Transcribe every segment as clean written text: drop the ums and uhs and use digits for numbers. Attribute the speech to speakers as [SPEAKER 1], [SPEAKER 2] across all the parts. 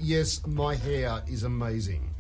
[SPEAKER 1] yes, my hair is amazing.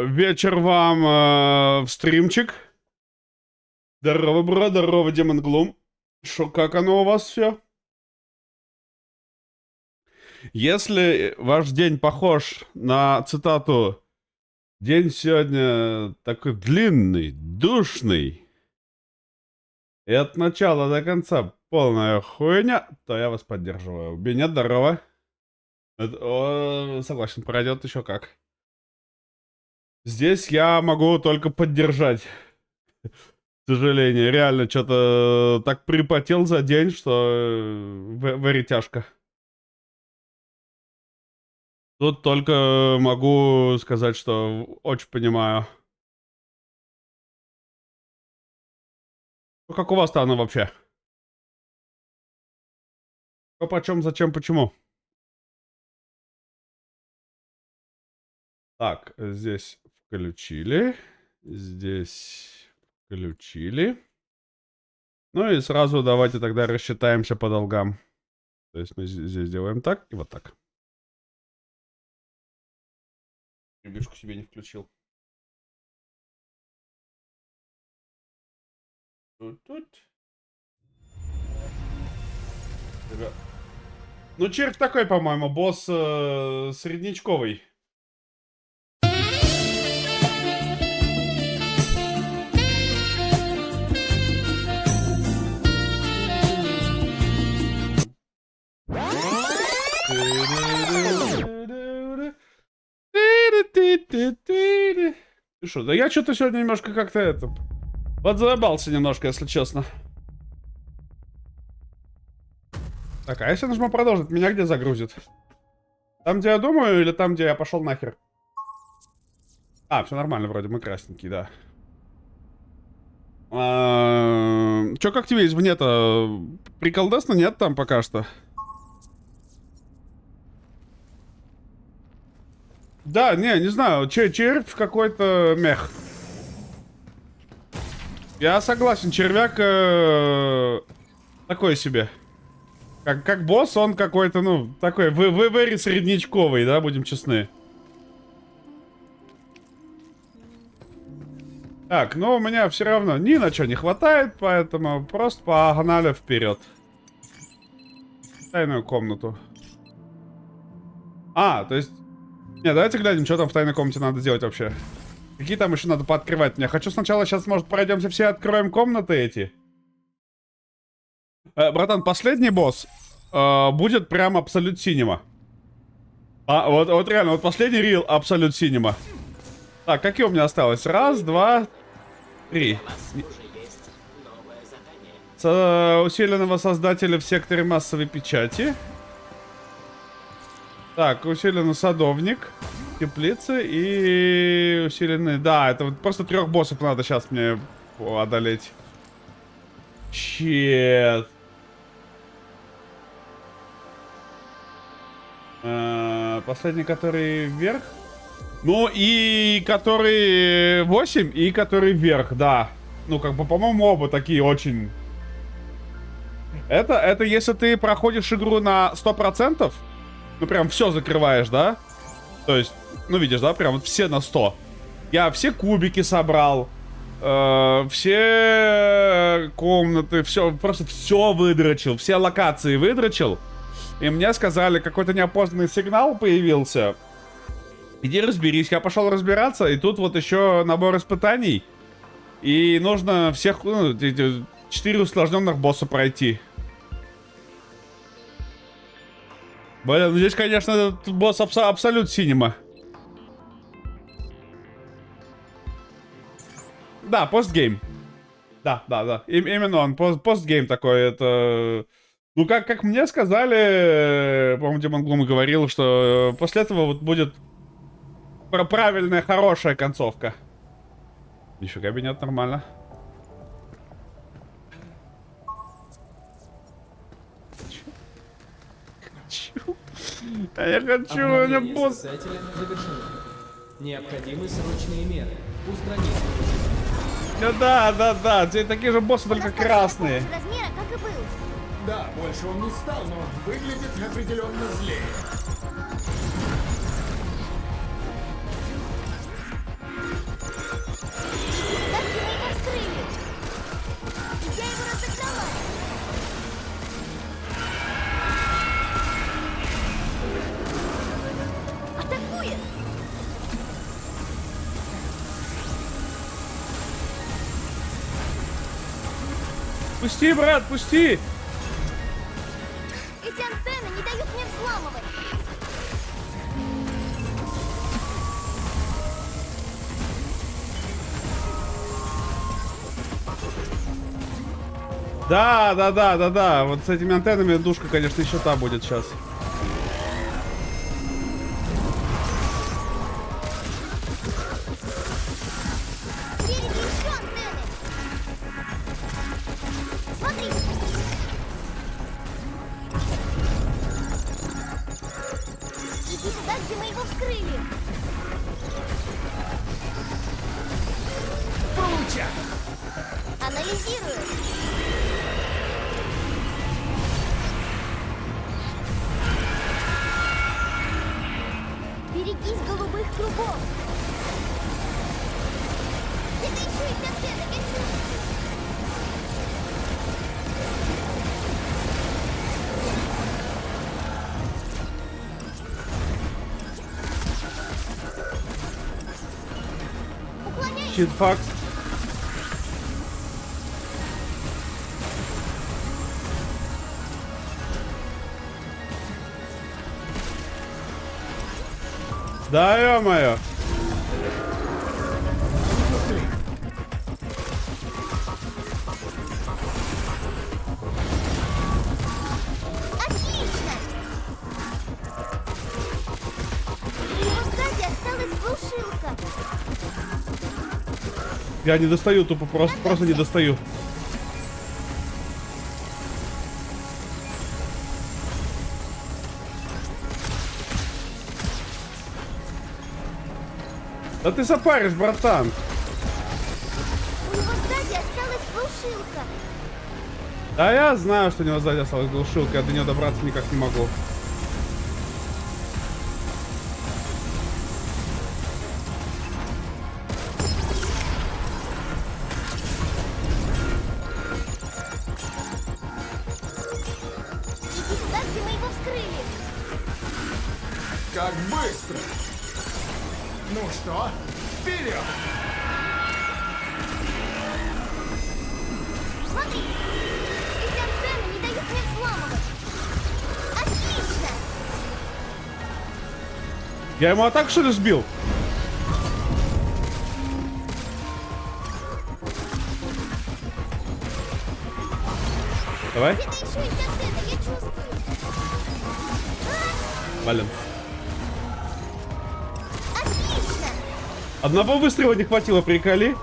[SPEAKER 2] Вечер вам в стримчик. Здорово, бро, здорово, Демон Глум. Шо, как оно у вас все? Если ваш день похож на цитату «День сегодня такой длинный, душный, и от начала до конца полная хуйня», то я вас поддерживаю. Беня, здорово. Согласен, пройдет еще как. Здесь я могу только поддержать. К сожалению, реально что-то так припотел за день, что very тяжко. Тут только могу сказать, что очень понимаю. Ну, как у вас-то оно вообще? Что, почем, зачем, почему? Так, здесь включили. Здесь включили. Ну и сразу давайте тогда рассчитаемся по долгам. То есть мы здесь делаем так и вот так. Прибежку себе не включил. Тут. Ну, червь такой, по-моему, босс среднячковый. Ты что, да я что-то сегодня немножко как-то это... подзаебался немножко, если честно. Так, а если нажму продолжить, меня где загрузит? Там, где я думаю, или там, где я пошел нахер? А, все нормально, вроде мы красненькие, да. Чё, как тебе извне-то? Приколдесно нет там пока что? Да, не знаю, червь какой-то мех. Я согласен, червяк такой себе. Как босс, он какой-то, ну, такой, very среднячковый, да, будем честны. Так, ну у меня все равно ни на что не хватает, поэтому просто погнали вперед. Тайную комнату. А, то есть... Не, давайте глянем, что там в тайной комнате надо сделать вообще. Какие там еще надо пооткрывать мне? Хочу сначала, сейчас, может, пройдемся все, откроем комнаты эти. Братан, последний босс будет прям Абсолют Синема. Вот реально, вот последний рил Абсолют Синема. Так, какие у меня осталось? Раз, два, три. Усиленного создателя в секторе массовой печати. Так, усиленный садовник, теплицы и усиленный... Да, это вот просто 3 боссов надо сейчас мне одолеть. Щет. Последний, который вверх. Ну и который 8, и который вверх, да. Ну, как бы, по-моему, оба такие очень... Это если ты проходишь игру на 100%, ну, прям все закрываешь, да? То есть, ну, видишь, да, прям вот все на 100. Я все кубики собрал, все комнаты, все, просто все выдрочил, все локации выдрочил. И мне сказали, какой-то неопознанный сигнал появился. Иди разберись. Я пошел разбираться, и тут вот еще набор испытаний. И нужно всех, ну, 4 усложненных босса пройти. Блин, ну здесь, конечно, этот босс Абсолют Синема. Да, постгейм. Да. Именно он, постгейм такой, это... Ну, как мне сказали, по-моему, Димон Глум говорил, что после этого вот будет правильная, хорошая концовка. Нифига бы нет, нормально. Я хочу, у меня босс...
[SPEAKER 3] Необходимы срочные меры. Устранить.
[SPEAKER 2] Да. Те такие же боссы, только красные.
[SPEAKER 4] Размера, как и был.
[SPEAKER 5] Да, больше он не стал, но выглядит определенно злее.
[SPEAKER 4] Так мы его вскрыли. И я его разогнала. Атакует!
[SPEAKER 2] Пусти, брат, пусти!
[SPEAKER 4] Эти антенны не дают мне взламывать.
[SPEAKER 2] Да. Вот с этими антеннами душка, конечно, еще та будет сейчас.
[SPEAKER 4] Спереди еще антенны. Смотри. Иди туда, где мы его вскрыли. Анализирую. Берегись голубых кругов. Где-то еще есть антенны, я чувствую. Уклоняйся.
[SPEAKER 2] Щитфакт. Да, ё-моё.
[SPEAKER 4] Отлично! У него сзади осталась глушилка.
[SPEAKER 2] Я не достаю, тупо просто не достаю. Да ты запаришь, братан.
[SPEAKER 4] У него сзади осталась глушилка.
[SPEAKER 2] Да я знаю, что у него сзади осталась глушилка, я до нее добраться никак не могу.
[SPEAKER 4] Иди туда, где мы его вскрыли.
[SPEAKER 5] Как быстро! Ну что, вперед!
[SPEAKER 4] Смотри, эти антенны не дают мне взламывать. Отлично!
[SPEAKER 2] Я ему атаку, что ли, сбил? Давай.
[SPEAKER 4] Это еще есть антенна, я чувствую.
[SPEAKER 2] Валим.
[SPEAKER 4] Отлично!
[SPEAKER 2] Одного выстрела не хватило, приколи.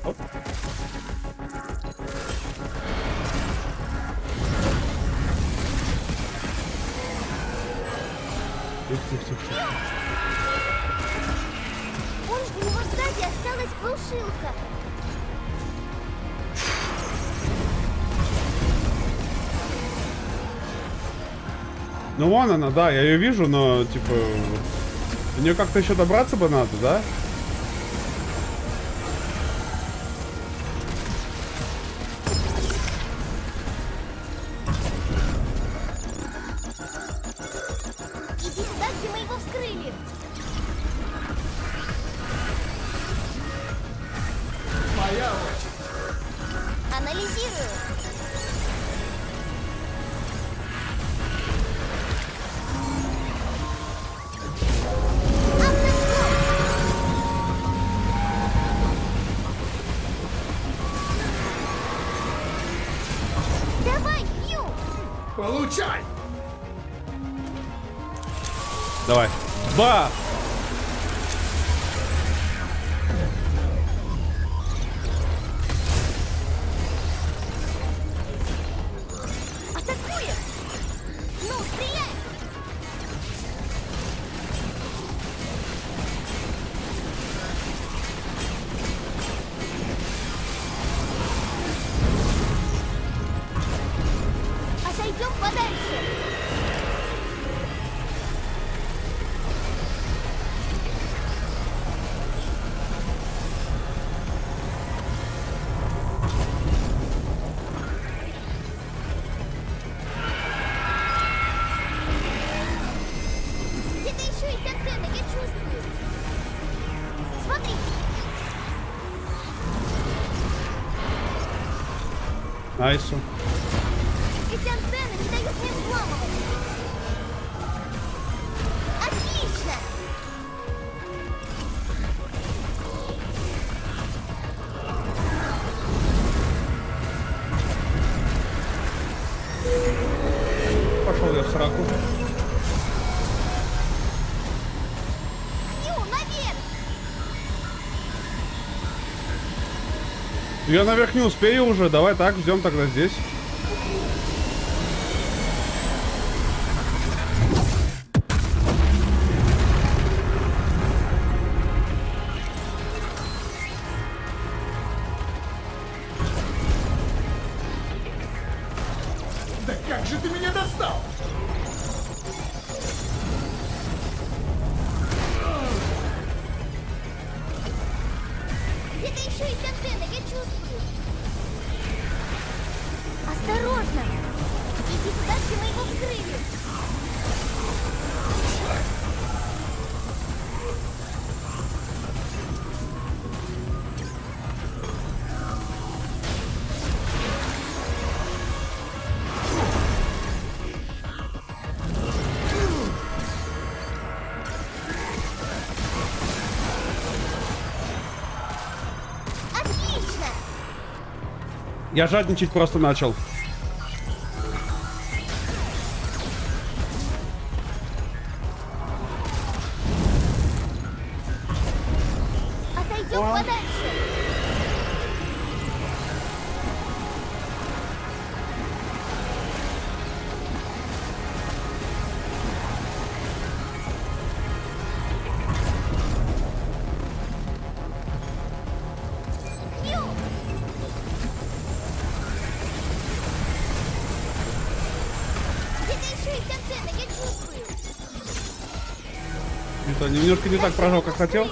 [SPEAKER 2] Оп. Тихо.
[SPEAKER 4] У него сзади осталась глушилка.
[SPEAKER 2] Ну вон она, да, я ее вижу, но типа до нее как-то еще добраться бы надо, да?
[SPEAKER 4] Иди туда, где мы его вскрыли.
[SPEAKER 5] Моя очередь!
[SPEAKER 4] Анализирую. Давай, Ю!
[SPEAKER 5] Получай!
[SPEAKER 2] Давай. Ба!
[SPEAKER 4] Атакуем! Ну, стреляй! Отойдем подальше! Где-то еще есть антенна, я чувствую. Смотри,
[SPEAKER 2] Найсу.
[SPEAKER 4] эти антенны не дают мне взламывать. Отлично!
[SPEAKER 2] Пошел я в сраку.
[SPEAKER 4] Ю, наверх!
[SPEAKER 2] Я наверх не успею уже. Давай так, ждем тогда здесь.
[SPEAKER 5] Да как же ты меня достал?
[SPEAKER 4] Где-то еще есть антенна, я чувствую. Осторожно! Иди туда, где мы его вскрыли. Отлично!
[SPEAKER 2] Я жадничать просто начал.
[SPEAKER 4] подальше! Хью! Где-то еще есть антенна, я чувствую!
[SPEAKER 2] Это немножко не так прожал, как хотел.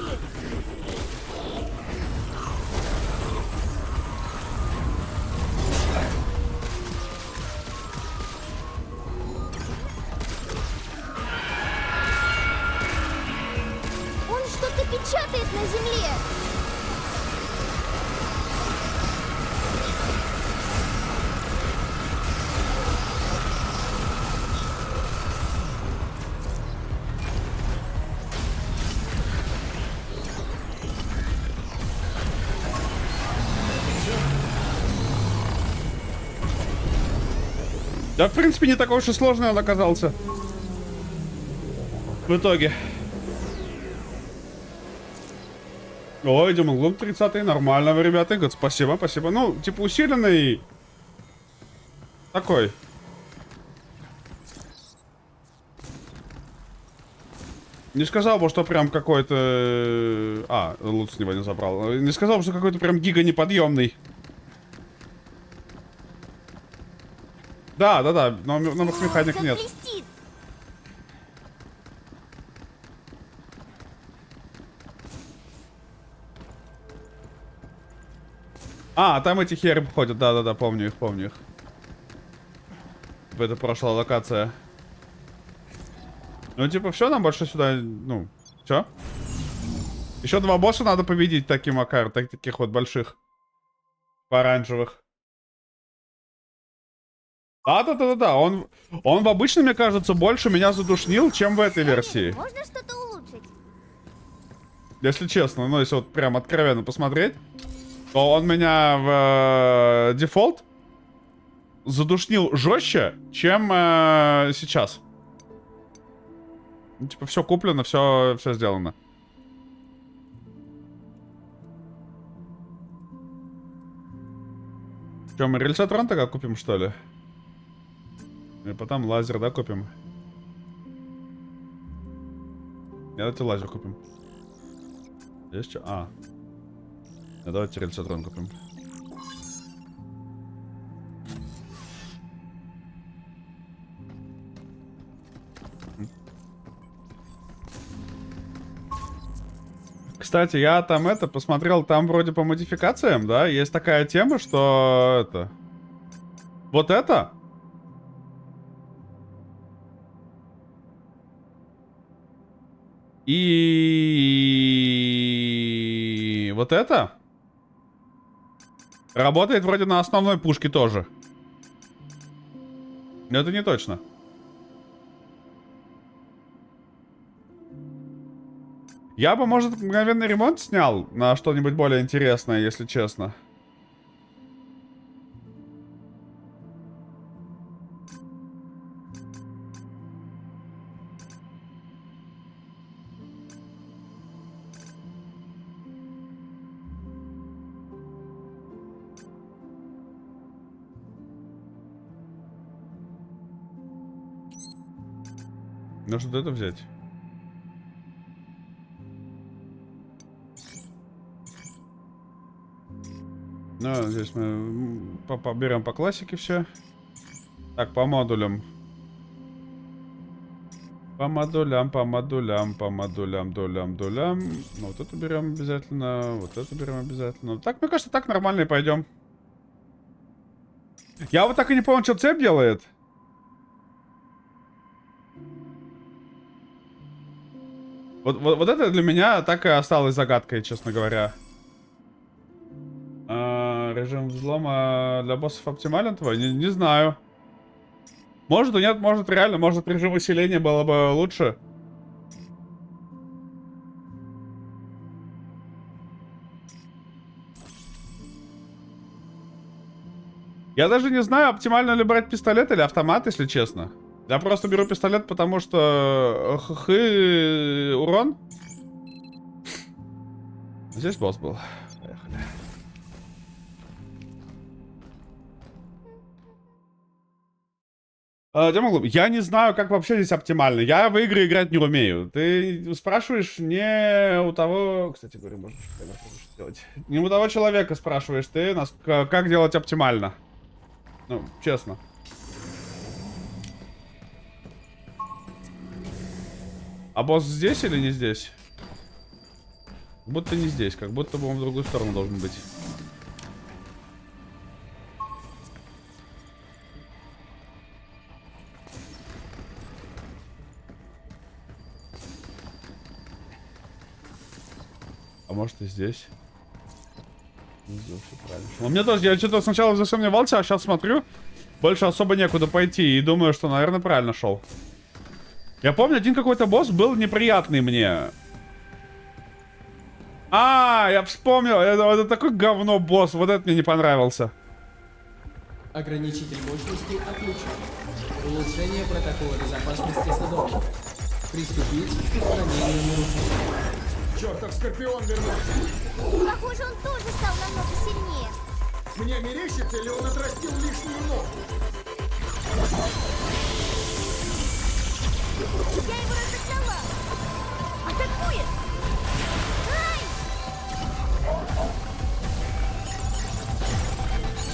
[SPEAKER 4] Он что-то печатает на земле!
[SPEAKER 2] Да, в принципе, не такой уж и сложный он оказался. В итоге. Ой, Демон Глум 30-й. Нормально, ребята. Говорят, спасибо, спасибо. Ну, типа, усиленный. Такой. Не сказал бы, что прям какой-то... А, лут с него не забрал. Не сказал бы, что какой-то прям гига неподъемный. Да, новых механик
[SPEAKER 4] Как
[SPEAKER 2] нет.
[SPEAKER 4] блестит!
[SPEAKER 2] А, там эти херы ходят, да, помню их. Это прошлая локация. Ну, типа, все, нам больше сюда, ну, все. Еще 2 босса надо победить, таких вот больших. Оранжевых. Да, он в обычном, мне кажется, больше меня задушнил, чем в этой версии.
[SPEAKER 4] Можно что-то улучшить?
[SPEAKER 2] Если честно, ну, если вот прям откровенно посмотреть, то он меня в дефолт задушнил жестче, чем сейчас. Ну, типа, все куплено, все сделано. Че, мы рельсотрон тогда купим, что ли? И потом лазер, да, купим? Давайте лазер купим. Здесь что? А. Давайте рельсотрон купим. Кстати, я там посмотрел, там вроде по модификациям, да, есть такая тема, что это... Вот это... И вот это работает вроде на основной пушке тоже. Но это не точно. Я бы, может, мгновенный ремонт снял на что-нибудь более интересное, если честно. Ну что это взять? Ну, здесь мы берем по классике все. Так, по модулям. По модулям. Дулям. Ну, вот это берем обязательно. Вот это берем обязательно. Так, мне кажется, так нормально и пойдем. Я вот так и не понял, что цепь делает. Вот это для меня так и осталось загадкой, честно говоря. Режим взлома для боссов оптимален твой? Не знаю. Может и нет, может реально, может режим усиления было бы лучше. Я даже не знаю, оптимально ли брать пистолет или автомат, если честно. Я просто беру пистолет, потому что урон. Здесь босс был. Поехали. Дима, я не знаю, как вообще здесь оптимально. Я в игры играть не умею. Ты спрашиваешь не у того... Кстати говоря, можно сделать. Не у того человека спрашиваешь ты, как делать оптимально. Ну, честно. А босс здесь или не здесь? Как будто не здесь, как будто бы он в другую сторону должен быть. А может и здесь. Внизу все правильно. У меня тоже, я что-то сначала засомневался, а сейчас смотрю, больше особо некуда пойти. И думаю, что, наверное, правильно шел. Я помню, один какой-то босс был неприятный мне. Я вспомнил. Это такой говно босс. Вот это мне не понравился.
[SPEAKER 3] Ограничитель мощности отключен. Улучшение протокола безопасности садовника. Приступить к устранению нарушений.
[SPEAKER 5] Чертов Скорпион вернулся.
[SPEAKER 4] Похоже, он тоже стал намного сильнее.
[SPEAKER 5] Мне мерещится, или он отрастил лишнюю ногу?
[SPEAKER 4] Я его разогнала. Атакует! Ай!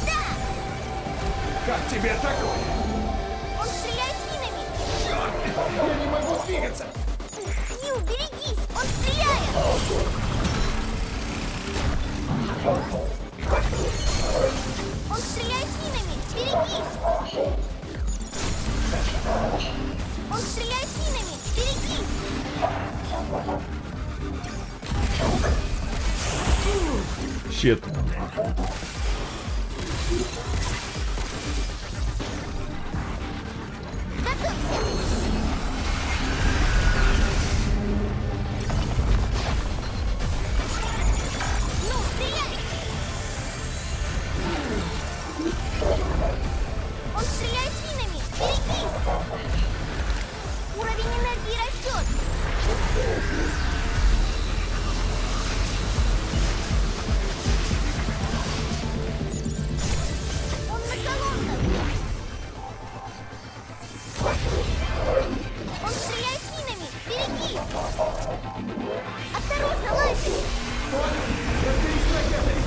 [SPEAKER 4] Да!
[SPEAKER 5] Как тебе такое?
[SPEAKER 4] Он стреляет минами!
[SPEAKER 5] Я не могу двигаться.
[SPEAKER 4] Нил, берегись! Он стреляет! Он стреляет минами! Берегись! Он стреляет минами! Берегись!
[SPEAKER 2] Щит.
[SPEAKER 4] Готовься! Ну, стреляй! Он стреляет минами! Берегись! Уровень энергии растет! Он на колоннах! Он стреляет минами! Берегись! Осторожно, лазер!
[SPEAKER 5] Разберись с ракетой.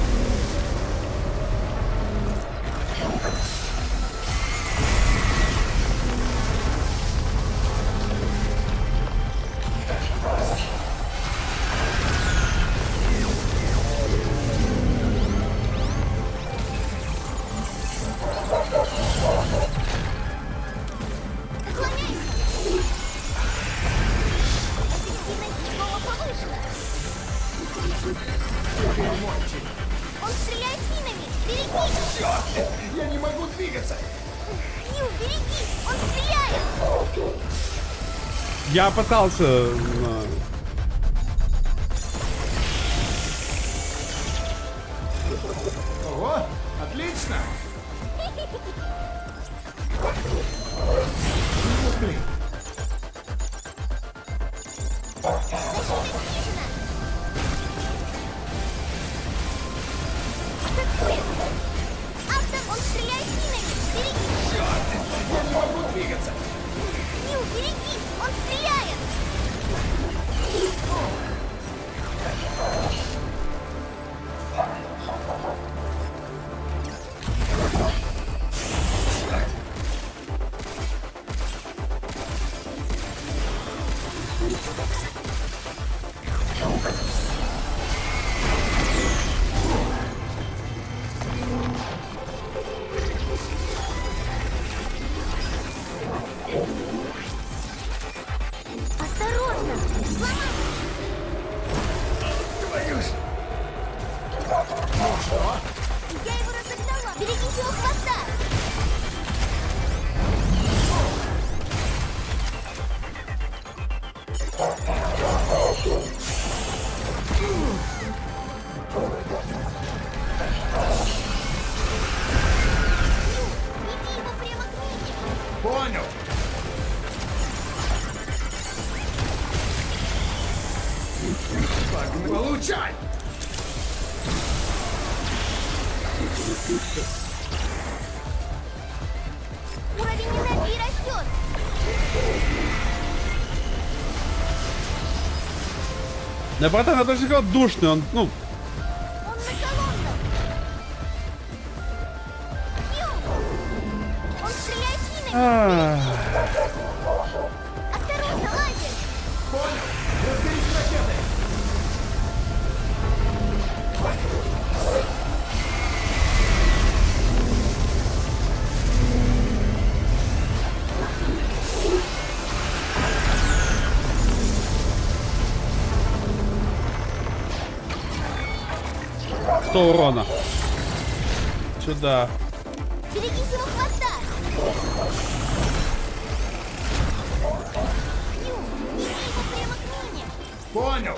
[SPEAKER 4] Наклоняйся! Эффективность снова повышена! Он стреляет минами! Берегись!
[SPEAKER 5] Я не могу двигаться.
[SPEAKER 4] Нил, берегись! Он стреляет!
[SPEAKER 2] Я пытался... но-
[SPEAKER 5] Ого, отлично. Ух ты.
[SPEAKER 4] Защита снижена! Атакует! Автор, он стреляет минами! Берегись!
[SPEAKER 5] Я не могу двигаться.
[SPEAKER 4] Нил, берегись! Он стреляет! Осторожно! Сломай!
[SPEAKER 5] Твою ж.
[SPEAKER 4] Я его разогнала! Берегись его хвоста! Веди его прямо к ней!
[SPEAKER 5] Понял. Так, получай.
[SPEAKER 4] Уровень энергии растет.
[SPEAKER 2] Да, братан, это же сказал душный, он, ну...
[SPEAKER 4] Он на колонну. Ю! Он стреляет минами. Осторожно, лазер.
[SPEAKER 5] Разберись с ракетой!
[SPEAKER 2] Что урона? Сюда.
[SPEAKER 4] Берегись его хвоста. Ю, неси его прямо к мине.
[SPEAKER 5] Понял!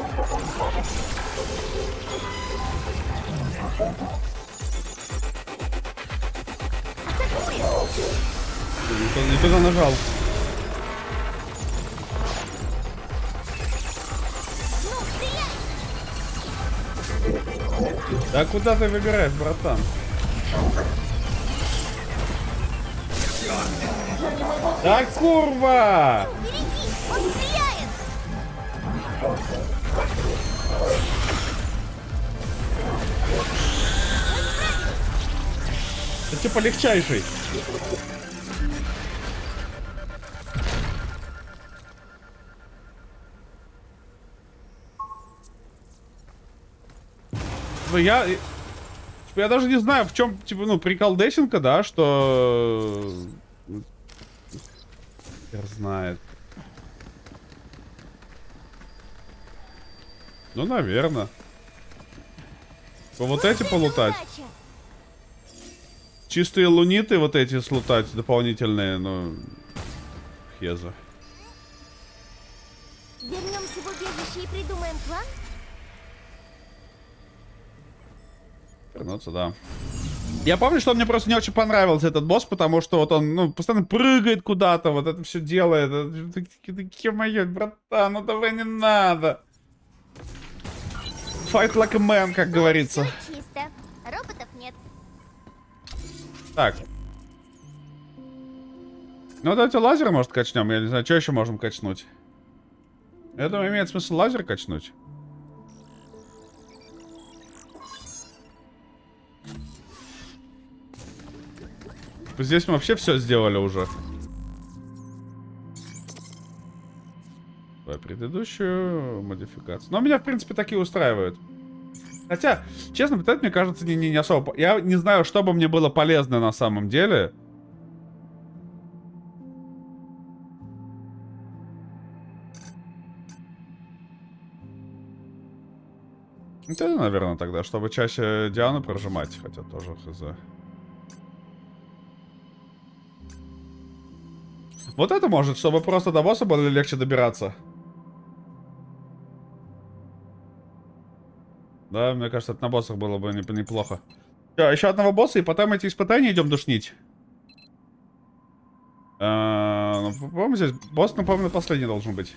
[SPEAKER 4] Атакует.
[SPEAKER 2] Не туда нажал.
[SPEAKER 4] Ну, стреляй.
[SPEAKER 2] Да куда ты выбираешь, братан? Да курва!
[SPEAKER 4] Берегись, он стреляет.
[SPEAKER 2] Это типа легчайший. Ну, я даже не знаю, в чем, типа, ну, прикол Дессинга, да, что... Хер знает. Ну, наверное. Вот эти полутать.
[SPEAKER 4] Удача.
[SPEAKER 2] Чистые луниты вот эти слутать дополнительные, ну... Хеза.
[SPEAKER 4] Вернемся в убежище и придумаем план?
[SPEAKER 2] Вернуться, да. Я помню, что мне просто не очень понравился этот босс, потому что вот он, ну, постоянно прыгает куда-то, вот это все делает. Ё-моё, братан, ну давай не надо. Fight like a man, как говорится.
[SPEAKER 4] Всё чисто. Роботов нет.
[SPEAKER 2] Так. Ну, давайте лазер, может, качнем. Я не знаю, что еще можем качнуть. Я думаю, имеет смысл лазер качнуть. Здесь мы вообще все сделали уже. Давай предыдущую модификацию. Но меня, в принципе, такие устраивают. Хотя, честно, вот это, мне кажется, не особо... Я не знаю, что бы мне было полезно на самом деле. Это, наверное, тогда, чтобы чаще Диану прожимать. Хотя тоже хз. Вот это может, чтобы просто до босса было легче добираться. Да, мне кажется, это на боссах было бы неплохо. Все, еще одного босса, и потом эти испытания идем душнить. Ну, по-моему, здесь босс, по-моему, последний должен быть.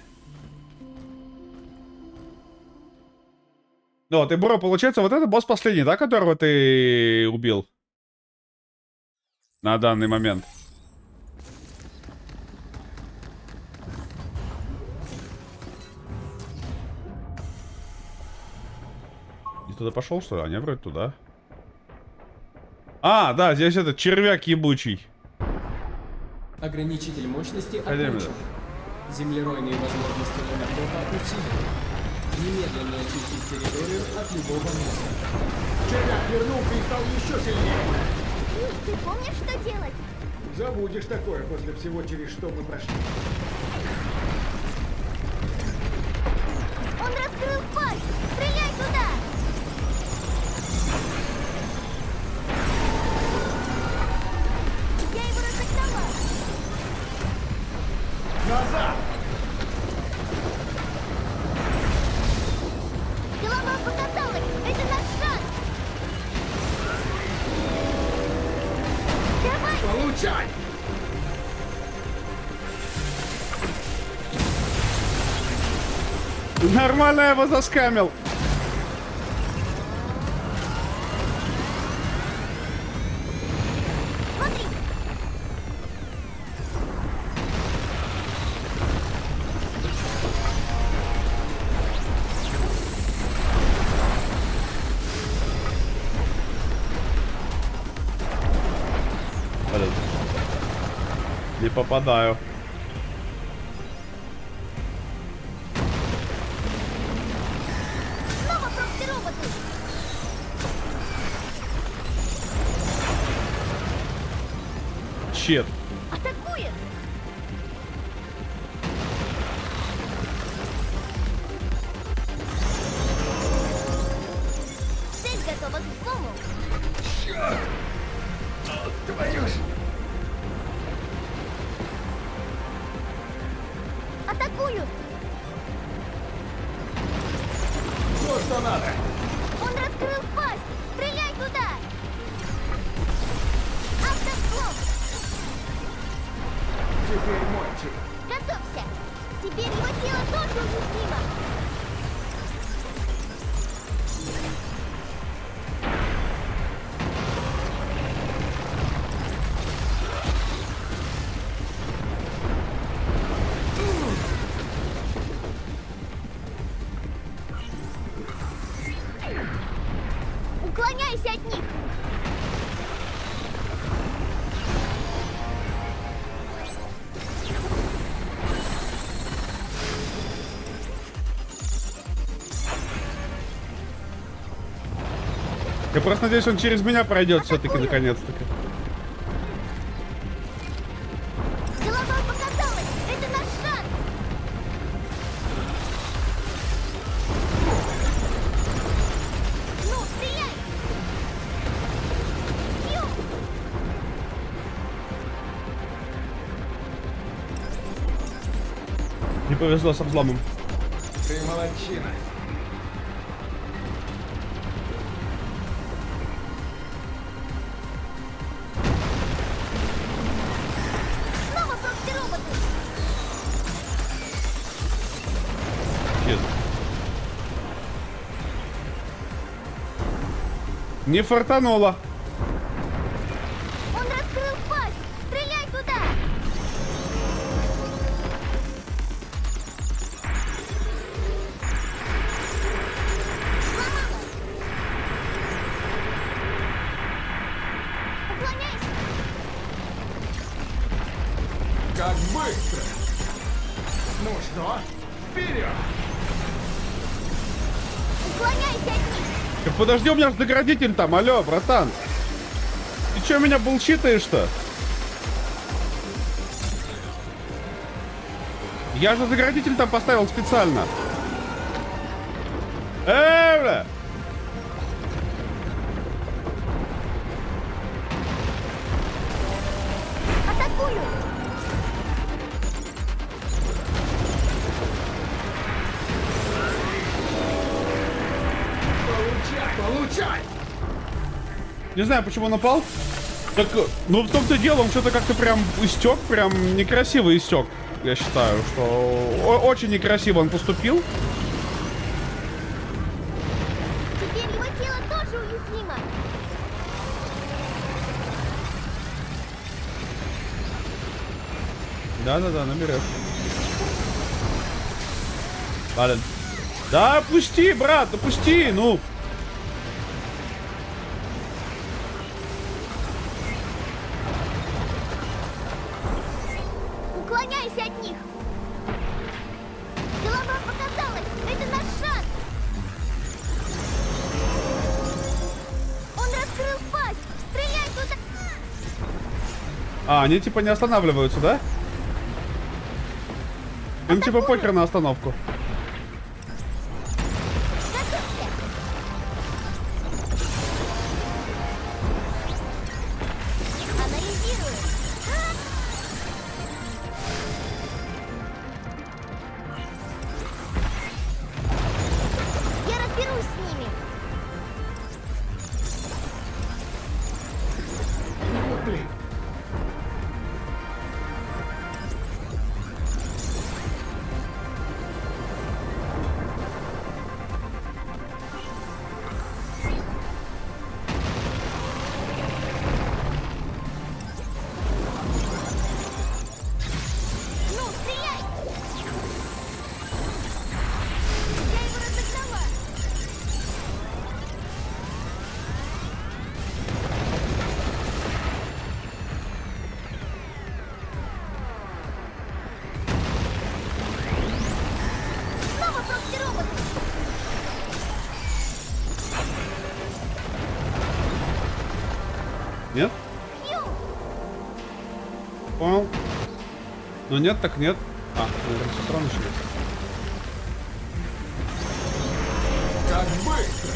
[SPEAKER 2] Ну вот, и Буро, получается, вот это босс последний, да, которого ты убил? На данный момент. И туда пошел, что ли? А не, вроде туда. А, да, здесь этот червяк ебучий.
[SPEAKER 3] Ограничитель мощности
[SPEAKER 2] Академия.
[SPEAKER 3] отключен. Землеройные возможности лунокопа усилены. Немедленно очистить территорию от любого монстра.
[SPEAKER 5] Червяк вернулся и стал еще сильнее.
[SPEAKER 4] Ю, ты помнишь, что делать?
[SPEAKER 5] Забудешь такое после всего, через что мы прошли.
[SPEAKER 4] Он раскрыл пасть! Стреляй туда! Я его разогнала!
[SPEAKER 5] Назад!
[SPEAKER 4] Голова покаталась! Это наш шанс! Давай!
[SPEAKER 5] Получай!
[SPEAKER 2] Нормально его заскамил. попадаю.
[SPEAKER 4] Снова прокси-роботы!
[SPEAKER 2] Чет.
[SPEAKER 4] Атакует! Цель готова к взлому!
[SPEAKER 5] Твою ж!
[SPEAKER 4] Атакуют!
[SPEAKER 5] То, что надо!
[SPEAKER 4] Он раскрыл пасть! Стреляй туда! Автовзлом!
[SPEAKER 5] Теперь мальчик!
[SPEAKER 4] Готовься! Теперь его тело тоже уязвимо! Уклоняйся от них!
[SPEAKER 2] Я просто надеюсь, он через меня пройдет все-таки наконец-таки.
[SPEAKER 4] Голова показалась! Это наш шанс! Ну, стреляй! Бью!
[SPEAKER 2] Не повезло с взломом.
[SPEAKER 5] Ты молодчина!
[SPEAKER 4] Снова прокси-роботы!
[SPEAKER 2] Чет. Не фартануло.
[SPEAKER 4] Он раскрыл пасть! Стреляй туда! Сломалась! Уклоняйся!
[SPEAKER 5] Как быстро! Ну что? Вперед!
[SPEAKER 4] Уклоняйся от них!
[SPEAKER 2] Так подожди, у меня же заградитель там, алло, братан. Ты что, меня булчитаешь-то? Я же заградитель там поставил специально. Бля!
[SPEAKER 4] Атакую!
[SPEAKER 5] Получай! Получай!
[SPEAKER 2] Не знаю, почему он упал. Так, ну в том-то дело, он что-то как-то прям истек, прям некрасиво истек. Я считаю, что очень некрасиво он поступил.
[SPEAKER 4] Теперь его тело тоже уязвимо!
[SPEAKER 2] Да-да-да, наберешь. Ладно. Да, пусти, брат, да пусти, ну.
[SPEAKER 4] Уклоняйся от них! Голова показалась! Это наш шанс! Он раскрыл пасть! Стреляй туда!
[SPEAKER 2] А, они типа не останавливаются, да? Им типа похер на остановку.
[SPEAKER 4] Готовься! Анализируем! Я разберусь с ними!
[SPEAKER 5] Вот блин!
[SPEAKER 2] Нет?
[SPEAKER 4] Хью!
[SPEAKER 2] Понял. Ну нет, так нет. А, патрон еще есть.
[SPEAKER 5] Как быстро!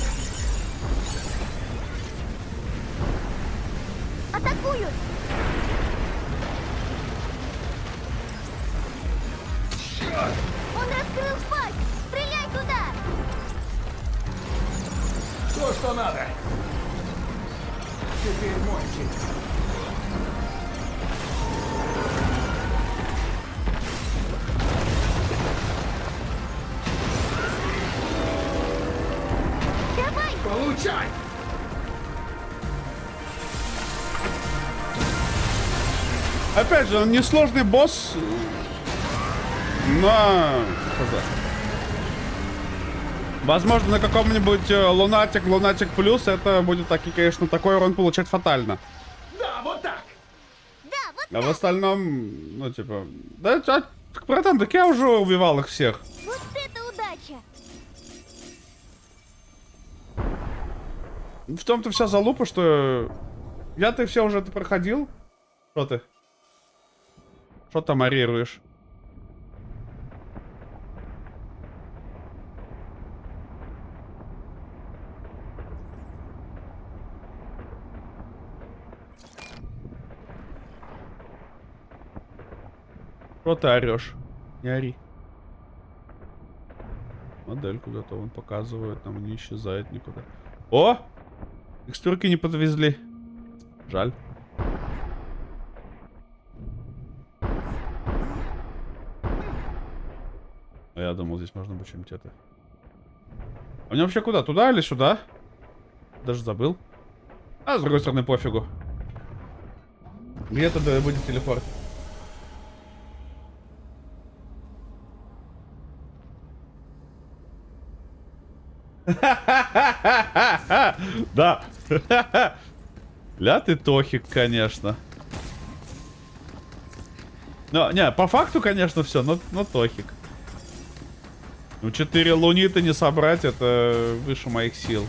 [SPEAKER 4] Атакуют! Он раскрыл пасть! Стреляй туда!
[SPEAKER 5] То, что надо. Теперь мой черед.
[SPEAKER 4] Давай!
[SPEAKER 5] Получай!
[SPEAKER 2] Опять же, он несложный босс. Но... Возможно, на каком-нибудь Лунатик Плюс это будет таки, конечно, такой урон получать фатально.
[SPEAKER 5] Да, вот так!
[SPEAKER 4] Да, вот
[SPEAKER 2] А в остальном, ну, типа... Да, братан, так я уже убивал их всех.
[SPEAKER 4] Вот это удача!
[SPEAKER 2] В том-то вся залупа, что... Я-то все уже это проходил. Что ты? Что там арируешь? Что ты орешь? Не ори. Модель куда-то он показывает, там не исчезает никуда. О! Текстурки не подвезли. Жаль. А я думал, здесь можно быть чем-то это. А мне вообще куда? Туда или сюда? Даже забыл. А с другой стороны, пофигу. Где туда будет телепорт? Да. Ля ты тохик, конечно. Ну, не, по факту, конечно, все, но тохик. Ну, 4 луниты не собрать, это выше моих сил.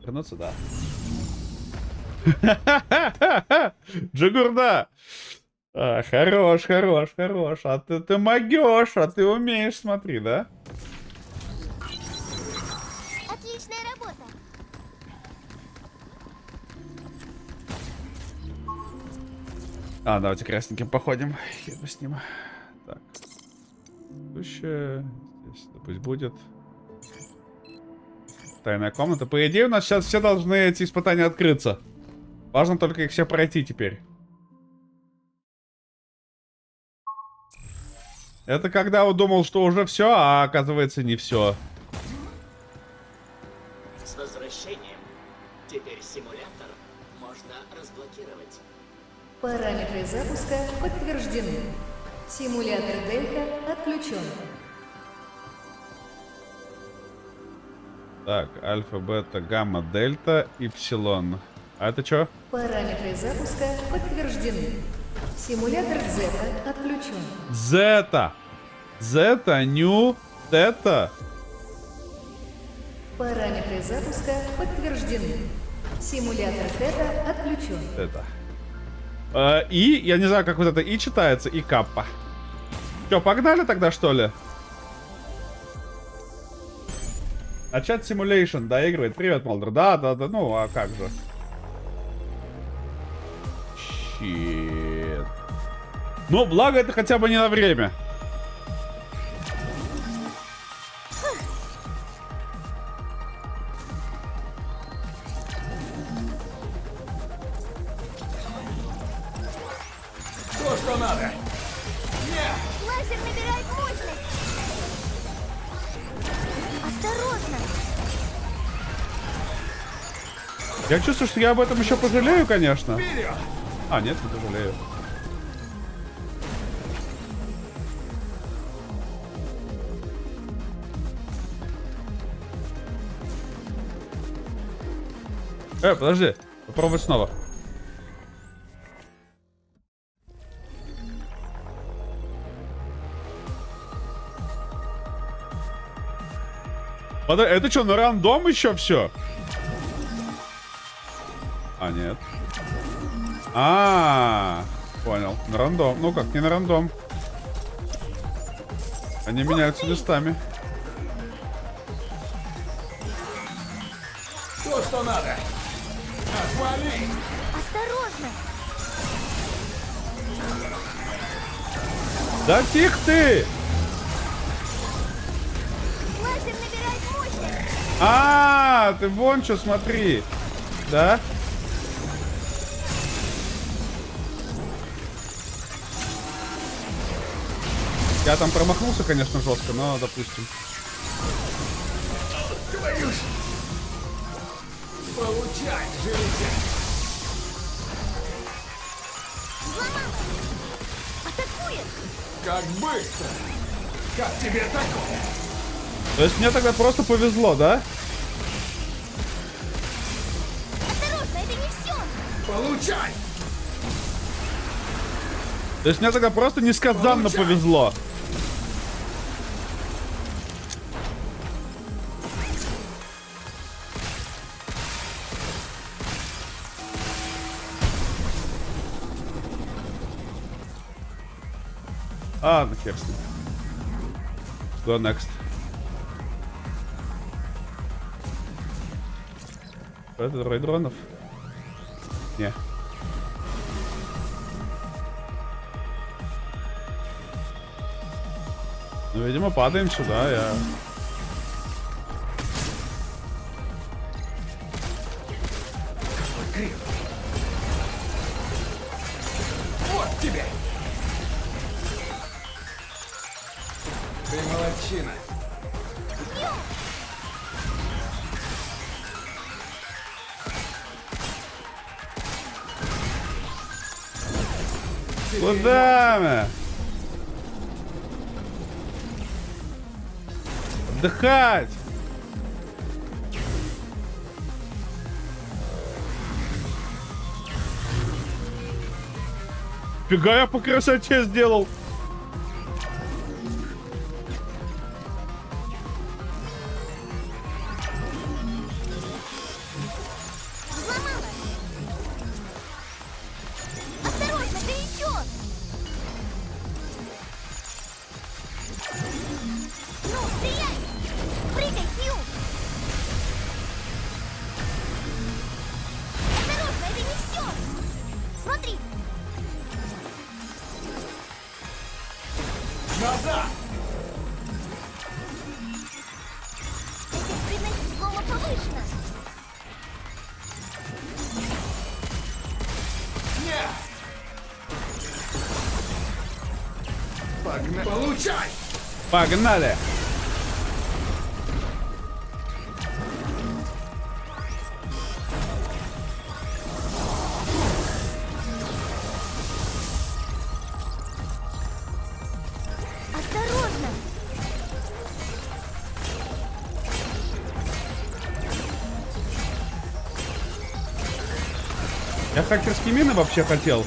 [SPEAKER 2] Вернуться, да. Джигурда! А, хорош. А ты могешь, а ты умеешь, смотри, да?
[SPEAKER 4] Отличная работа!
[SPEAKER 2] А, давайте красненьким походим. Хер с ним. Так. Следующее. Здесь это пусть будет. Тайная комната. По идее, у нас сейчас все должны эти испытания открыться. Важно только их все пройти теперь. Это когда он думал, что уже все, а оказывается не все.
[SPEAKER 6] С возвращением. Теперь симулятор можно разблокировать.
[SPEAKER 7] Параметры запуска подтверждены. Симулятор Дельта отключен.
[SPEAKER 2] Так, альфа, бета, гамма, дельта, ипсилон. А это что?
[SPEAKER 7] Параметры запуска подтверждены. Симулятор Зета отключен.
[SPEAKER 2] Зета. Зета, ню, тета.
[SPEAKER 7] Параметры запуска подтверждены. Симулятор Тета отключен.
[SPEAKER 2] Это. И, я не знаю, как вот это И читается, и каппа. Че, погнали тогда, что ли? А чат Simulation доигрывает. Привет, Молдер. Да, ну а как же? Щит. Ну, благо это хотя бы не на время.
[SPEAKER 5] То, что надо.
[SPEAKER 4] Лазер набирает мощность! Осторожно!
[SPEAKER 2] Я чувствую, что я об этом еще пожалею, конечно.
[SPEAKER 5] Вперед!
[SPEAKER 2] А, нет, не пожалею. Подожди. Попробуй снова. Это что, на рандом еще все? А, нет. Понял. На рандом. Ну как, не на рандом. Они меняются местами.
[SPEAKER 5] То, что надо. Отвали!
[SPEAKER 4] Осторожно!
[SPEAKER 2] Да тихо ты!
[SPEAKER 4] Лазер набирает мощность!
[SPEAKER 2] Ты вон что, смотри. Да? Я там промахнулся, конечно, жестко, но допустим.
[SPEAKER 5] Твою ж! Получай, железяк!
[SPEAKER 4] Взломал! Атакует!
[SPEAKER 5] Как быстро! Как тебе такое?
[SPEAKER 2] То есть мне тогда просто повезло, да?
[SPEAKER 4] Осторожно, это не все!
[SPEAKER 5] Получай!
[SPEAKER 2] То есть мне тогда просто несказанно
[SPEAKER 5] Получай!
[SPEAKER 2] повезло. Ну хер с ним. Go next. Это рой дронов? Не. Ну, видимо, падаем сюда, я...
[SPEAKER 5] Вот тебе! Ты молодчина!
[SPEAKER 2] Куда мы? Отдыхать! Фига я по красоте сделал!
[SPEAKER 4] Взломала! Осторожно, горячо! Ну, стреляй! Прыгай, Хью! Осторожно, это не все! Смотри!
[SPEAKER 5] Назад!
[SPEAKER 4] Эффективность взлома повышена!
[SPEAKER 5] Нет! Погнали! Получай!
[SPEAKER 2] Погнали!
[SPEAKER 4] Осторожно!
[SPEAKER 2] Я хакерские мины вообще хотел.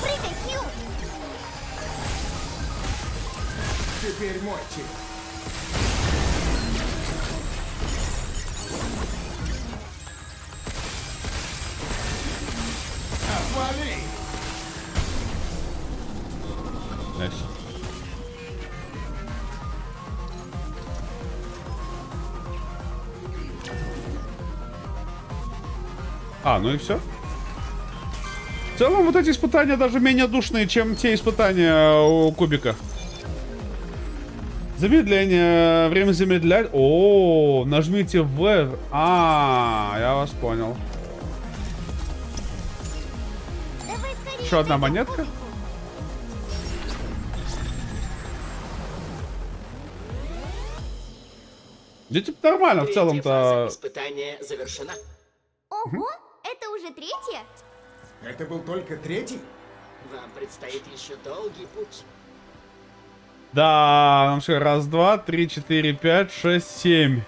[SPEAKER 4] Прыгай, Хью!
[SPEAKER 5] Теперь мой чип. Отвали!
[SPEAKER 2] Найс. Ну и все. В целом, вот эти испытания даже менее душные, чем те испытания у кубика. Замедление. Время замедлять. О, нажмите В. Я вас понял.
[SPEAKER 4] Давай скорее!
[SPEAKER 2] Еще одна
[SPEAKER 4] найдем
[SPEAKER 2] монетка?
[SPEAKER 4] кубику.
[SPEAKER 2] Да типа нормально в
[SPEAKER 6] Третья
[SPEAKER 2] целом-то.
[SPEAKER 6] фаза испытания завершена.
[SPEAKER 4] Ого, это уже третья?
[SPEAKER 5] Это был только третий?
[SPEAKER 6] Вам предстоит еще долгий путь.
[SPEAKER 2] Да, нам что, раз, два, три, четыре, пять, шесть, семь.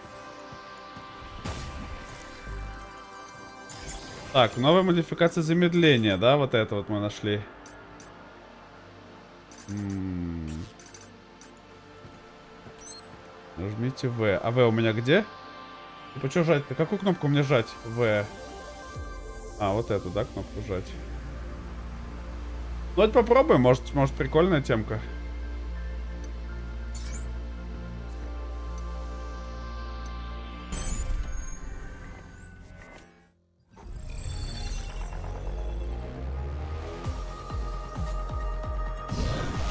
[SPEAKER 2] Так, новая модификация замедления, да, вот это вот мы нашли. Нажмите В. А В у меня где? Типа, что жать-то? Какую кнопку мне жать? В. А, вот эту, да, кнопку жать. Ну, давайте попробуем. Может прикольная темка.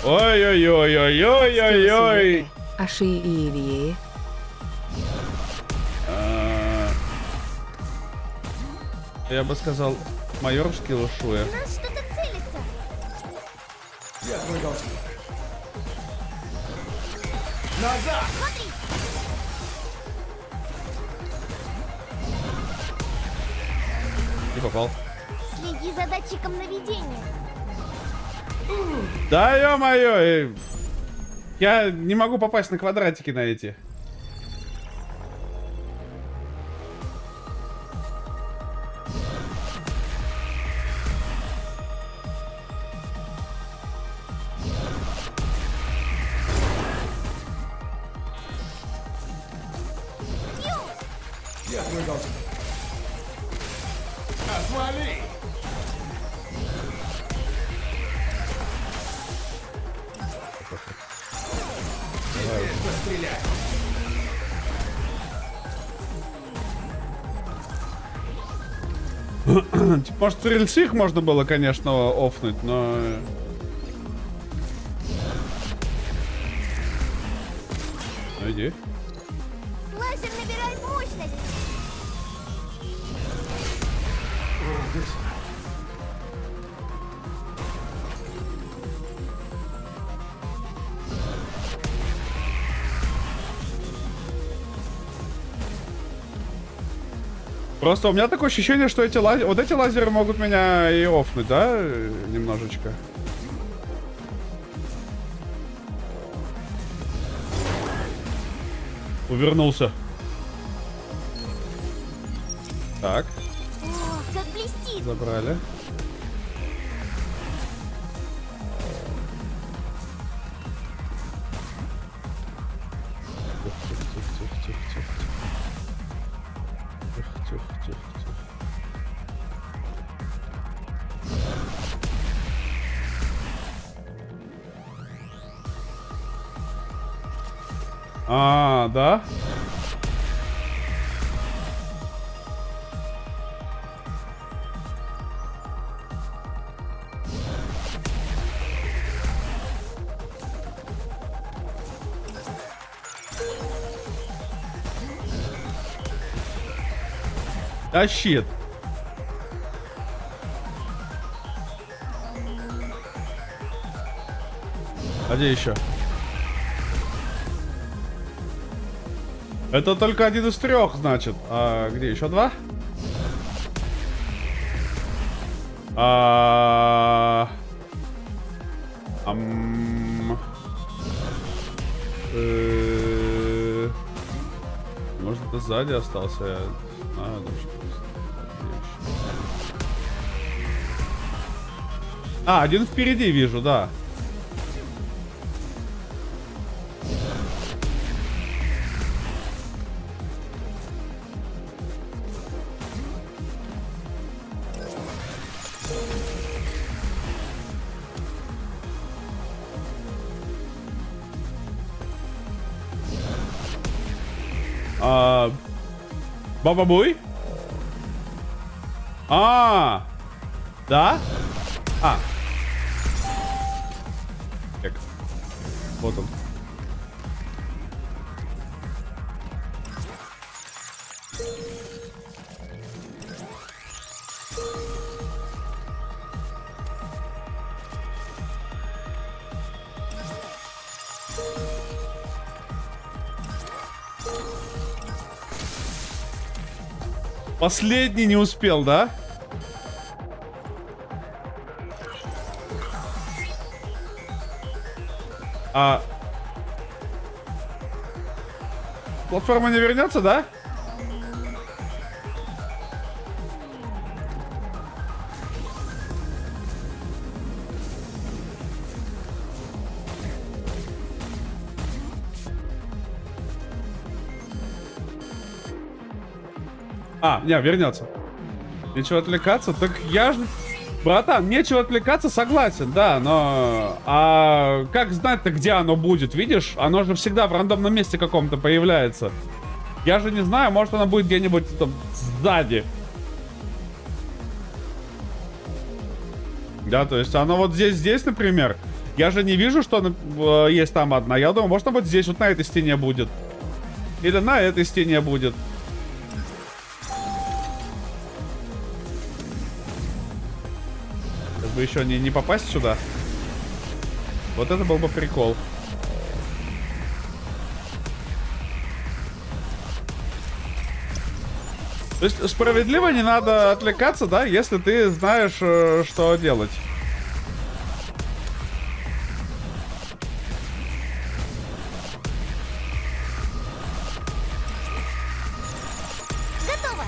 [SPEAKER 2] Ой-ой-ой-ой-ой-ой-ой.
[SPEAKER 8] Ашиевие.
[SPEAKER 2] Я бы сказал, майорский лошуя.
[SPEAKER 4] В нас что-то целится.
[SPEAKER 5] Я твой должник.
[SPEAKER 4] Смотри,
[SPEAKER 2] Не попал.
[SPEAKER 4] следи за датчиком наведения.
[SPEAKER 2] Да ё-моё! Я не могу попасть на квадратики на эти.
[SPEAKER 5] Я твой должник. Отвали! Теперь постреляй.
[SPEAKER 2] Типа, может, в рельсих можно было, конечно, офнуть, но... Ну иди.
[SPEAKER 4] Лазер набирает мощность.
[SPEAKER 2] Просто у меня такое ощущение, что эти вот эти лазеры могут меня и офнуть, да? Немножечко. Увернулся. Так,
[SPEAKER 4] О, как блестит.
[SPEAKER 2] забрали. Тихо. А, да? А щит. А где еще? Это только один из трех, значит. А где еще два? Может, это сзади остался? Один впереди вижу, да. Баба-буй? Да? Так. Вот он. Последний не успел, да? Платформа не вернется, да? А, не, вернется. Нечего отвлекаться. Так я же... Братан, нечего отвлекаться, согласен, да, но... А как знать-то, где оно будет, видишь? Оно же всегда в рандомном месте каком-то появляется. Я же не знаю, может оно будет где-нибудь там сзади. Да, то есть оно вот здесь, например. Я же не вижу, что есть там одна. Я думаю, может, оно вот здесь, вот на этой стене будет. Или на этой стене будет. Как бы еще не попасть сюда. Вот это был бы прикол. То есть справедливо не надо отвлекаться, да, если ты знаешь, что делать.
[SPEAKER 4] Готово.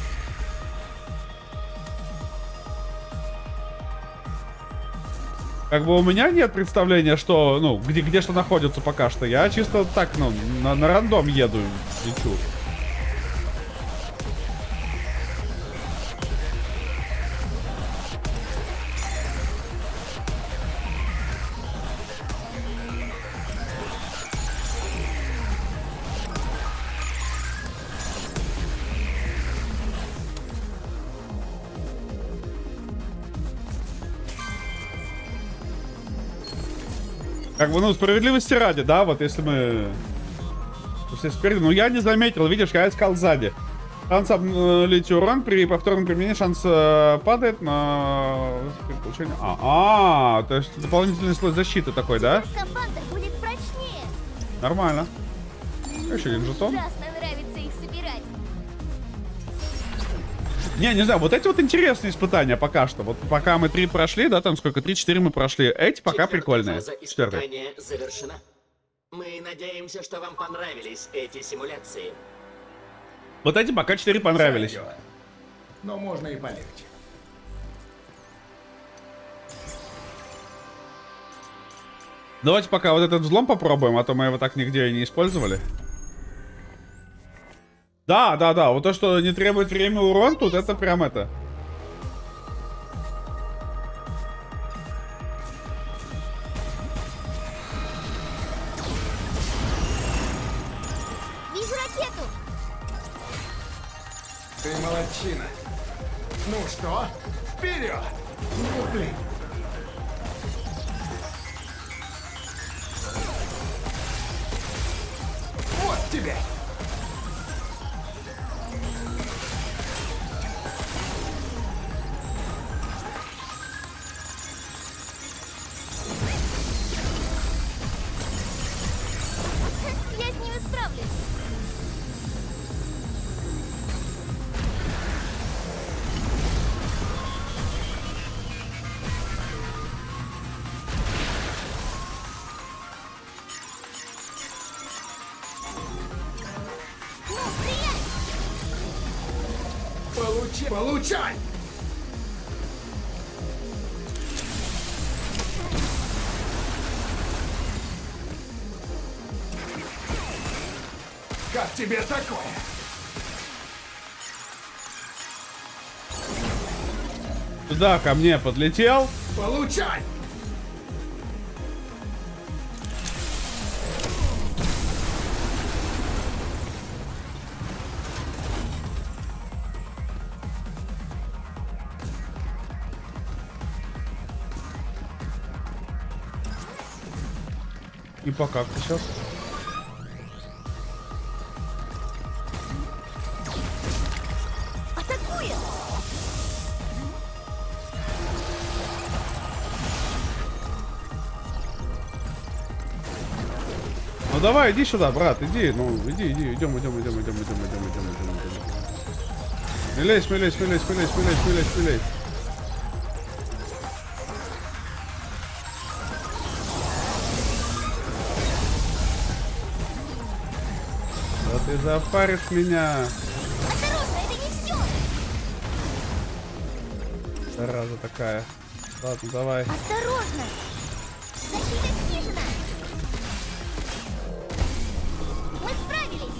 [SPEAKER 2] Как бы у меня нет представления, что, ну, где что находится пока что. Я чисто так, ну, на рандом еду, лечу. Как бы, ну, справедливости ради, да, вот если мы... Если спереди, ну, я не заметил, видишь, я искал сзади. Шанс обнулить урон при повторном применении, шанс падает на... то есть дополнительный слой защиты такой, да?
[SPEAKER 4] Скафандр будет прочнее.
[SPEAKER 2] Нормально. Еще один жетон.
[SPEAKER 4] Ужасно нравится их собирать.
[SPEAKER 2] Не знаю, вот эти вот интересные испытания пока что. Вот пока мы 3 прошли, да, там сколько, 3-4 мы прошли. Эти пока
[SPEAKER 6] Четвертая
[SPEAKER 2] прикольные.
[SPEAKER 6] фаза
[SPEAKER 2] Четвертая.
[SPEAKER 6] испытания завершена. Мы надеемся, что вам понравились эти симуляции.
[SPEAKER 2] Вот эти пока 4 понравились.
[SPEAKER 5] Сойдет. Но можно и полегче.
[SPEAKER 2] Давайте пока вот этот взлом попробуем, а то мы его так нигде и не использовали. Да, вот то, что не требует время урон, тут это прям это.
[SPEAKER 4] Вижу ракету.
[SPEAKER 5] Ты молодчина. Ну что, вперед! Ну, блин. Вот тебе!
[SPEAKER 4] Я с ними справлюсь. Ну, стреляй!
[SPEAKER 5] Получай! Как тебе такое?
[SPEAKER 2] Сюда ко мне подлетел.
[SPEAKER 5] Получай!
[SPEAKER 2] И пока ты сейчас.
[SPEAKER 4] Атакуем!
[SPEAKER 2] Ну давай, иди сюда, брат, иди, ну иди, идем. Смелей. Да ты запаришь меня.
[SPEAKER 4] Осторожно, это не все!
[SPEAKER 2] Зараза такая. Ладно, давай.
[SPEAKER 4] Осторожно! Защита снижена! Мы справились!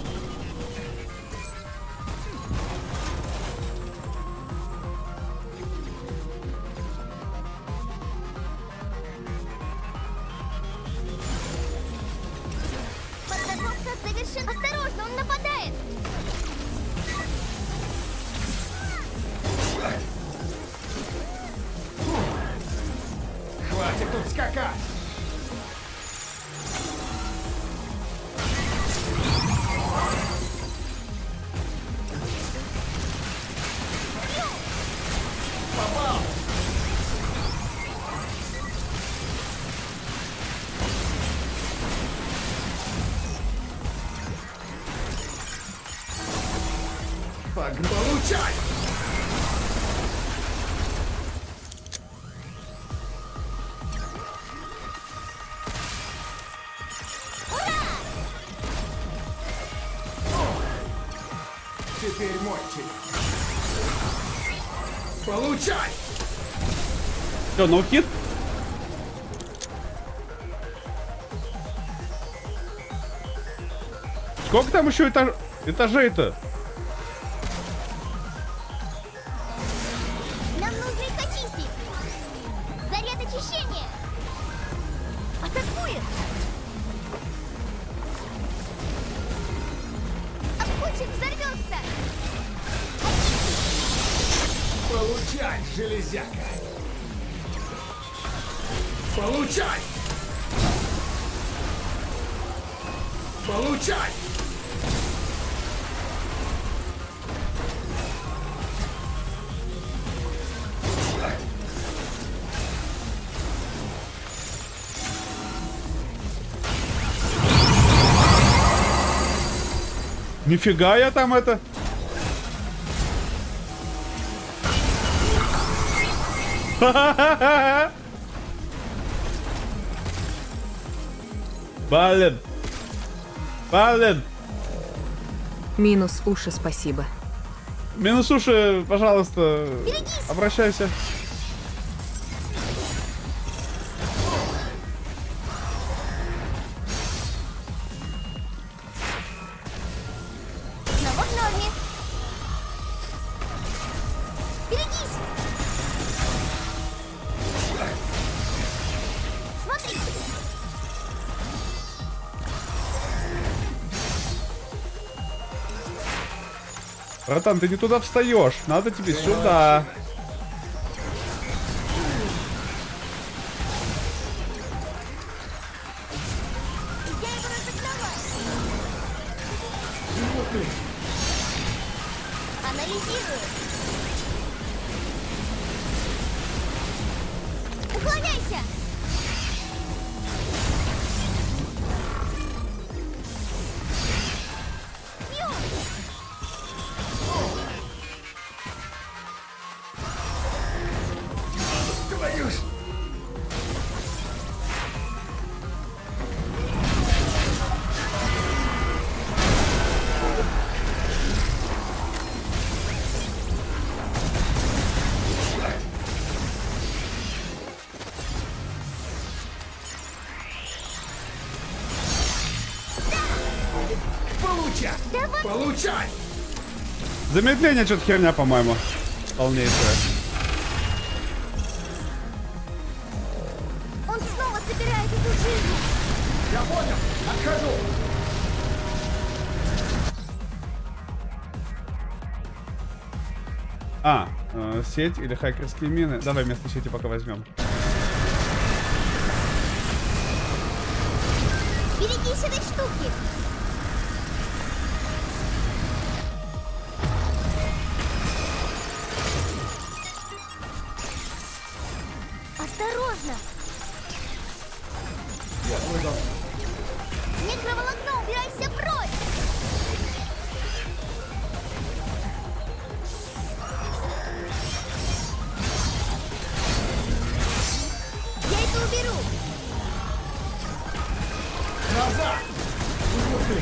[SPEAKER 5] Получай! Теперь мой черед. Получай!
[SPEAKER 2] Что, ноу-хит? Сколько там еще этажей-то?
[SPEAKER 4] Нам нужно их очистить. Заряд очищения. Атакует. Обкучик взорвется.
[SPEAKER 5] Получай, железяка! Получай! Получай!
[SPEAKER 2] Нифига я там это... Блин. Блин.
[SPEAKER 8] Минус уши, спасибо.
[SPEAKER 2] Минус уши, пожалуйста, обращайся.
[SPEAKER 4] Снова в норме. Берегись. Смотри.
[SPEAKER 2] Братан, ты не туда встаешь. Надо тебе сюда.
[SPEAKER 4] Я его разогнала. Анализирую. Уклоняйся. Бью.
[SPEAKER 5] Твою ж! Получай!
[SPEAKER 4] Давай.
[SPEAKER 5] Получай!
[SPEAKER 2] Замедление что-то херня, по-моему. Полнейшая.
[SPEAKER 4] Он снова собирает эту жизнь.
[SPEAKER 5] Я понял! Отхожу!
[SPEAKER 2] Сеть или хакерские мины. Давай вместо сети пока возьмем.
[SPEAKER 4] Берегись этой штуки. Осторожно.
[SPEAKER 5] Я твой дом.
[SPEAKER 4] Микроволокно, убирайся прочь. Я это уберу.
[SPEAKER 5] Назад! Ух ты!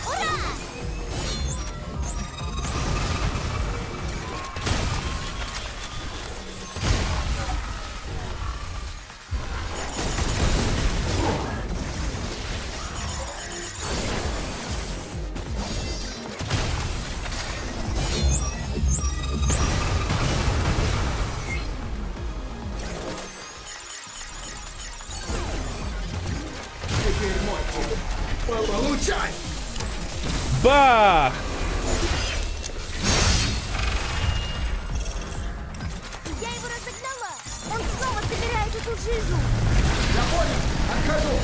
[SPEAKER 4] Ура!
[SPEAKER 5] Теперь мой черед. Получай!
[SPEAKER 2] Бах!
[SPEAKER 4] Я его разогнала. Он снова собирает эту жижу.
[SPEAKER 5] Я понял! Отхожу!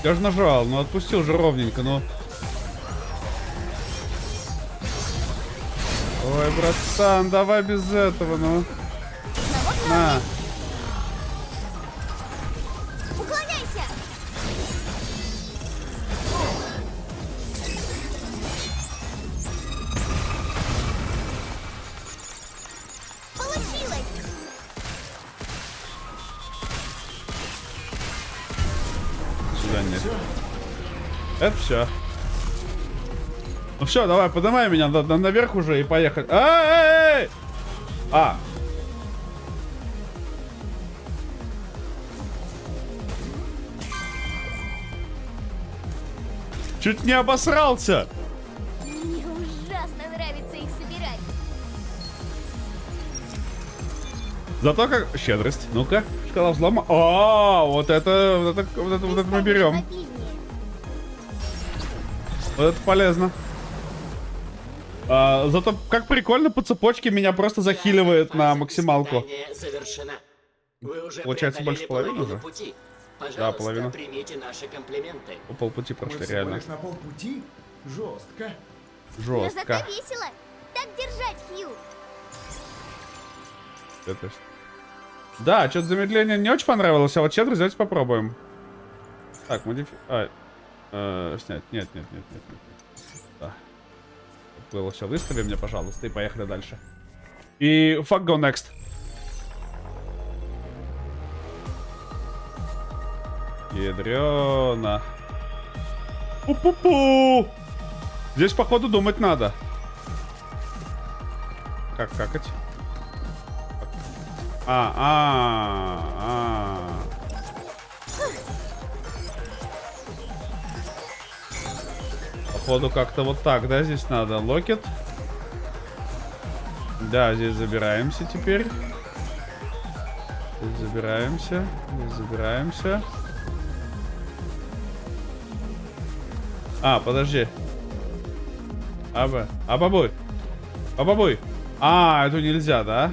[SPEAKER 2] Я же нажал, ну отпустил же ровненько, ну. Ой, братан, давай без этого, ну. На.
[SPEAKER 4] Уклоняйся! Получилось!
[SPEAKER 2] Сюда нет. Это все. Ну все, давай, поднимай меня наверх уже и поехали. Эй! А. Чуть не обосрался.
[SPEAKER 4] Мне ужасно нравится их собирать.
[SPEAKER 2] Зато как... Щедрость. Ну-ка, шкала взлома. О, вот это мы берем.
[SPEAKER 4] Мобильнее.
[SPEAKER 2] Вот это полезно. Зато как прикольно по цепочке меня просто захиливает
[SPEAKER 6] Фаза
[SPEAKER 2] на максималку.
[SPEAKER 6] испытания завершена. Вы уже
[SPEAKER 2] Получается,
[SPEAKER 6] преодолели
[SPEAKER 2] больше половины
[SPEAKER 6] половину
[SPEAKER 2] уже?
[SPEAKER 6] пути. Пожалуйста,
[SPEAKER 2] Да, половина.
[SPEAKER 6] примите наши комплименты.
[SPEAKER 2] По полпути
[SPEAKER 5] Мы
[SPEAKER 2] прошли,
[SPEAKER 5] всего
[SPEAKER 2] реально.
[SPEAKER 5] лишь на полпути? Жестко.
[SPEAKER 4] Но зато
[SPEAKER 2] Жестко.
[SPEAKER 4] весело. Так держать, Хью.
[SPEAKER 2] Это ж- Да, что-то замедление не очень понравилось, а вот щедрость давайте попробуем. Так, снять. Нет. Да. Было все, выстави мне, пожалуйста, и поехали дальше. И fuck go next. Ядрёно. Пу-пу-пу. Здесь, походу, думать надо. Как какать? Походу как-то вот так, да, здесь надо. Локет. Да, здесь забираемся теперь. Здесь забираемся. Здесь забираемся. Подожди. Бабуй. Бабуй. Эту нельзя, да?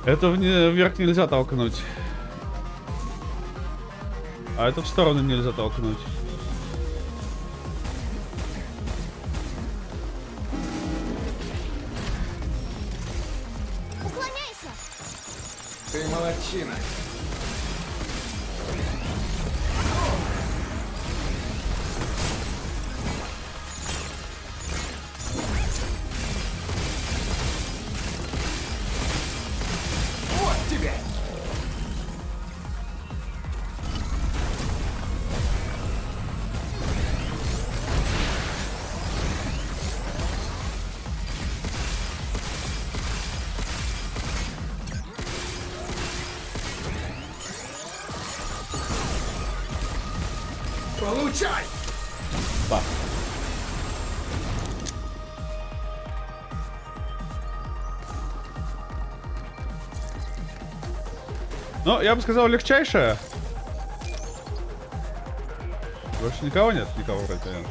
[SPEAKER 2] Это вверх нельзя толкнуть. А это в сторону нельзя толкнуть.
[SPEAKER 4] Уклоняйся!
[SPEAKER 5] Ты молодчина. Вот тебе! Получай!
[SPEAKER 2] Ба. Ну, я бы сказал, легчайшая. Больше никого нет? Никого вроде нет.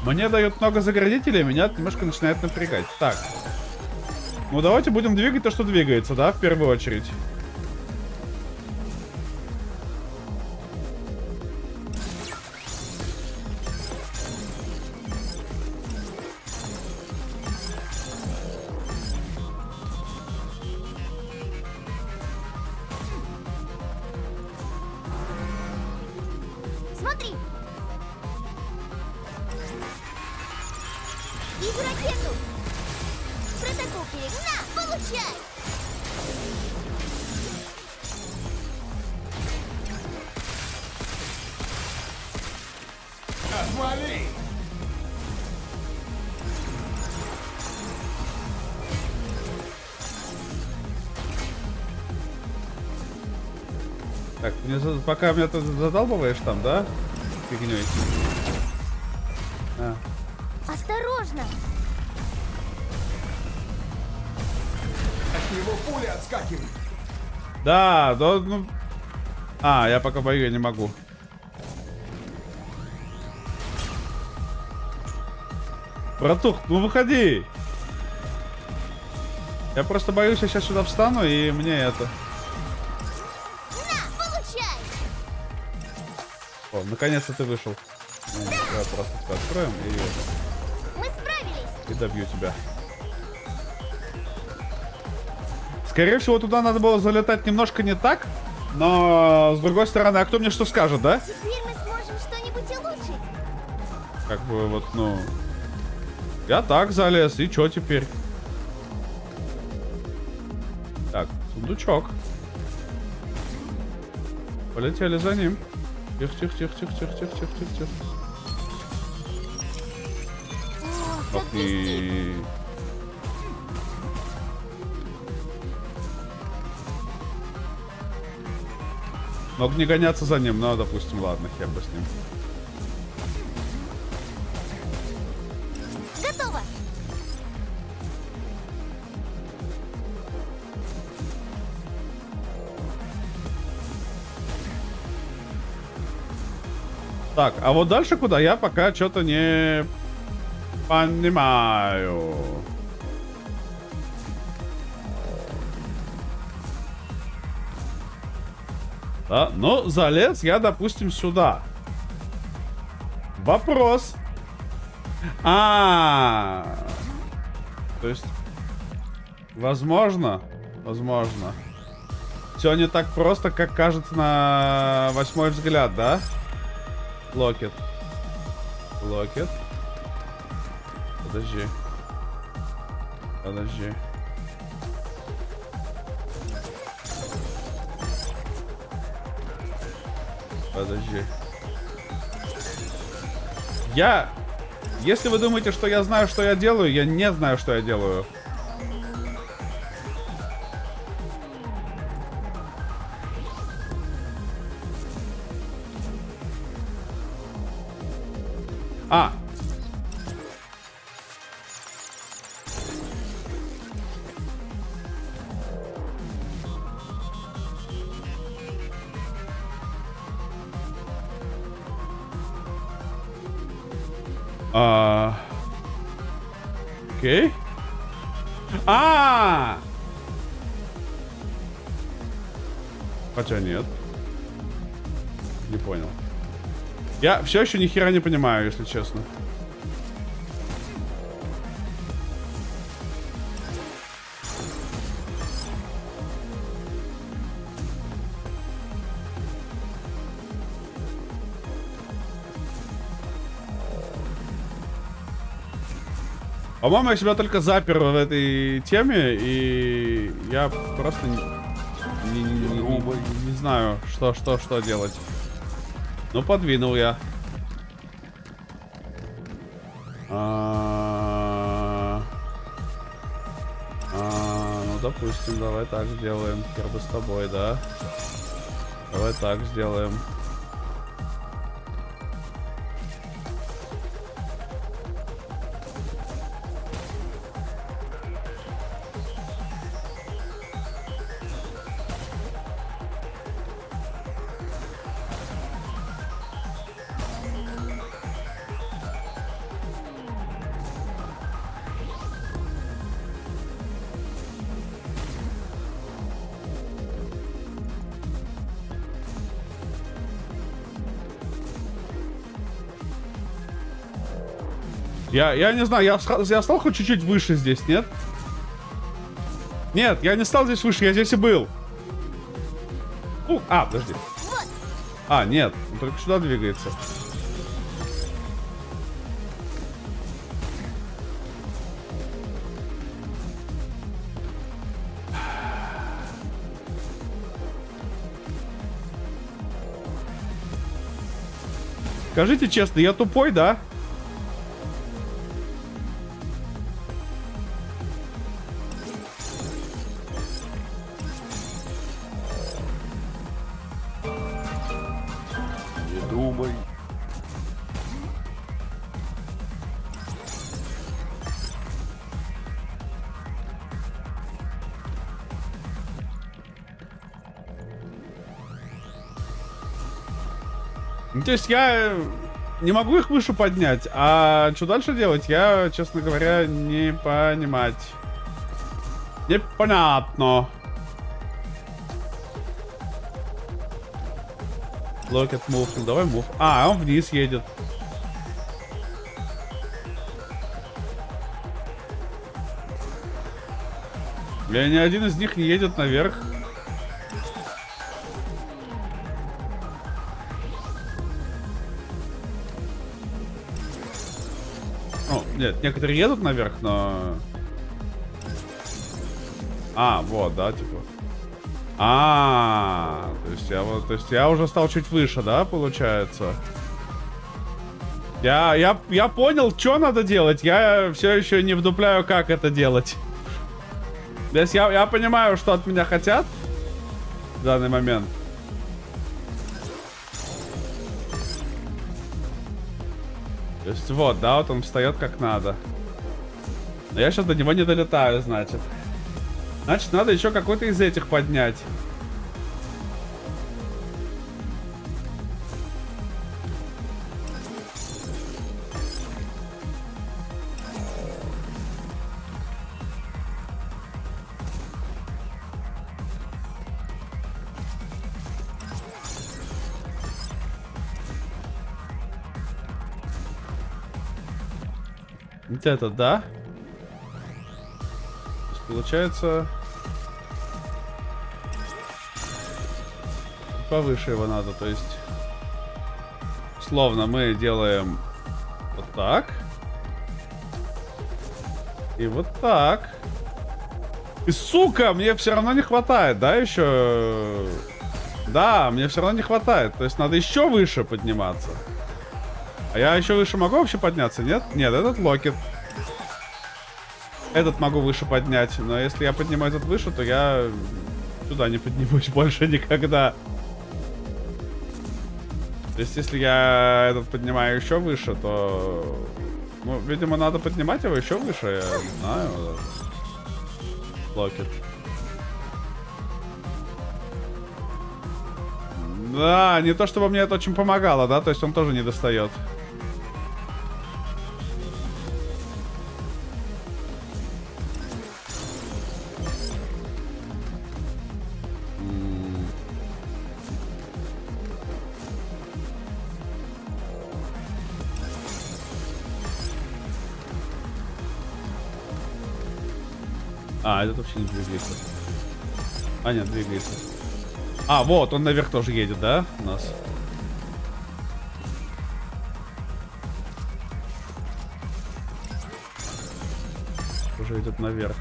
[SPEAKER 2] Мне дают много заградителей, меня это немножко начинает напрягать. Так. Ну, давайте будем двигать то, что двигается, да, в первую очередь.
[SPEAKER 4] Смотри! Вижу ракету! Протокол на, получай!
[SPEAKER 5] Отвали!
[SPEAKER 2] Так, пока меня тут задалбываешь там, да? Фигней.
[SPEAKER 4] Осторожно!
[SPEAKER 5] От него пули отскакивают.
[SPEAKER 2] Да, ну... Я пока бою, я не могу. Братух, ну выходи. Я просто боюсь, я сейчас сюда встану, и мне это...
[SPEAKER 4] На, получай!
[SPEAKER 2] О, наконец-то ты вышел. Давай просто это откроем
[SPEAKER 4] Мы справились!
[SPEAKER 2] и добью тебя. Скорее всего, туда надо было залетать немножко не так, но с другой стороны, а кто мне что скажет, да?
[SPEAKER 4] Теперь мы сможем что-нибудь улучшить.
[SPEAKER 2] Как бы вот, ну... Я так залез, и чё теперь? Так, сундучок. Полетели за ним. Тихо, тихо, тихо, тихо, тихо, тихо, тихо, тихо, тихо.
[SPEAKER 4] О,
[SPEAKER 2] Ох,
[SPEAKER 4] как блестит!
[SPEAKER 2] и... Мог не гоняться за ним, но, допустим, ладно, хер бы с ним.
[SPEAKER 4] Готово!
[SPEAKER 2] Так, а вот дальше куда? Я пока что-то не понимаю. Да, ну, залез я, допустим, сюда. Вопрос. То есть, возможно, все не так просто, как кажется на 8-й взгляд, да? Локет. Локет. Подожди. Подожди. Подожди. Если вы думаете, что я знаю, что я делаю, я не знаю, что я делаю. А. Окей. Хотя нет. Не понял. Я все еще ни хера не понимаю, если честно. По-моему, я себя только запер в этой теме, и я просто не знаю, что делать. Ну, подвинул я. Ну, допустим, давай так сделаем. Хер бы с тобой, да? Давай так сделаем. Я не знаю, я стал хоть чуть-чуть выше здесь, нет? Нет, я не стал здесь выше, я здесь и был. Подожди. Нет, он только сюда двигается. Скажите честно, я тупой, да?
[SPEAKER 1] Думай.
[SPEAKER 2] Ну, то есть я не могу их выше поднять. А что дальше делать, я, честно говоря, не понимать. Непонятно. Локет, мув. Ну, давай мув. А, он вниз едет. И ни один из них не едет наверх. Ну, нет, некоторые едут наверх, но... А, вот, да, типа. То есть я уже стал чуть выше, да, получается? Я понял, что надо делать. Я все еще не вдупляю, как это делать. То есть я понимаю, что от меня хотят в данный момент. То есть вот, да, вот он встает как надо. Но я сейчас до него не долетаю, значит. Значит, надо еще какой-то из этих поднять. Вот это, да? То есть, получается... Повыше его надо, то есть... Словно мы делаем вот так. И вот так. И, сука, мне все равно не хватает, да, еще? Да, мне все равно не хватает. То есть надо еще выше подниматься. А я еще выше могу вообще подняться, нет? Нет, этот локет. Этот могу выше поднять. Но если я подниму этот выше, то я сюда не поднимусь больше никогда. То есть если я этот поднимаю еще выше, то... Ну, видимо, надо поднимать его еще выше, я не знаю. Локет. Да, не то чтобы мне это очень помогало, да? То есть он тоже не достает. А, этот вообще не двигается. А, нет, двигается. А, вот, он наверх тоже едет, да? У нас. Уже идет наверх.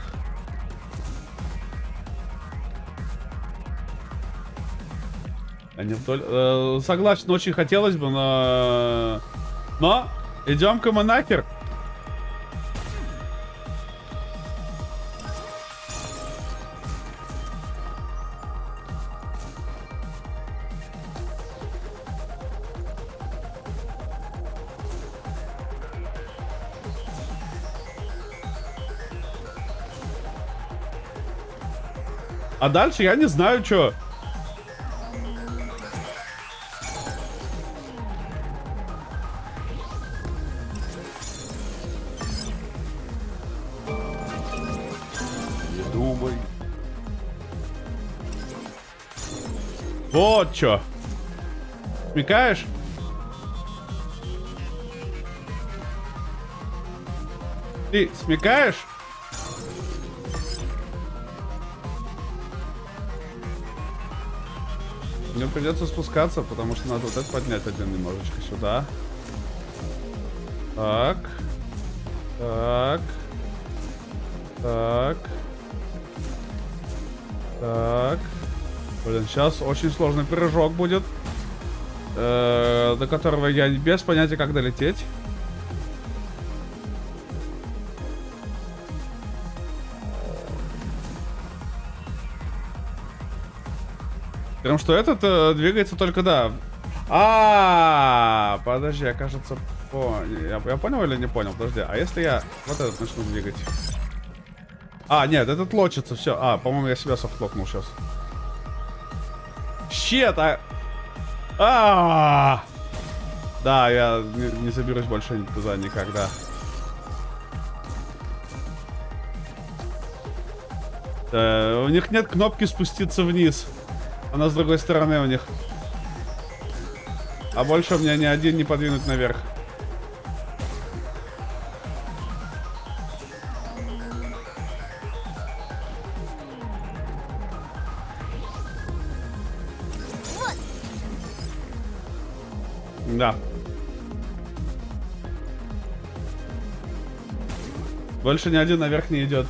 [SPEAKER 2] А не вдоль... согласен, очень хотелось бы, но... Но, идем-ка мы нахер. А дальше я не знаю, что. Не думай. Вот что. Смекаешь? Ты смекаешь? Мне придется спускаться, потому что надо вот это поднять один немножечко сюда. Так. Так. Так. Так. Блин, сейчас очень сложный прыжок будет. До которого я без понятия, как долететь. Потому что этот двигается только, да. Подожди, я, кажется, я понял или не понял? Подожди, а если я вот этот начну двигать? Нет, этот лочится, все. По-моему, я себя софтлокнул сейчас. Щет, Да, я не соберусь больше туда никогда. У них нет кнопки спуститься вниз. Она с другой стороны у них. А больше мне ни один не подвинуть наверх. Да. Больше ни один наверх не идет.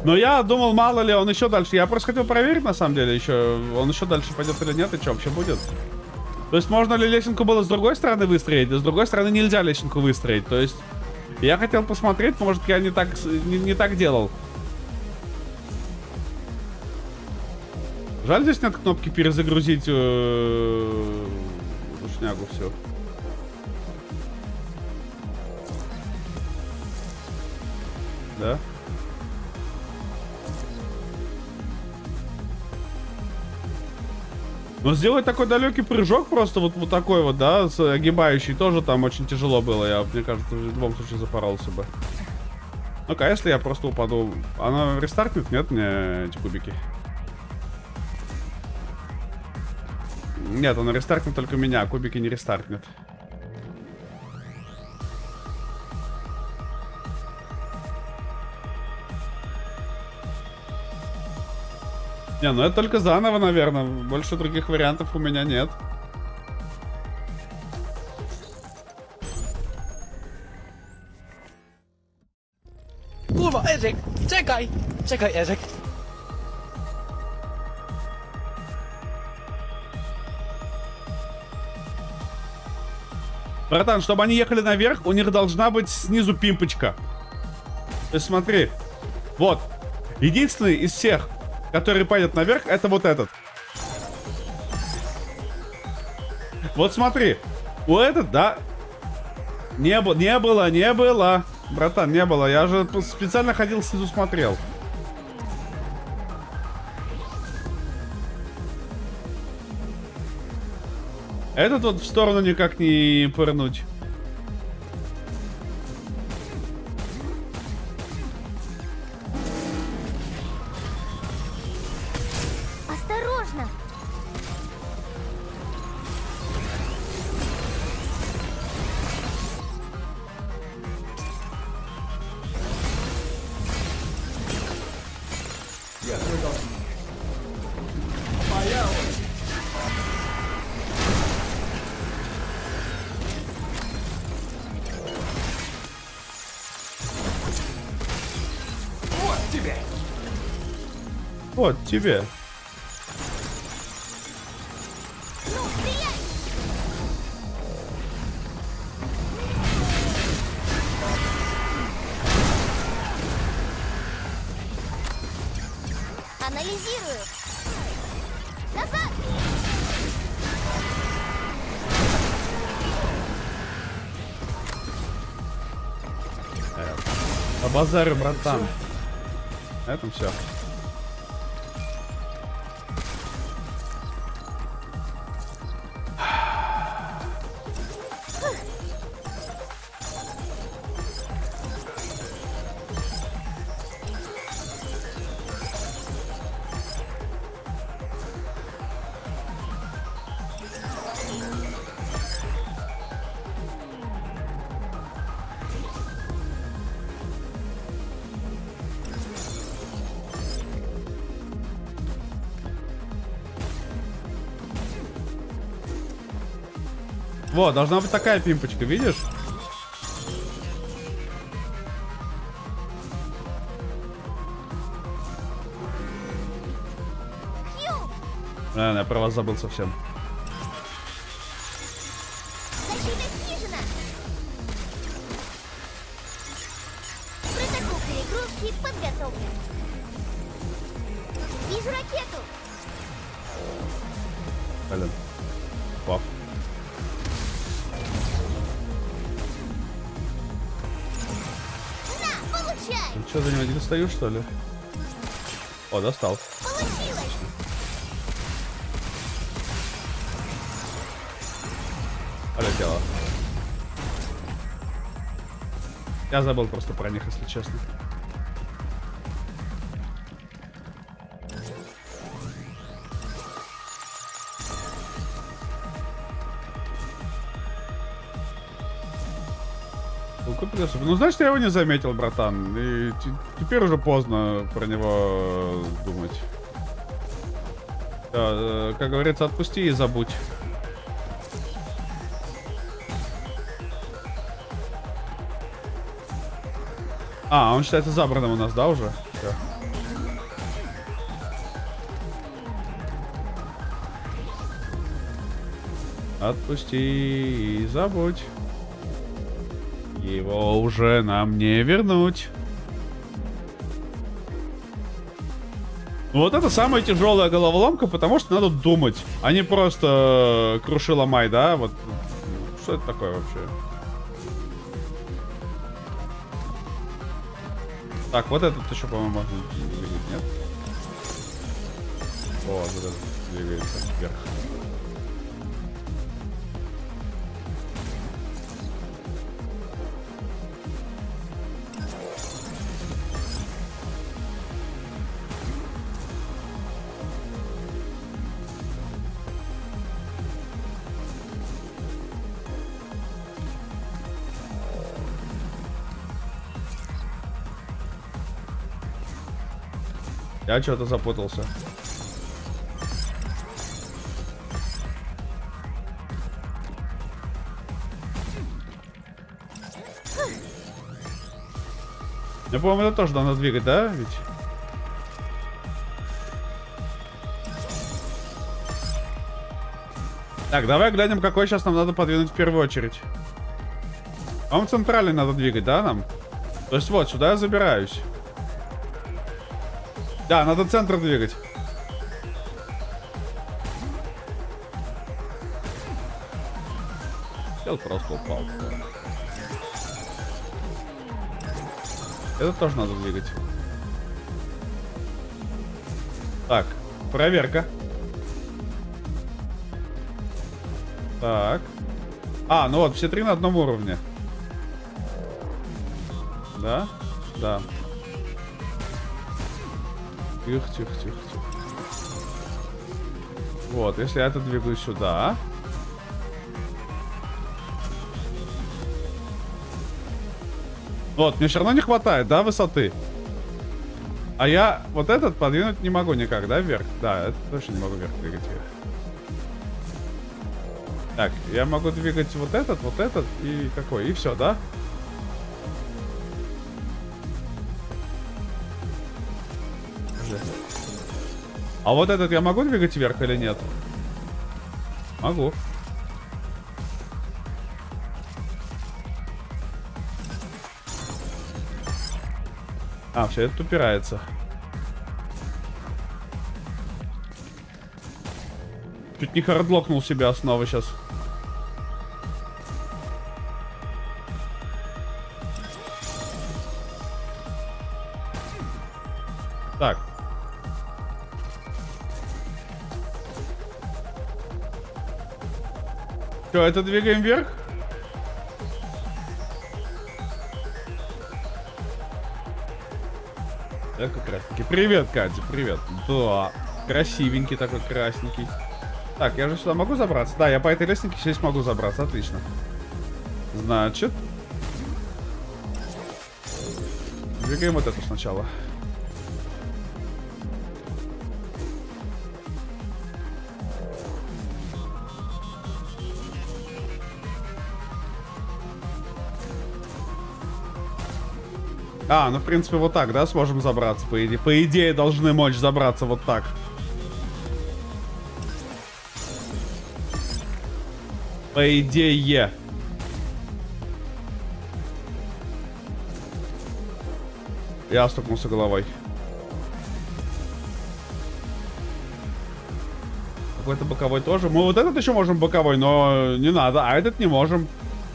[SPEAKER 2] Но я думал, мало ли, он еще дальше. Я просто хотел проверить, на самом деле, еще. Он еще дальше пойдет или нет, и что вообще будет. То есть, можно ли лесенку было с другой стороны выстроить, а с другой стороны нельзя лесенку выстроить. То есть, я хотел посмотреть, может, я не так делал. Жаль, здесь нет кнопки перезагрузить шнягу все. Да? Но сделать такой далекий прыжок просто вот такой вот, да, с огибающий, тоже там очень тяжело было. Я, мне кажется, в любом случае запоролся бы. Ну-ка, если я просто упаду, она рестартнет? Нет, мне эти кубики? Нет, она рестартнет только меня, а кубики не рестартнет. Не, ну это только заново, наверное. Больше других вариантов у меня нет.
[SPEAKER 9] Kurwa, Eryk! Czekaj! Czekaj, Eryk!
[SPEAKER 2] Братан, чтобы они ехали наверх, у них должна быть снизу пимпочка. То есть смотри. Вот. Единственный из всех, который пойдет наверх, это вот этот. Вот смотри. У этот, да. Не было. Братан, не было. Я же специально ходил снизу, смотрел. Этот вот в сторону никак не пырнуть.
[SPEAKER 4] Осторожно!
[SPEAKER 2] Вот тебе.
[SPEAKER 4] Ну, стреляй! Анализирую. Назад!
[SPEAKER 2] По базару, братан. На этом все. Вот, должна быть такая пимпочка, видишь? Я про вас забыл совсем.
[SPEAKER 4] Защита снижена! Протокол перегрузки подготовлен. Вижу ракету!
[SPEAKER 2] Блин. Пап.
[SPEAKER 4] На, получай!
[SPEAKER 2] Ты что, за ним один стою, что ли? О, достал.
[SPEAKER 4] Получилось!
[SPEAKER 2] прилетело. Я забыл просто про них, если честно. Ну, значит, я его не заметил, братан. И теперь уже поздно про него думать. Да, как говорится, отпусти и забудь. А, он считается забранным у нас, да, уже? Всё. Отпусти и забудь. Его уже нам не вернуть. Вот это самая тяжелая головоломка, потому что надо думать, а не просто круши ломай, да? Вот что это такое вообще? Так, вот этот еще, по-моему, можно двигать, нет? О, вот этот двигается вверх. Я что-то запутался. Я, по-моему, это тоже надо двигать, да? Ведь? Так, давай глянем, какой сейчас нам надо подвинуть в первую очередь. По-моему, центральный надо двигать, да, нам? То есть вот, сюда я забираюсь. Да, надо центр двигать. Я просто упал. Это тоже надо двигать. Так, проверка. Так. А, ну вот, все три на одном уровне. Да? Да. Тихо, тихо, тихо, тихо. Вот, если я это двигаю сюда. Вот, мне все равно не хватает, да, высоты. А я вот этот подвинуть не могу никак, да, вверх? Да, это точно не могу вверх двигать вверх. Так, я могу двигать вот этот и какой, и все, да? А вот этот я могу двигать вверх или нет? Могу. А, все, это упирается. Чуть не хардлокнул себя снова сейчас. Так. Что, это двигаем вверх? Да, как раз таки. Привет, Катя, привет. Да, красивенький такой, красненький. Так, я же сюда могу забраться? Да, я по этой лестнике здесь могу забраться, отлично. Значит, двигаем вот эту сначала. А, ну в принципе вот так, да, сможем забраться, по идее. По идее должны мочь забраться вот так. По идее. Я стукнулся головой. Какой-то боковой тоже. Мы вот этот еще можем боковой, но не надо. А этот не можем.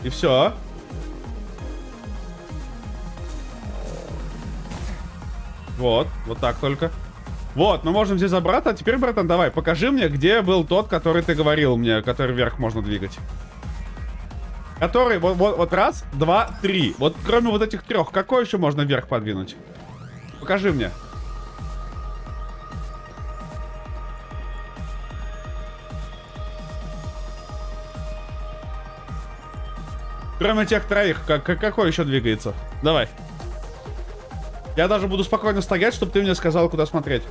[SPEAKER 2] И все. Вот, вот так только. Вот, мы можем здесь забраться. А теперь, братан, давай, покажи мне, где был тот, который ты говорил мне, который вверх можно двигать. Который, вот раз, два, три. Вот кроме вот этих трех, какой еще можно вверх подвинуть? Покажи мне. Кроме тех троих, какой еще двигается? Давай. Я даже буду спокойно стоять, чтобы ты мне сказал, куда смотреть.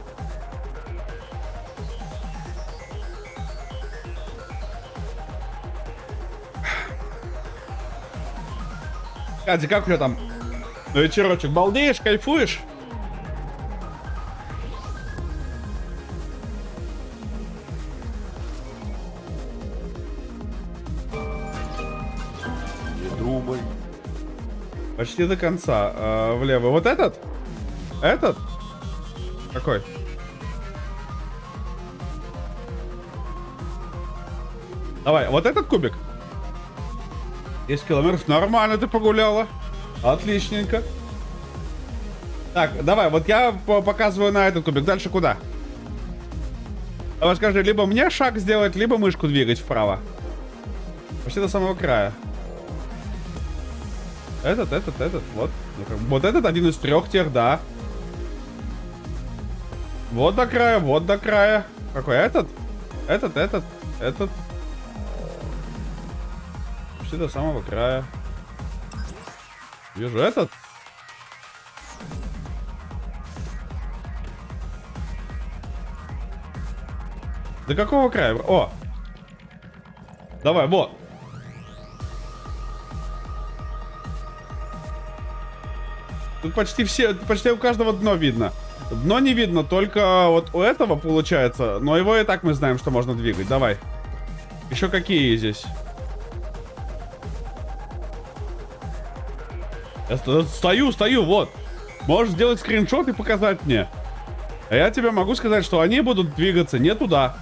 [SPEAKER 2] Катя, как у тебя там вечерочек? Балдеешь, кайфуешь? Не думай. Почти до конца. Влево. Вот этот? Этот? Какой? Давай, вот этот кубик? 10 километров. Нормально ты погуляла. Отличненько. Так, давай, вот я показываю на этот кубик. Дальше куда? Давай скажи, либо мне шаг сделать, либо мышку двигать вправо. Почти до самого края. Этот, вот. Вот этот один из трех тех, да. Вот до края, вот до края. Какой? Этот? Этот. Почти до самого края. Вижу этот. До какого края? О! Давай, вот. Тут почти все, почти у каждого дно видно. Дно не видно, только вот у этого получается. Но его и так мы знаем, что можно двигать. Давай. Еще какие здесь? Я стою, вот. Можешь сделать скриншот и показать мне. А я тебе могу сказать, что они будут двигаться не туда.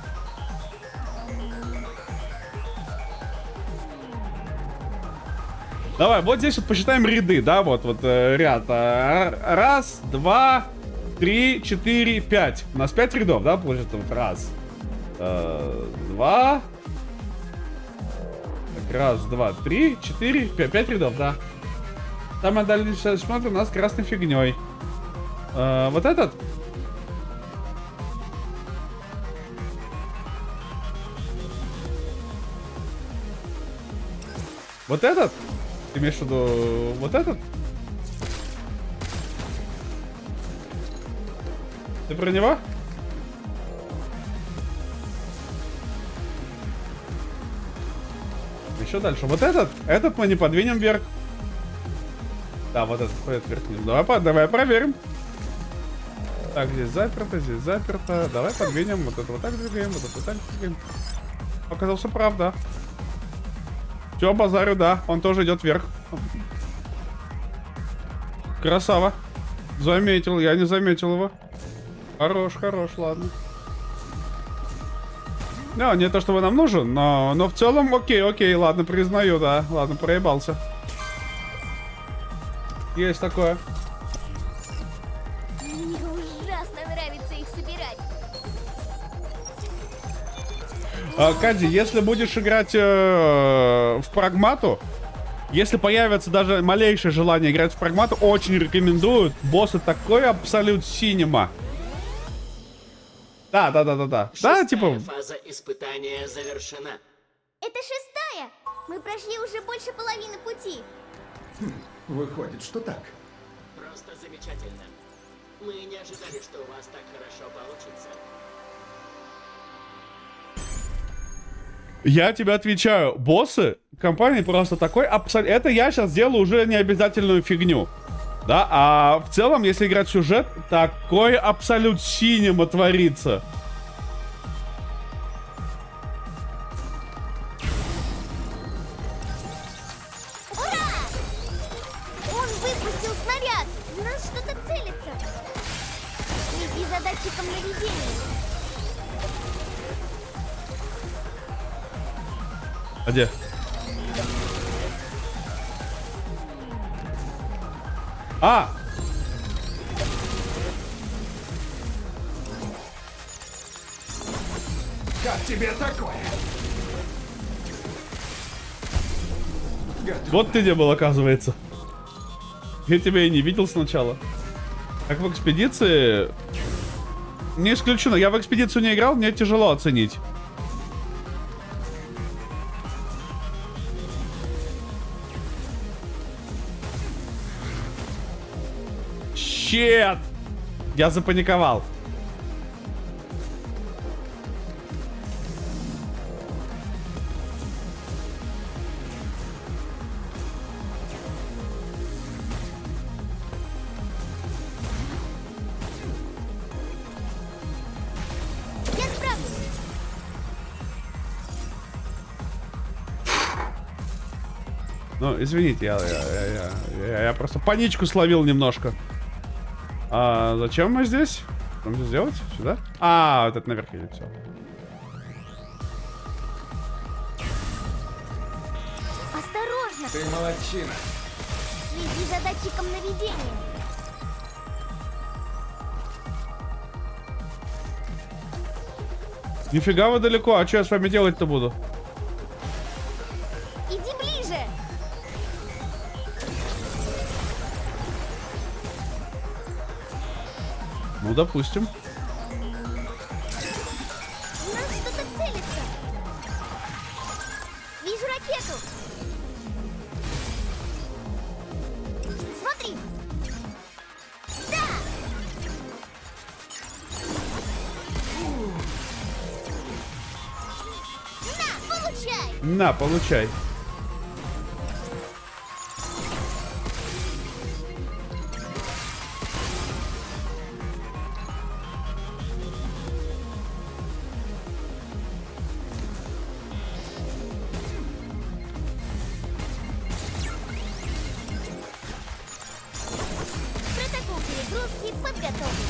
[SPEAKER 2] Давай, вот здесь вот посчитаем ряды, да, вот ряд. Раз, два, три, четыре, пять. У нас 5 рядов, да, получается? Вот раз, два. Так, раз, два, три, четыре, 5 рядов, да. Самое дальнейшее смотрим у нас красной фигней. Вот этот? Вот этот? Ты имеешь в виду вот этот? Ты про него? Еще дальше. Вот этот? Этот мы не подвинем вверх. Да, вот этот ходит вверх-вниз. Давай проверим. Так, здесь заперто. Давай подвинем. Вот это вот так двигаем, вот это вот так двигаем. Оказался прав, да. Все, базарю, да. Он тоже идет вверх. Красава. Заметил, я не заметил его. Хорош, ладно. Ну, не то, чтобы нам нужен, но в целом окей, ладно, признаю, да. Ладно, проебался. Есть такое.
[SPEAKER 4] Мне ужасно нравится их собирать.
[SPEAKER 2] Кади, если будешь играть в прагмату, если появится даже малейшее желание играть в прагмату, очень рекомендую. Боссы такой абсолют синема. Да. Да, типа...
[SPEAKER 6] Фаза испытания завершена.
[SPEAKER 4] Это 6-я. Мы прошли уже больше половины пути.
[SPEAKER 5] Выходит, что так.
[SPEAKER 6] Просто замечательно. Мы не ожидали, что у вас так хорошо получится.
[SPEAKER 2] Я тебе отвечаю, боссы компании просто такой абсолют... Это я сейчас делаю уже необязательную фигню. Да, а в целом, если играть в сюжет, такой абсолют синема творится.
[SPEAKER 4] Ура! Он выпустил снаряд. В нас что-то целится. Следи за датчиком наведения.
[SPEAKER 2] А где? А!
[SPEAKER 5] Как тебе такое?
[SPEAKER 2] Вот ты где был, оказывается. Я тебя и не видел сначала. Как в экспедиции... Не исключено. Я в экспедицию не играл, мне тяжело оценить. Щет! Я запаниковал.
[SPEAKER 4] Я справлюсь.
[SPEAKER 2] Ну, извините, я просто паничку словил немножко. А зачем мы здесь? Что мне сделать? Сюда? А, вот это наверх едет, все.
[SPEAKER 4] Осторожно.
[SPEAKER 5] Ты молодчина.
[SPEAKER 4] Следи за датчиком наведения.
[SPEAKER 2] Нифига вы далеко, а что я с вами делать-то буду?
[SPEAKER 4] Иди ближе.
[SPEAKER 2] Ну, допустим.
[SPEAKER 4] В нас что-то целится. Вижу ракету. Смотри. Да. На, получай.
[SPEAKER 2] На, получай.
[SPEAKER 4] Протокол перегрузки подготовлен.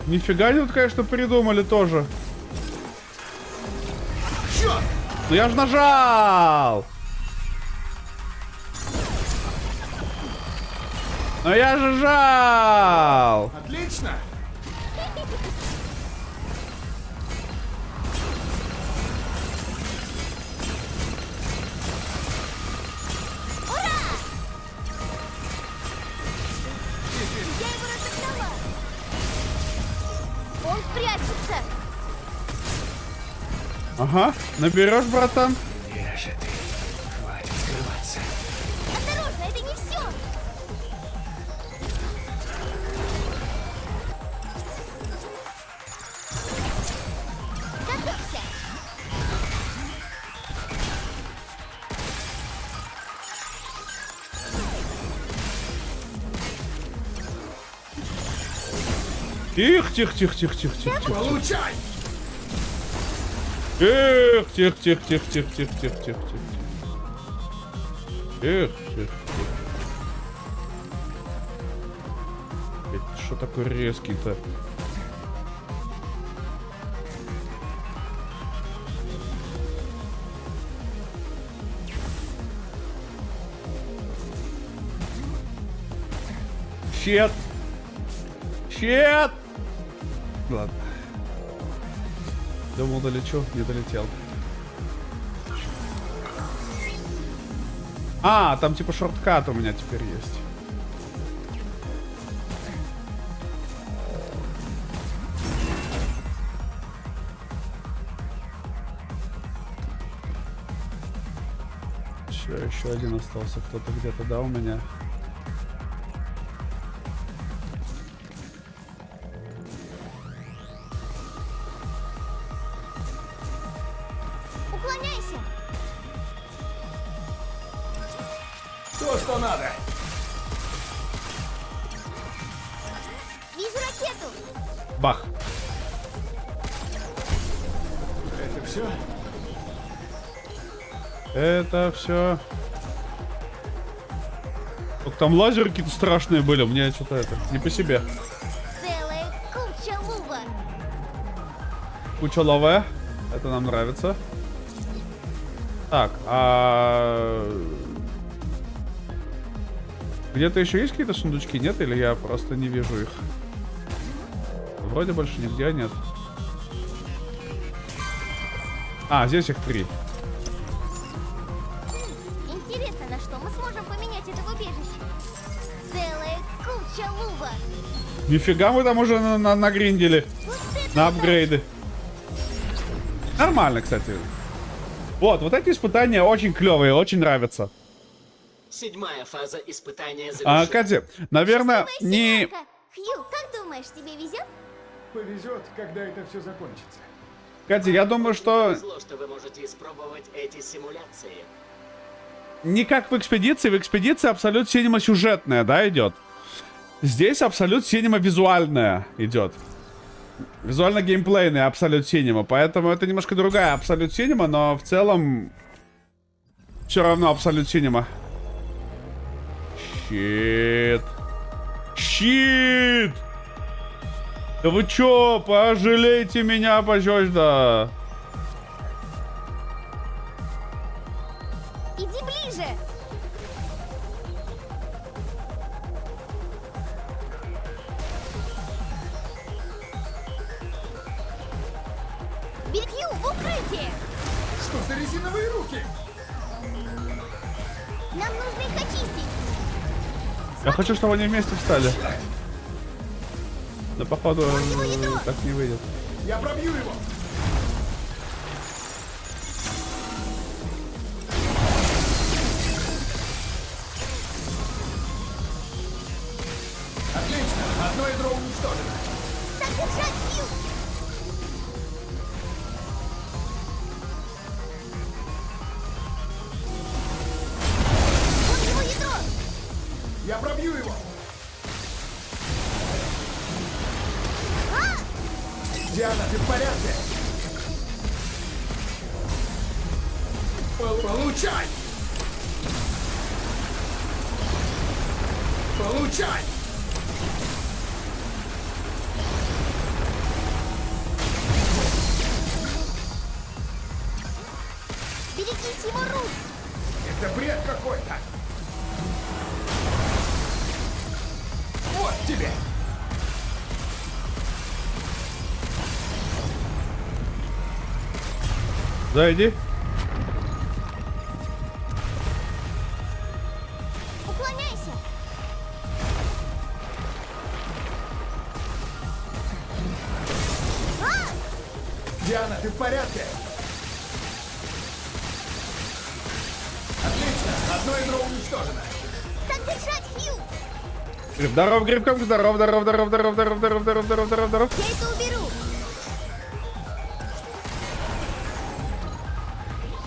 [SPEAKER 2] Нифига они тут, конечно, придумали тоже. Ну я ж нажал! Но я же жал!
[SPEAKER 5] Отлично.
[SPEAKER 4] Я его разогнала. Он прячется.
[SPEAKER 2] Ага, наберешь, братан?
[SPEAKER 5] Где же ты? Хватит скрываться.
[SPEAKER 4] Осторожно, это не все. Готовься.
[SPEAKER 2] Тихо, тихо, тихо, тихо, тихо, тихо, тихо.
[SPEAKER 5] Получай.
[SPEAKER 2] Тихо, тихо, тихо, тихо, тихо, тихо, тихо, тихо, тихо. Тихо, тихо, тихо. Блядь, что такой резкий-то? Щет! Щет! Ладно. Думал, долечу, не долетел. А, там типа шорткат у меня теперь есть. Еще один остался. Кто-то где-то, да, у меня.
[SPEAKER 4] Уклоняйся.
[SPEAKER 5] То, что надо.
[SPEAKER 4] Вижу ракету.
[SPEAKER 2] Бах.
[SPEAKER 5] Это все?
[SPEAKER 2] Это все. Только там лазеры какие-то страшные были. Мне что-то это не по себе.
[SPEAKER 4] Целая куча лува.
[SPEAKER 2] Куча лаве. Это нам нравится. Так, а... Где-то еще есть какие-то сундучки? Нет? Или я просто не вижу их? Вроде больше нигде нет. А, здесь их 3.
[SPEAKER 4] Интересно, на что мы сможем поменять это в убежище? Целая куча луба.
[SPEAKER 2] Нифига мы там уже нагриндили.
[SPEAKER 4] Вот это
[SPEAKER 2] На апгрейды. Нормально, кстати. Вот эти испытания очень клевые, очень нравятся.
[SPEAKER 6] 7-я фаза испытания завершена.
[SPEAKER 2] Катя, наверное,
[SPEAKER 4] счастливая
[SPEAKER 2] не...
[SPEAKER 4] семерка. Хью, как думаешь, тебе везет?
[SPEAKER 5] Повезет, когда это все закончится.
[SPEAKER 2] Катя, я думаю, что
[SPEAKER 6] Повезло, что вы можете испробовать эти симуляции.
[SPEAKER 2] не как в экспедиции. В экспедиции абсолют синема сюжетная, да, идет. Здесь абсолют синема визуальная идет. Визуально-геймплейная абсолют синема. Поэтому это немножко другая абсолют синема, но в целом все равно абсолют синема. Щит. Щит! Да вы чё, пожалейте меня, пожалуйста.
[SPEAKER 4] Иди ближе. Бери Хью в укрытие.
[SPEAKER 5] Что за резиновые руки?
[SPEAKER 4] Нам нужно их очистить.
[SPEAKER 2] Я хочу, чтобы они вместе встали. Но походу так не выйдет.
[SPEAKER 5] Я пробью его. Отлично. Одно ядро уничтожено.
[SPEAKER 4] Так держать, Хью. Вот его ядро.
[SPEAKER 5] Я пробью его. Диана, ты в порядке? Получай! Получай!
[SPEAKER 4] Берегись его рук.
[SPEAKER 5] Это бред какой-то! Вот тебе!
[SPEAKER 2] Зайди.
[SPEAKER 4] Уклоняйся.
[SPEAKER 5] Диана, ты в порядке? Отлично! Одно ядро уничтожено.
[SPEAKER 4] Так держать, Хью.
[SPEAKER 2] Здоров, грибком, здоров, здоров, здоров, здоров, здоров, здоров, здоров, здоров, здоров, здоров.
[SPEAKER 4] Я это уберу.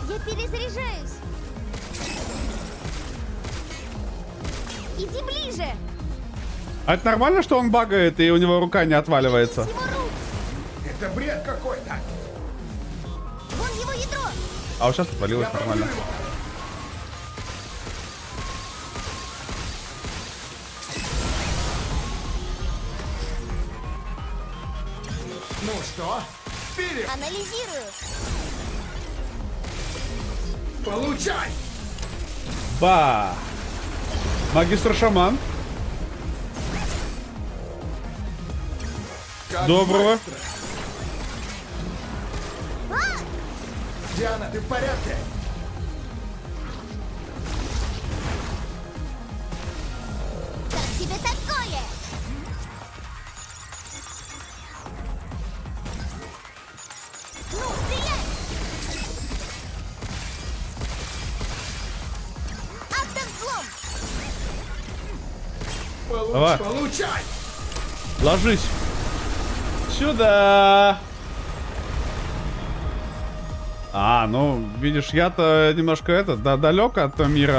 [SPEAKER 4] Я перезаряжаюсь. Иди ближе.
[SPEAKER 2] А это нормально, что он багает и у него рука не отваливается?
[SPEAKER 4] Берегись его рук.
[SPEAKER 5] Это бред какой-то!
[SPEAKER 4] Вон его ядро.
[SPEAKER 2] А вот сейчас отвалилось
[SPEAKER 5] Я
[SPEAKER 2] нормально.
[SPEAKER 5] пробью его. Ну что? Вперед!
[SPEAKER 4] Анализирую.
[SPEAKER 5] Получай!
[SPEAKER 2] Ба! Магистр шаман.
[SPEAKER 5] Как
[SPEAKER 2] Доброго.
[SPEAKER 5] быстро! Диана, ты в порядке?
[SPEAKER 4] Как тебе такое? Ну, стреляй! Автовзлом!
[SPEAKER 2] Давай.
[SPEAKER 5] Получай!
[SPEAKER 2] Ложись. Сюда. А, ну, видишь, я-то немножко далек от мира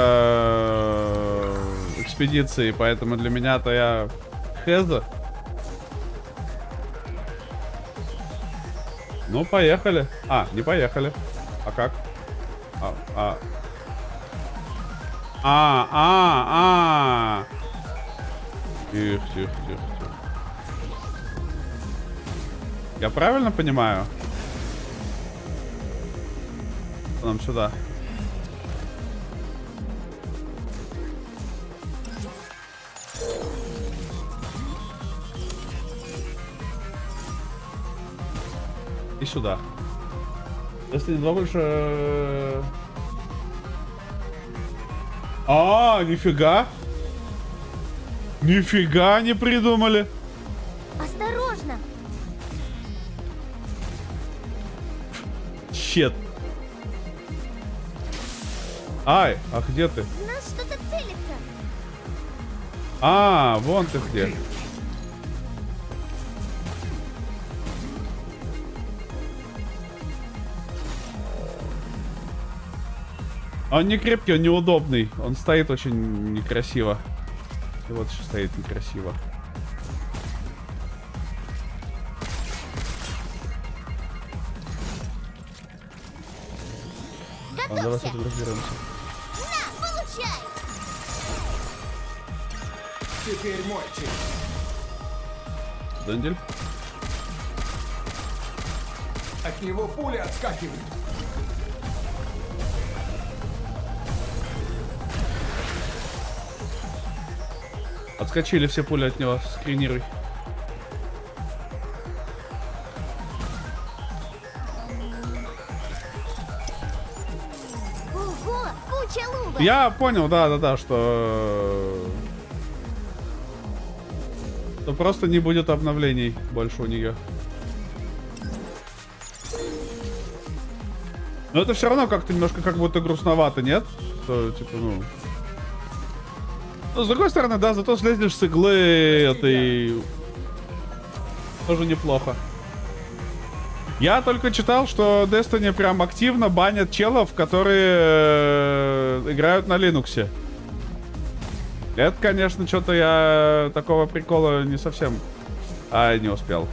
[SPEAKER 2] экспедиции, поэтому для меня-то я хеза. Ну, поехали. А, не поехали. А как? Тихо, тихо, тихо, тихо. Я правильно понимаю? Нам сюда. И сюда. Destiny 2 больше... А, нифига. Нифига не придумали.
[SPEAKER 4] Осторожно!
[SPEAKER 2] Щет. Ай, а где ты?
[SPEAKER 4] В нас что-то целится!
[SPEAKER 2] А, вон ты где. Он не крепкий, он неудобный. Он стоит очень некрасиво. И вот еще стоит некрасиво. Давай
[SPEAKER 4] Готовься!
[SPEAKER 2] сфотографируемся.
[SPEAKER 4] На, получай!
[SPEAKER 5] Теперь мой черед.
[SPEAKER 2] Дендель.
[SPEAKER 5] От него пули отскакивают.
[SPEAKER 2] Отскочили все пули от него. Скринируй.
[SPEAKER 4] Ого, куча луба!
[SPEAKER 2] Я понял, да, что просто не будет обновлений больше у нее. Но это все равно как-то немножко как будто грустновато, нет? Что, типа, ну... Ну, с другой стороны, да, зато слезешь с иглы этой... Тоже неплохо. Я только читал, что Destiny прям активно банят челов, которые играют на Linux. Это, конечно, что-то я такого прикола не совсем... Ай, не успел.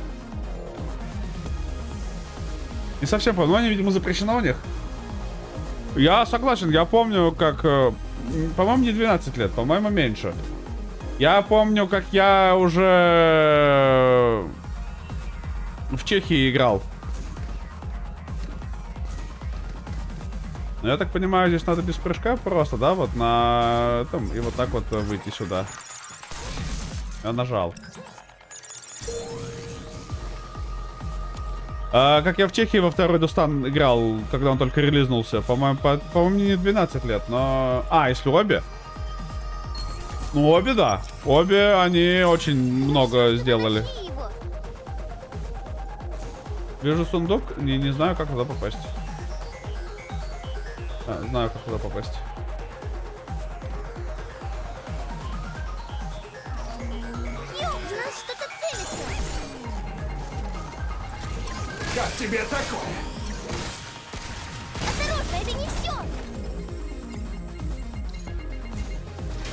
[SPEAKER 2] Не совсем понял. Но они, видимо, запрещено у них. Я согласен, я помню, как... По-моему, не 12 лет, по-моему, меньше. Я помню, как я уже в Чехии играл. Но я так понимаю, здесь надо без прыжка просто, да, вот на этом, и вот так вот выйти сюда. Я нажал. Как я в Чехии во второй Дустан играл, когда он только релизнулся. По-моему, не 12 лет, но... А, если обе? Ну, обе, да. Обе они очень много сделали.
[SPEAKER 4] Нашли его.
[SPEAKER 2] Вижу сундук, не знаю, как туда попасть. Знаю, как туда попасть.
[SPEAKER 4] Хью, в нас что-то целится!
[SPEAKER 5] Как тебе такое?
[SPEAKER 4] Осторожно, это не все!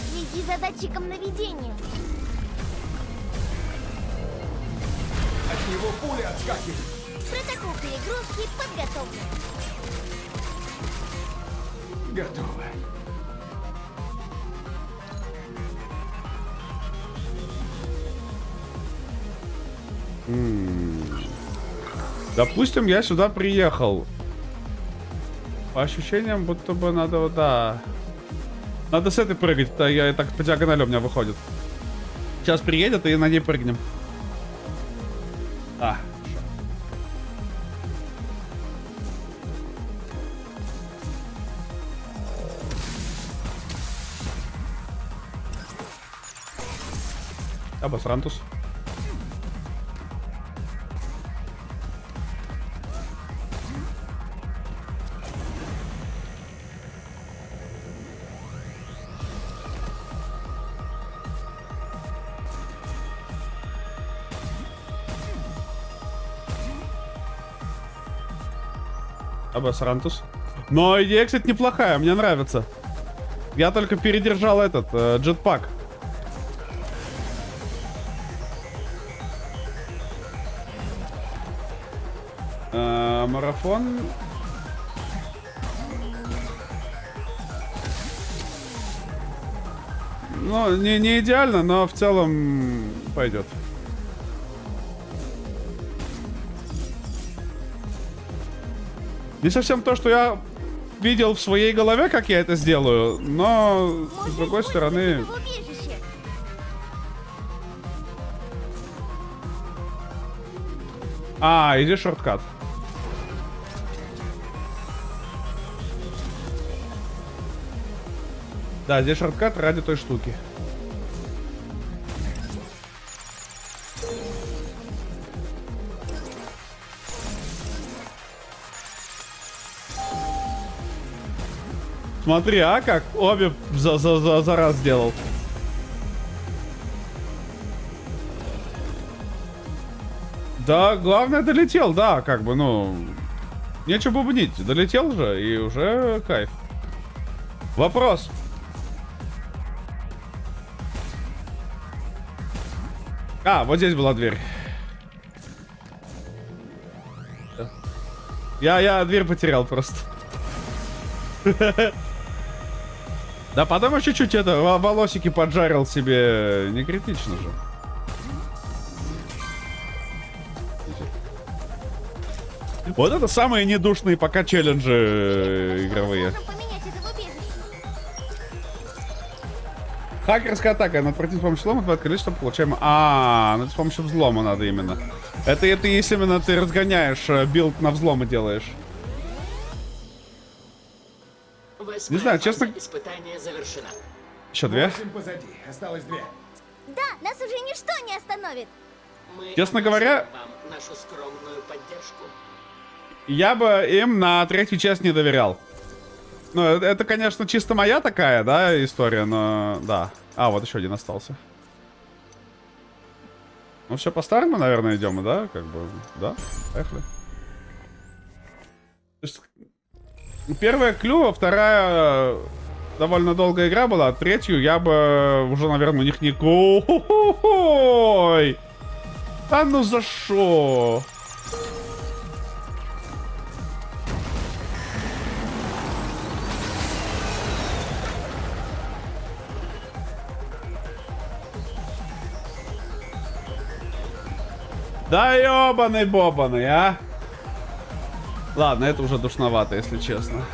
[SPEAKER 4] Следи за датчиком наведения.
[SPEAKER 5] От него пули отскакивают.
[SPEAKER 4] Протокол перегрузки подготовлен.
[SPEAKER 5] Готово.
[SPEAKER 2] Допустим, я сюда приехал. По ощущениям, будто бы надо, вот, да. Надо с этой прыгать, да, я так по диагонали у меня выходит. Сейчас приедет и на ней прыгнем. А, Обосрантус. Обосрантус. Но идея, кстати, неплохая, мне нравится. Я только передержал этот джетпак. Марафон. Ну, не идеально, но в целом пойдет. Не совсем то, что я видел в своей голове, как я это сделаю, но с другой стороны... А, иди шорткат. Да, здесь шорткат ради той штуки. Смотри, а как обе за раз сделал. Да, главное долетел, да, как бы, ну, нечего бубнить, долетел же и уже кайф. Вопрос. А, вот здесь была дверь. Я дверь потерял просто. Да потом еще чуть это, волосики поджарил себе. Не критично же. Вот это самые недушные пока челленджи игровые.
[SPEAKER 4] Можно поменять это в убежище.
[SPEAKER 2] Хакерская атака. Надо пройти с помощью взлома, твое количество получаем. Ну это с помощью взлома надо именно. Это если именно ты разгоняешь, билд на взломы делаешь. Не знаю, честно.
[SPEAKER 6] Испытание завершено.
[SPEAKER 2] Еще две.
[SPEAKER 5] 8 позади. Осталось 2.
[SPEAKER 4] Да, нас уже ничто не остановит.
[SPEAKER 6] Мы
[SPEAKER 2] Честно говоря,
[SPEAKER 6] вам нашу скромную поддержку.
[SPEAKER 2] я бы им на третью часть не доверял. Ну, это, конечно, чисто моя такая, да, история, но да. А, вот еще один остался. Ну, все по-старому, наверное, идем, да? Как бы, да, поехали. То есть, первая клюва, вторая довольно долгая игра была, а третью я бы уже, наверное, у них не... Ой! А ну за шо? Да ёбаный-бобаный, а? Ладно, это уже душновато, если честно.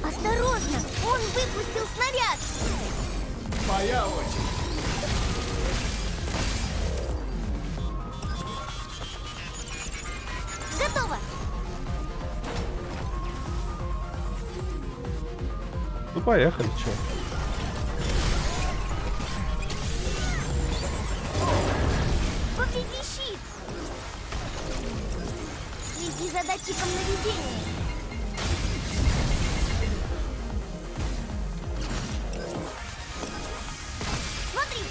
[SPEAKER 4] Осторожно, он выпустил снаряд.
[SPEAKER 5] Моя очередь.
[SPEAKER 4] Готово.
[SPEAKER 2] Ну, поехали, чё.
[SPEAKER 4] Повреди щит. Следи за датчиком наведения. Смотри.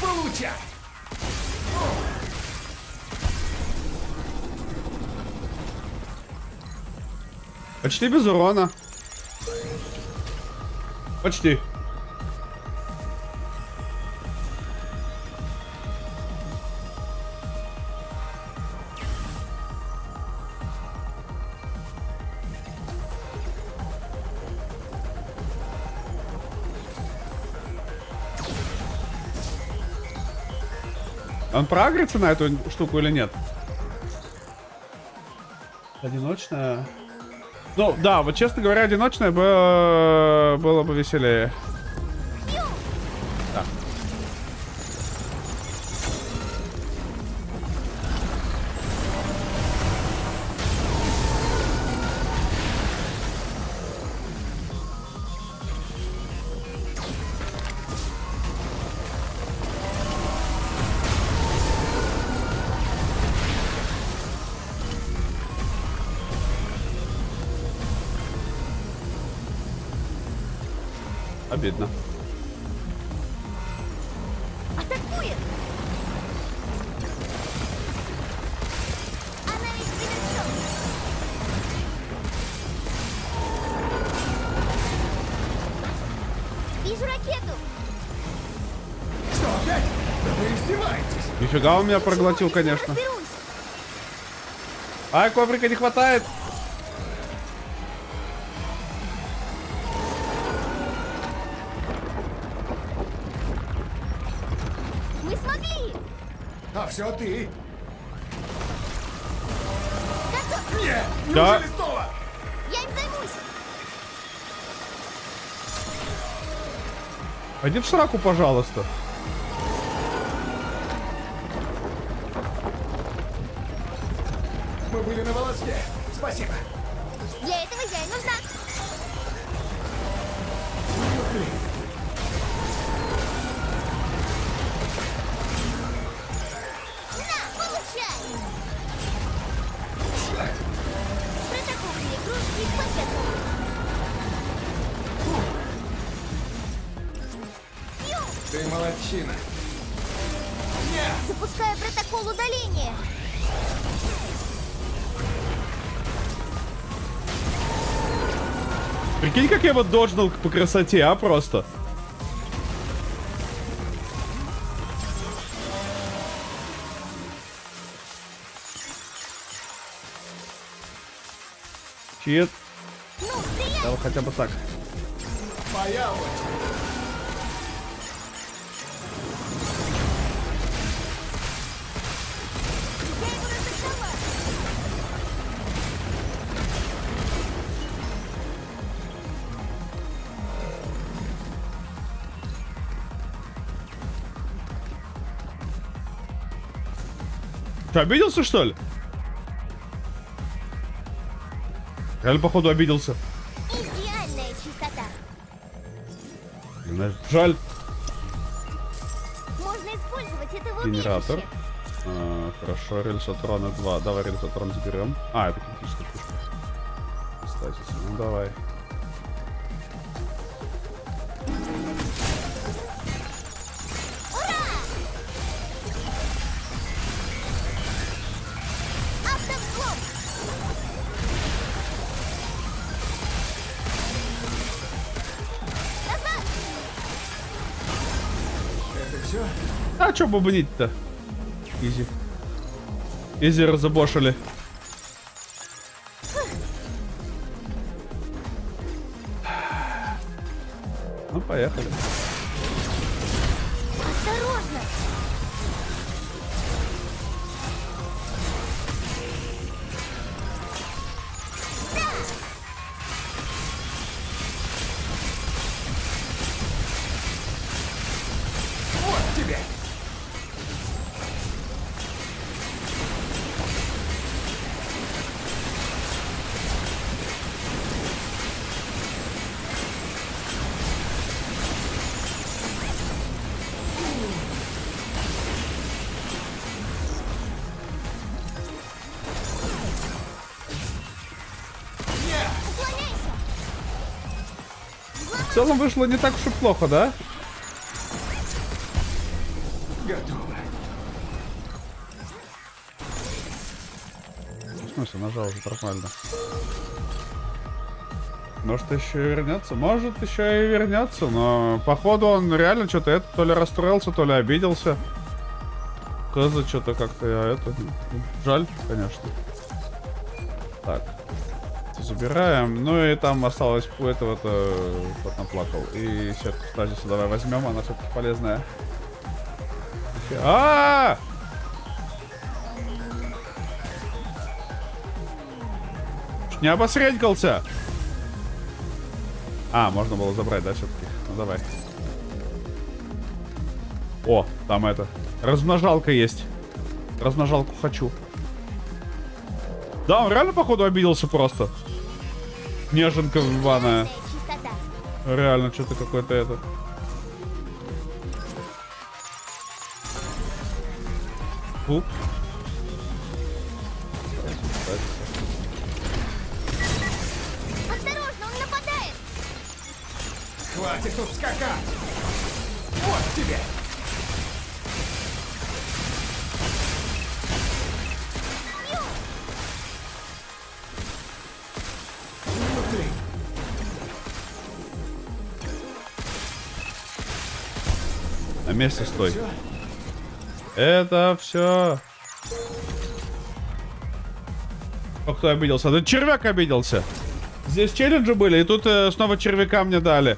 [SPEAKER 5] Получай.
[SPEAKER 2] Почти без урона. Почти. Он проагрится на эту штуку или нет? Одиночная. Ну, да, вот честно говоря, одиночная было бы веселее. Да. Обидно.
[SPEAKER 4] Атакует. Анализ завершен. Вижу ракету.
[SPEAKER 5] Что опять? Да вы издеваетесь.
[SPEAKER 2] Нифига он меня проглотил, конечно.
[SPEAKER 4] Разберусь.
[SPEAKER 2] Ай, коврика не хватает.
[SPEAKER 4] Мы смогли.
[SPEAKER 5] А все ты.
[SPEAKER 4] Готов!
[SPEAKER 5] Нет,
[SPEAKER 2] Да.
[SPEAKER 5] неужели снова?
[SPEAKER 4] Я им займусь!
[SPEAKER 2] Пойди в сраку, пожалуйста.
[SPEAKER 5] Мы были на волоске. Спасибо.
[SPEAKER 4] Для этого я и нужна! На, получай! Протокольные игрушки в пакетах.
[SPEAKER 5] Ты молодчина.
[SPEAKER 4] Запускаю протокол удаления.
[SPEAKER 2] Прикинь, как я вот доджнул по красоте, а просто. Чит.
[SPEAKER 4] Ну, стреляй!
[SPEAKER 2] Да, хотя бы так.
[SPEAKER 5] Моя очередь.
[SPEAKER 4] Я его разочаровала!
[SPEAKER 2] Ты обиделся, что ли? Реально, походу, обиделся.
[SPEAKER 4] Идеальная чистота.
[SPEAKER 2] Знаешь, жаль.
[SPEAKER 4] Можно использовать это в
[SPEAKER 2] Генератор.
[SPEAKER 4] убежище.
[SPEAKER 2] Хорошо, рельсотрона 2. Давай рельсотрон заберем. А, это критическая пушка. Кстати, ну давай.
[SPEAKER 4] Автовзлом! Назад!
[SPEAKER 5] Это все?
[SPEAKER 2] А чё бубнить-то? Изи. Изи разобошили. Ну, поехали.
[SPEAKER 4] Осторожно!
[SPEAKER 5] Вот тебе.
[SPEAKER 4] Уклоняйся!
[SPEAKER 2] В целом вышло не так уж и плохо, да?
[SPEAKER 5] Готово.
[SPEAKER 2] В смысле, нажал уже нормально. Может еще и вернется? Может еще и вернется, но походу он реально что-то это то ли расстроился, то ли обиделся. Коза что-то как-то это... Жаль, конечно. Так. Забираем. Ну и там осталось у этого-то... Тот наплакал. И сетку стазиса давай возьмем, она все-таки полезная. А! Не обосредькался! А, можно было забрать, да, все-таки? Ну давай. О, там это. Размножалка есть. Размножалку хочу. Да, он реально, походу, обиделся просто. Неженка ебаная.
[SPEAKER 4] Чистота.
[SPEAKER 2] Реально, что-то какое-то это. Уп.
[SPEAKER 4] Осторожно, он нападает!
[SPEAKER 5] Хватит тут скакать. Вот тебе. Внутри.
[SPEAKER 2] На месте стой.
[SPEAKER 5] Всё?
[SPEAKER 2] Это все. Кто обиделся? Да червяк обиделся. Здесь челленджи были, и тут снова червяка мне дали.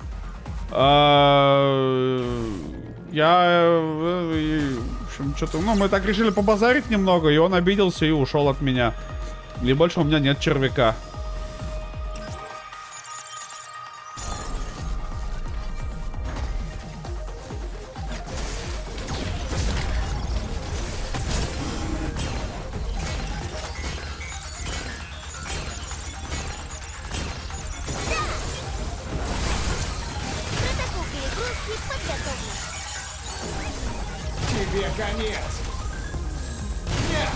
[SPEAKER 2] общем, что-то... Ну, мы так решили побазарить немного, и он обиделся и ушел от меня. И больше у меня нет червяка.
[SPEAKER 4] Протокол перегрузки подготовлен.
[SPEAKER 5] Тебе конец. Нет!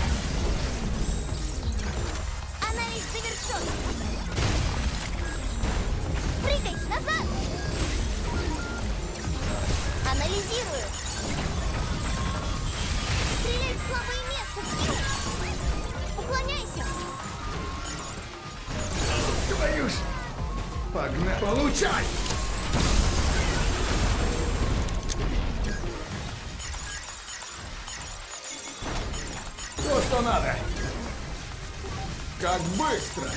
[SPEAKER 4] Анализ завершен. Прыгай назад. Анализирую. Стреляй в слабое место. Уклоняйся.
[SPEAKER 5] Твою ж! Погнали! Получай! То, что надо! Как быстро!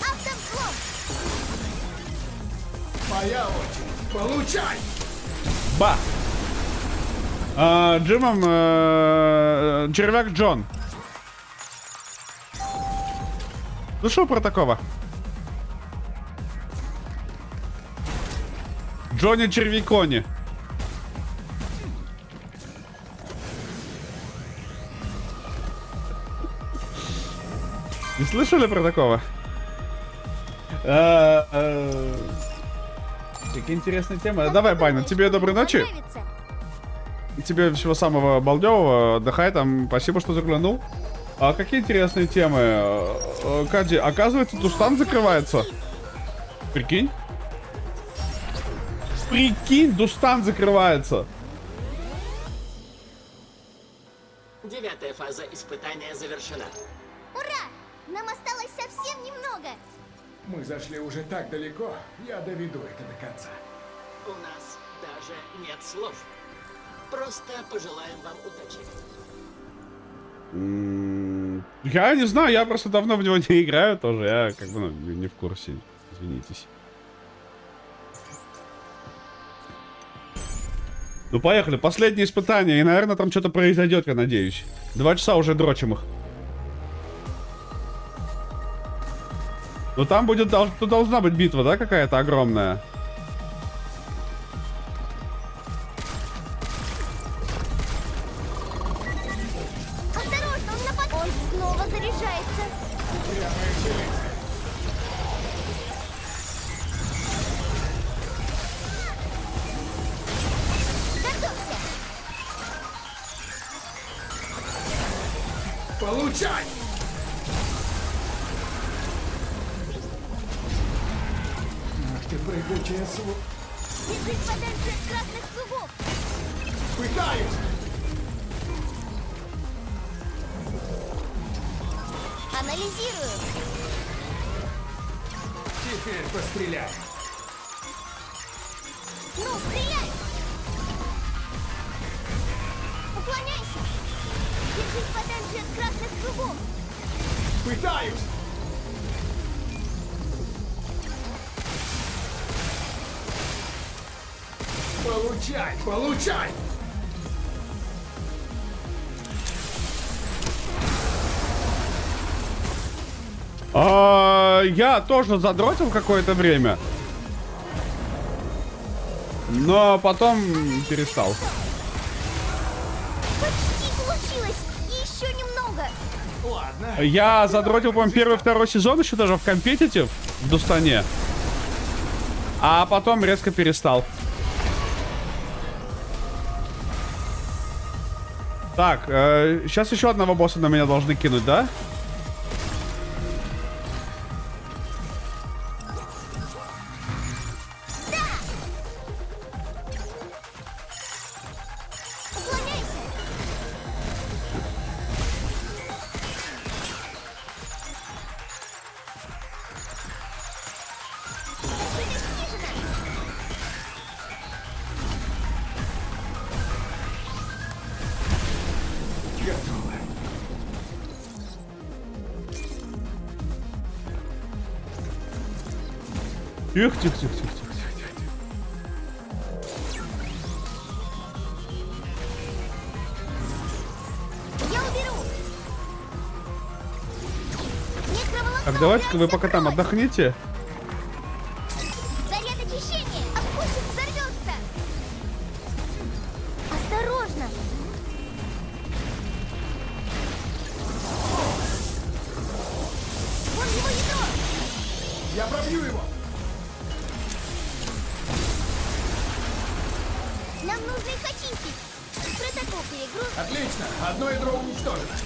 [SPEAKER 4] Автовзлом.
[SPEAKER 5] Моя очередь! Получай!
[SPEAKER 2] Ба! Джимом червяк Джон. Ну что про такого? Джонни Червякони. Не слышали про такого? Какие интересные темы. Давай, Байна, тебе доброй ночи.
[SPEAKER 4] Понравится.
[SPEAKER 2] Тебе всего самого балдевого. Отдыхай там. Спасибо, что заглянул. А какие интересные темы? Кади, оказывается, Дустан закрывается. Прикинь? Прикинь, Дустан закрывается.
[SPEAKER 6] 9-я фаза испытания завершена.
[SPEAKER 4] Ура! Нам осталось совсем немного.
[SPEAKER 5] Мы зашли уже так далеко, я доведу это до конца.
[SPEAKER 6] У нас даже нет слов. Просто пожелаем вам удачи.
[SPEAKER 2] Я не знаю, я просто давно в него не играю тоже. Я как бы не в курсе. Извинитесь. Ну поехали, последнее испытание. И, наверное, там что-то произойдет, я надеюсь. 2 часа уже дрочим их. Ну там будет, тут должна быть битва, да, какая-то огромная?
[SPEAKER 4] Осторожно, он нападает. Он снова заряжается. Готовься.
[SPEAKER 5] Получай! Ах ты прыгучая
[SPEAKER 4] Держись подальше от красных кругов.
[SPEAKER 5] Пытаюсь!
[SPEAKER 4] Анализирую.
[SPEAKER 5] Теперь постреляй!
[SPEAKER 4] Ну, стреляй. Уклоняйся. Держись подальше от красных кругов.
[SPEAKER 5] Пытаюсь! Получай! Получай!
[SPEAKER 2] Я тоже задротил какое-то время. Но потом перестал.
[SPEAKER 4] Почти получилось. Еще немного.
[SPEAKER 5] Ладно.
[SPEAKER 2] Я задротил, по-моему, 1-2 сезон еще даже в компетитив в Дустане. А потом резко перестал. Так, сейчас еще одного босса на меня должны кинуть, да?
[SPEAKER 4] Уклоняйся. Цель снижена.
[SPEAKER 5] Готово.
[SPEAKER 2] Тихо, тихо, тихо, тихо, тихо.
[SPEAKER 4] Я уберу. Некроволокно
[SPEAKER 2] Так, давайте-ка вы
[SPEAKER 4] убирайся
[SPEAKER 2] пока там
[SPEAKER 4] прочь.
[SPEAKER 2] отдохните.
[SPEAKER 4] Заряд очищения. Отпустит, взорвется. Осторожно. Вон его ядро.
[SPEAKER 5] Я пробью его!
[SPEAKER 4] Нам нужно их очистить. Протокол перегруз.
[SPEAKER 5] Отлично! Одно ядро уничтожено.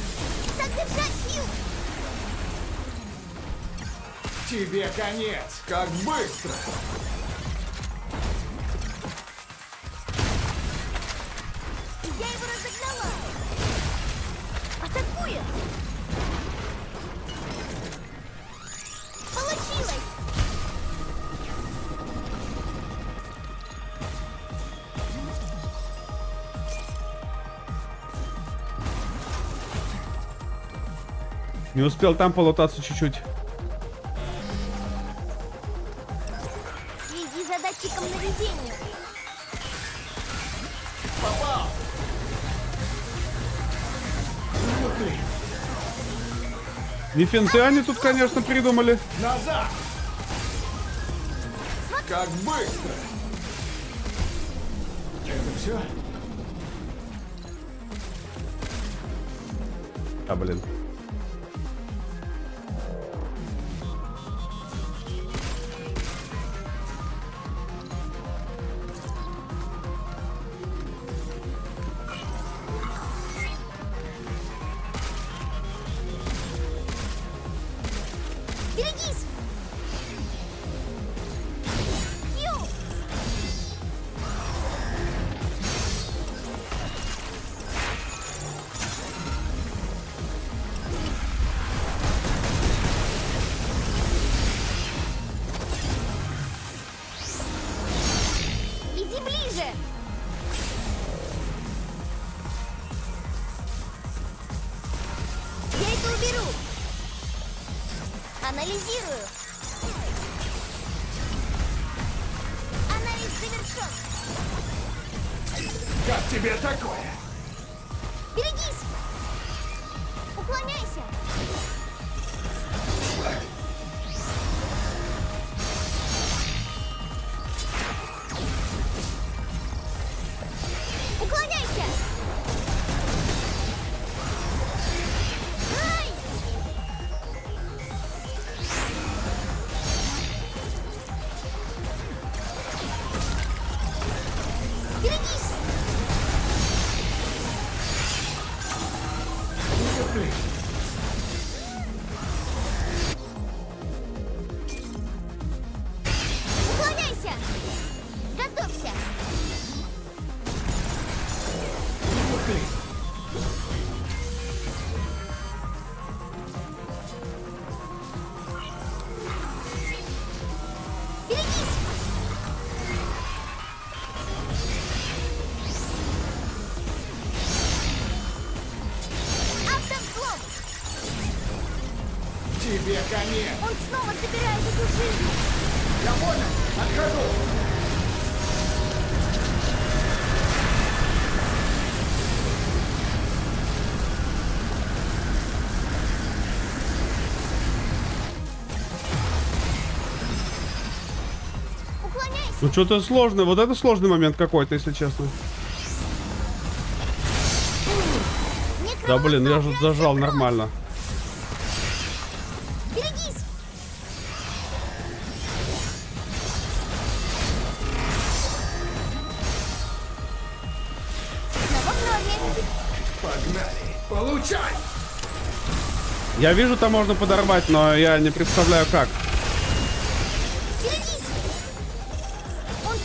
[SPEAKER 4] Так держать, Фил.
[SPEAKER 5] Тебе конец! Как быстро!
[SPEAKER 4] Я его разогнала. Атакуем. Получилось.
[SPEAKER 2] Не успел там полутаться чуть-чуть.
[SPEAKER 4] Следи за датчиком наведения.
[SPEAKER 5] Попал! Ну ты!
[SPEAKER 2] Не финты они тут, конечно, придумали.
[SPEAKER 5] Назад! Как быстро! Это все?
[SPEAKER 2] А, блин.
[SPEAKER 4] Берегись. Фил. Иди ближе. Я это уберу. Анализирую. Анализ завершен.
[SPEAKER 5] Как тебе такое?
[SPEAKER 4] Берегись. Уклоняйся. Уклоняйся. Ай! Берегись. Уклоняйся. Готовься. Берегись. Автовзлом.
[SPEAKER 5] Тебе конец!
[SPEAKER 4] Он снова забирает эту жизнь.
[SPEAKER 5] Я понял! Отхожу!
[SPEAKER 4] Уклоняйся.
[SPEAKER 2] Ну что-то сложное. Вот это сложный момент какой-то, если честно. Да блин, я же зажал нормально.
[SPEAKER 4] Берегись. Снова в норме.
[SPEAKER 5] Погнали! Получай!
[SPEAKER 2] Я вижу, там можно подорвать, но я не представляю как.
[SPEAKER 4] Берегись. Он...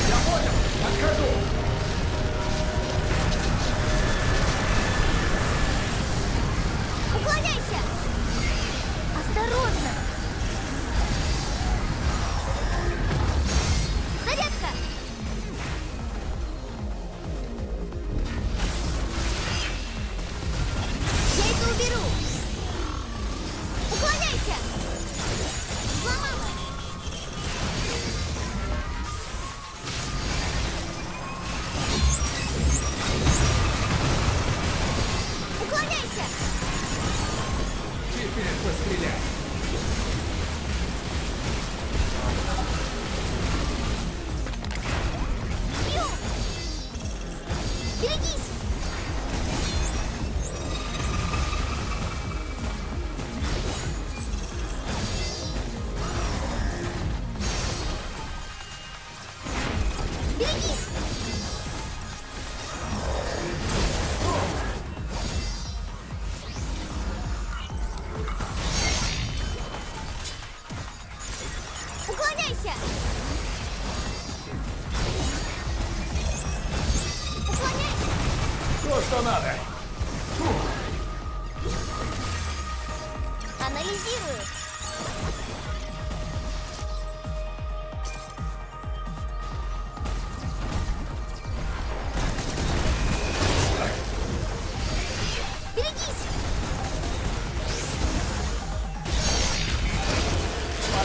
[SPEAKER 5] Я понял! Отхожу!
[SPEAKER 4] Уклоняйся. Осторожно. Зарядка. Я это уберу. Берегись! Уклоняйся! Уклоняйся!
[SPEAKER 5] То, что надо.
[SPEAKER 4] Анализирую. Берегись!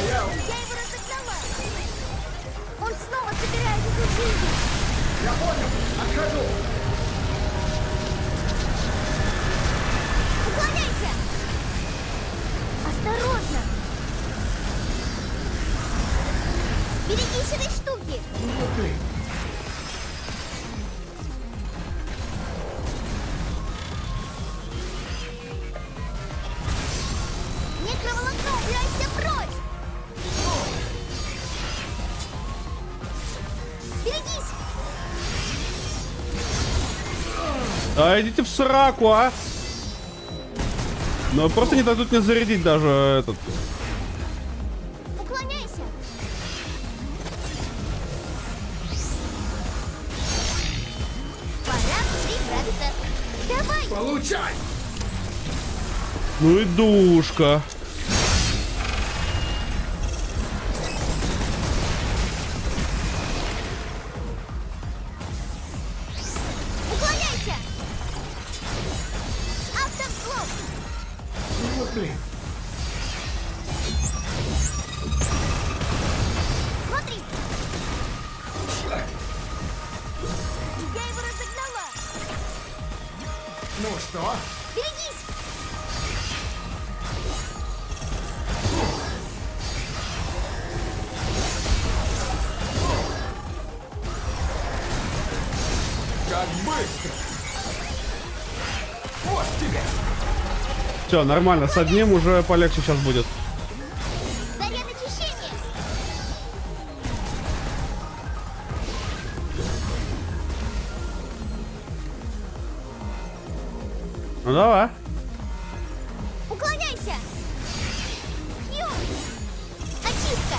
[SPEAKER 4] Я его разогнала. Он снова собирает эту жизнь.
[SPEAKER 5] Я понял. Отхожу.
[SPEAKER 4] Уклоняйся! Осторожно! Берегись этой штуки!
[SPEAKER 5] Ух ты.
[SPEAKER 4] Некроволокно, убирайся прочь! Берегись!
[SPEAKER 2] А идите в сраку, а! Ну просто не дадут мне зарядить даже этот.
[SPEAKER 4] Уклоняйся! Пора приправиться! Давай!
[SPEAKER 5] Получай.
[SPEAKER 2] Ну и душка.
[SPEAKER 4] Уклоняйся! Автовзлом!
[SPEAKER 5] Вот блин.
[SPEAKER 4] Смотри! Я его разогнала!
[SPEAKER 5] Ну что?
[SPEAKER 4] Берегись!
[SPEAKER 5] Как быстро. Вот тебе.
[SPEAKER 2] Все, нормально, с одним уже полегче сейчас будет.
[SPEAKER 4] Заряд очищения!
[SPEAKER 2] Ну давай.
[SPEAKER 4] Уклоняйся! Хью! Очистка!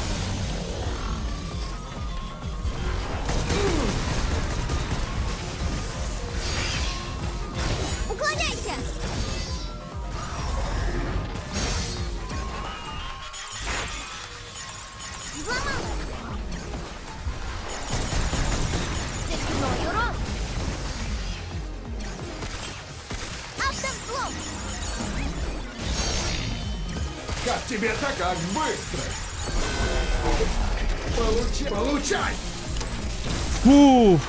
[SPEAKER 4] Уклоняйся! Взломал! Цепной урон! Автовзлом!
[SPEAKER 5] Как тебе-то, как быстро. Получай.
[SPEAKER 2] Фу.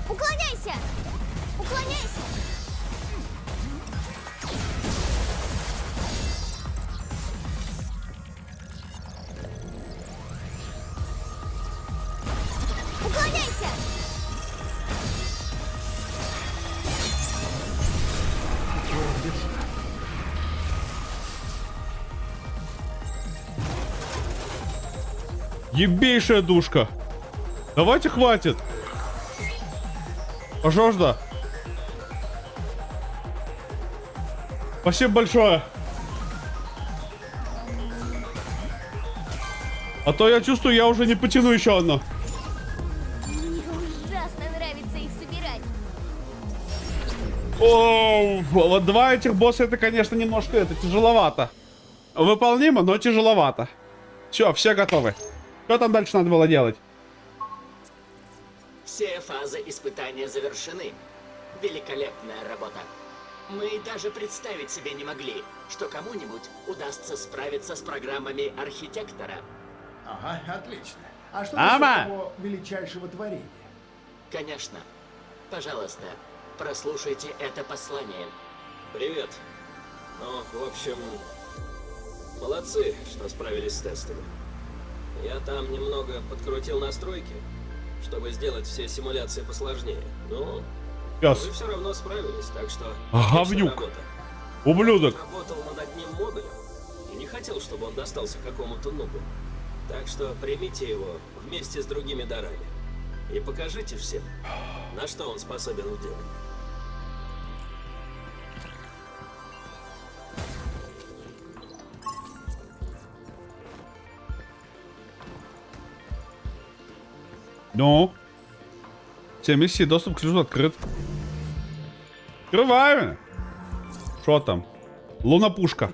[SPEAKER 4] Уклоняйся! Уклоняйся! Уклоняйся!
[SPEAKER 2] Ебейшая душка. Давайте хватит. Пожалуйста. Спасибо большое. А то я чувствую, я уже не потяну еще одно.
[SPEAKER 4] Мне ужасно нравится их собирать.
[SPEAKER 2] О, вот два этих босса, это, конечно, немножко это тяжеловато. Выполнимо, но тяжеловато. Все готовы. Что там дальше надо было делать?
[SPEAKER 6] Все фазы испытания завершены. Великолепная работа. Мы даже представить себе не могли, что кому-нибудь удастся справиться с программами архитектора.
[SPEAKER 5] Ага, отлично. А что
[SPEAKER 2] Ама!
[SPEAKER 5] насчет того величайшего творения?
[SPEAKER 6] Конечно. Пожалуйста, прослушайте это послание.
[SPEAKER 10] Привет. Ну, в общем, молодцы, что справились с тестами. Я там немного подкрутил настройки, чтобы сделать все симуляции посложнее. Ну,
[SPEAKER 2] Пес.
[SPEAKER 10] Вы все равно справились, так что...
[SPEAKER 2] Говнюк.
[SPEAKER 10] отличная работа.
[SPEAKER 2] Ублюдок.
[SPEAKER 10] Работал над одним модулем и не хотел, чтобы он достался какому-то нубу. Так что примите его вместе с другими дарами. И покажите всем, на что он способен в деле.
[SPEAKER 2] Ну? Все миссии, доступ к ключу открыт. Открываем! Что там? Лунопушка.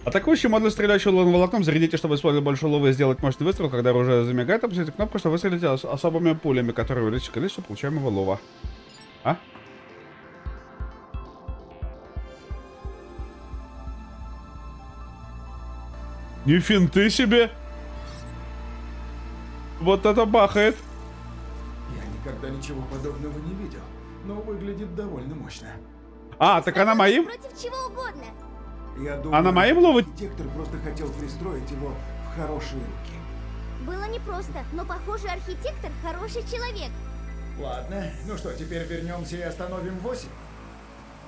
[SPEAKER 2] Атакующий модуль, стреляющий лунволокном, зарядите, чтобы использовать большой ловы и сделать мощный выстрел. Когда оружие замигает, опустите кнопку, чтобы выстрелить особыми пулями, которые увеличат количество получаемого лова. А? Не финты себе! Вот это бахает!
[SPEAKER 5] Я никогда ничего подобного не видел, но выглядит довольно мощно.
[SPEAKER 2] А, так она моим?
[SPEAKER 4] Против чего угодно.
[SPEAKER 5] Я думаю,
[SPEAKER 2] Она моим ловит?
[SPEAKER 5] архитектор просто хотел пристроить его в хорошие руки.
[SPEAKER 4] Было непросто, но похоже, архитектор хороший человек.
[SPEAKER 5] Ладно, ну что, теперь вернемся и остановим 8?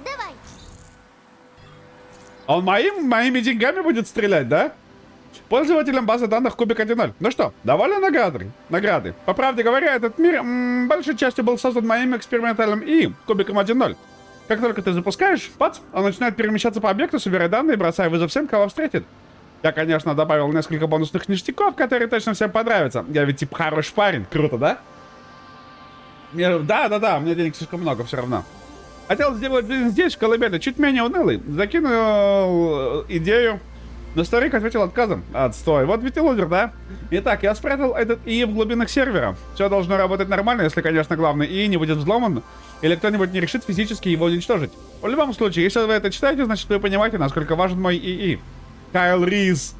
[SPEAKER 4] Давай.
[SPEAKER 2] А он моими деньгами будет стрелять, да? Пользователям базы данных Кубик 1.0. Ну что, довольны награды? По правде говоря, этот мир большей частью был создан моим экспериментальным ИИ, Кубиком 1.0. Как только ты запускаешь, пац, он начинает перемещаться по объекту, собирая данные, бросая вызов всем, кого встретит. Я, конечно, добавил несколько бонусных ништяков, которые точно всем понравятся. Я ведь типа хороший парень. Круто, да? Да, у меня денег слишком много все равно. Хотел сделать жизнь здесь, в колыбели, чуть менее унылый. Закинул идею. Но старик ответил отказом. Отстой. Вот ведь и лузер, да? Итак, я спрятал этот ИИ в глубинах сервера. Все должно работать нормально, если, конечно, главный ИИ не будет взломан, или кто-нибудь не решит физически его уничтожить. В любом случае, если вы это читаете, значит вы понимаете, насколько важен мой ИИ. Кайл Риз.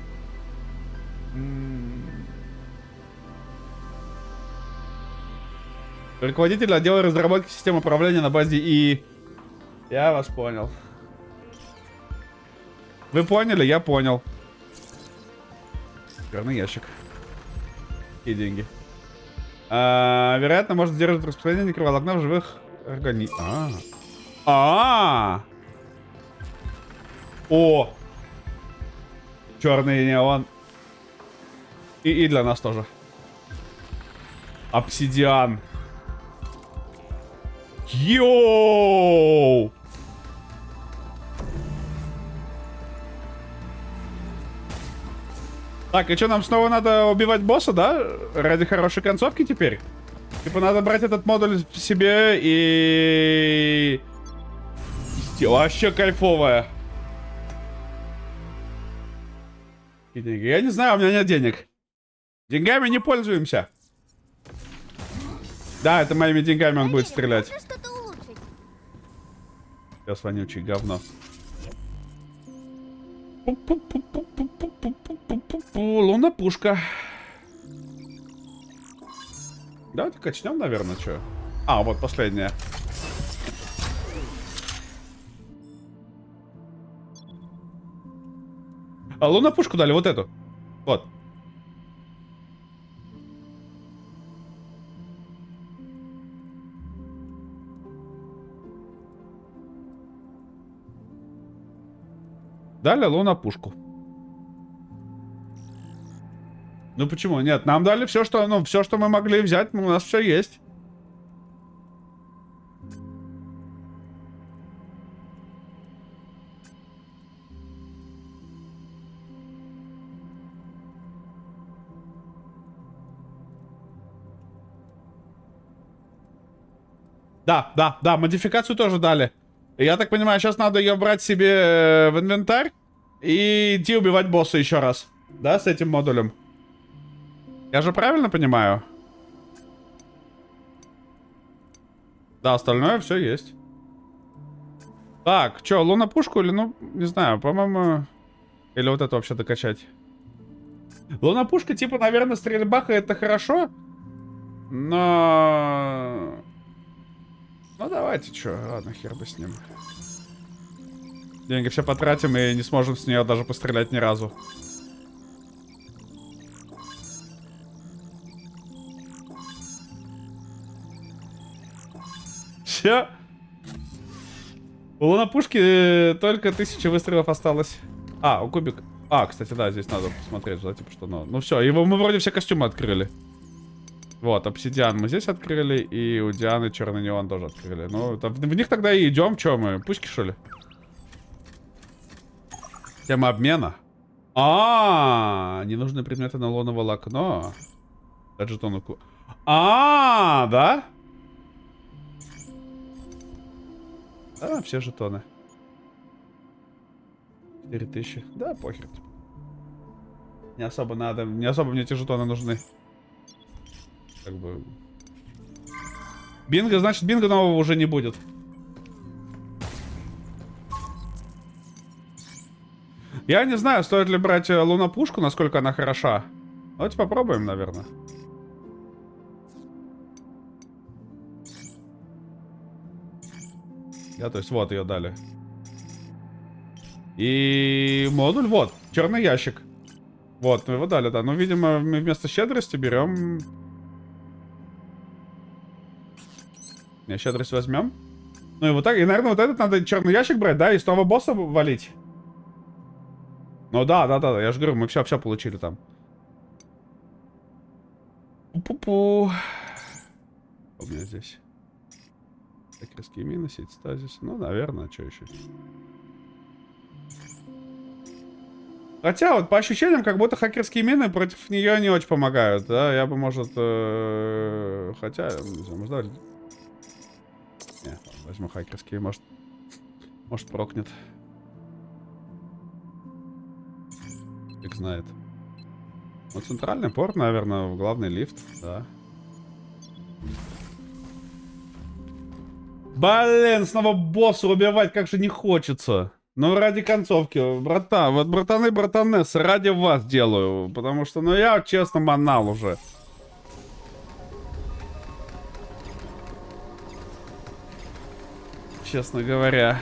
[SPEAKER 2] Руководитель отдела разработки систем управления на базе ИИ. Я вас понял. Вы поняли? Я понял. Черный ящик. Какие деньги? Вероятно, может сдерживать распространение микроволокна в живых организмах. О! Черный неон. И для нас тоже. Обсидиан. Йоу! Так, и что, нам снова надо убивать босса, да? Ради хорошей концовки теперь? Типа надо брать этот модуль себе и... Вообще кайфовая. И деньги. Я не знаю, у меня нет денег. Деньгами не пользуемся. Да, это моими деньгами он будет стрелять.
[SPEAKER 4] Можно что-то улучшить.
[SPEAKER 2] Пес вонючий, говно. Лунопушка. Давайте качнем, наверное, что. А, вот последняя. А, лунопушку дали, вот эту. Вот. Дали лунопушку. Ну почему? Нет, нам дали все, что, все, что мы могли взять, у нас все есть. Да, модификацию тоже дали. Я так понимаю, сейчас надо ее брать себе в инвентарь и идти убивать босса еще раз. Да, с этим модулем. Я же правильно понимаю? Да, остальное все есть. Так, что, лунопушку или, ну, не знаю, по-моему... Или вот это вообще докачать. Лунопушка, типа, наверное, стрельбаха это хорошо. Но... Ну, давайте, что, ладно, хер бы с ним. Деньги все потратим и не сможем с нее даже пострелять ни разу. Че? У лунопушки только 1000 выстрелов осталось. А, у кубик. А, кстати, да, здесь надо посмотреть, да, типа, что... Ну все, его мы вроде все костюмы открыли. Вот, обсидиан мы здесь открыли, и у Дианы черный неон тоже открыли. Ну, в них тогда и идем, че мы, пушки, что ли? Тема обмена. Ненужные предметы на луноволокно. Жетоны. Да? Все жетоны. 4000. Да, похер. Не особо надо. Не особо мне эти жетоны нужны. Как бы. Бинго, значит, бинго нового уже не будет. Я не знаю, стоит ли брать лунопушку, насколько она хороша. Давайте попробуем, наверное. То есть, вот ее дали. И модуль, вот, черный ящик. Вот, мы его дали, да. Ну, видимо, мы вместо щедрости берем... Не, щедрость возьмем. Ну и вот так, и, наверное, вот этот надо черный ящик брать, да, и снова босса валить. Ну да, я же говорю, мы все получили там. Пу-пу-пу. У меня здесь хакерские мины, сеть стазис. Ну, наверное, что еще? Хотя, вот по ощущениям, как будто хакерские мины против нее не очень помогают, да? Я бы, может... Хотя, не знаю, может, давай... Не, возьму хакерские, может прокнет. Фиг знает. Вот центральный порт, наверное, главный лифт, да. Блин, снова босса убивать, как же не хочется. Ну, ради концовки, братан, вот братаны, братанессы, ради вас делаю. Потому что, ну, я, честно, манал уже. Честно говоря.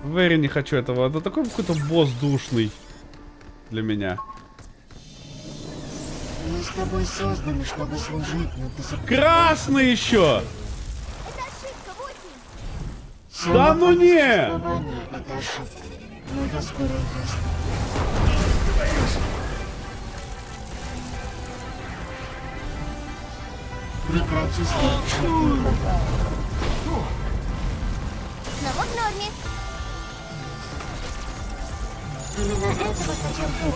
[SPEAKER 2] Very не хочу этого. Это такой какой-то босс душный для меня.
[SPEAKER 4] Мы с тобой созданы, чтобы служить, но ты...
[SPEAKER 2] Красный еще!
[SPEAKER 4] Это ошибка, 8!
[SPEAKER 2] Да ну не!
[SPEAKER 4] Это ошибка. Но я скоро ясно. Прекрати слушать. Снова в норме. Именно этого хотел Бог.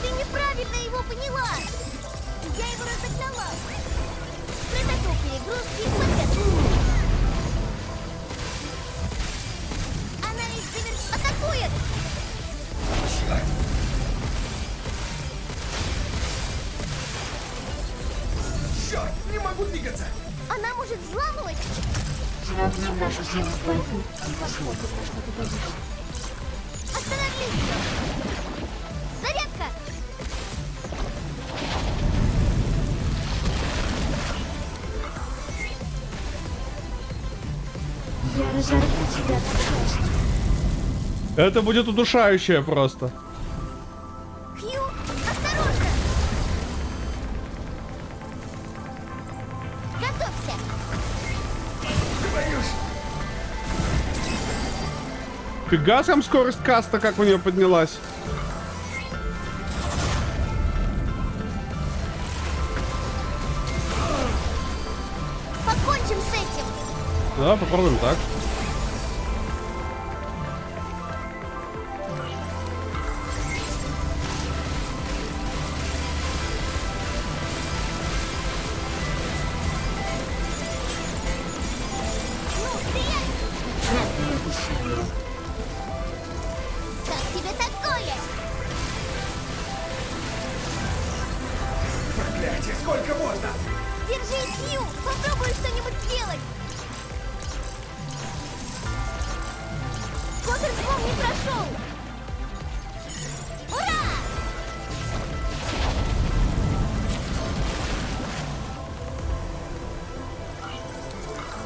[SPEAKER 4] Ты неправильно его поняла. Я его разогнала. Приготовь перегрузки и пакет. Она ведь атакует.
[SPEAKER 5] Черт, не могу двигаться.
[SPEAKER 4] Она может взламывать. Сравним нашу силу в борьбу и посмотрим, на что ты пойдешь. Остановись! Зарядка! Я разорву тебя на части.
[SPEAKER 2] Это будет удушающее просто.
[SPEAKER 4] Хью, осторожно! Готовься!
[SPEAKER 2] Фига сам скорость каста, как у нее поднялась.
[SPEAKER 4] Покончим с этим!
[SPEAKER 2] Да, попробуем так.
[SPEAKER 4] Ну, стреляй! Как тебе такое?
[SPEAKER 5] Проклятие, сколько можно?
[SPEAKER 4] Держись, Хью! Попробуй что-нибудь сделать! Контрзвон не прошел! Ура!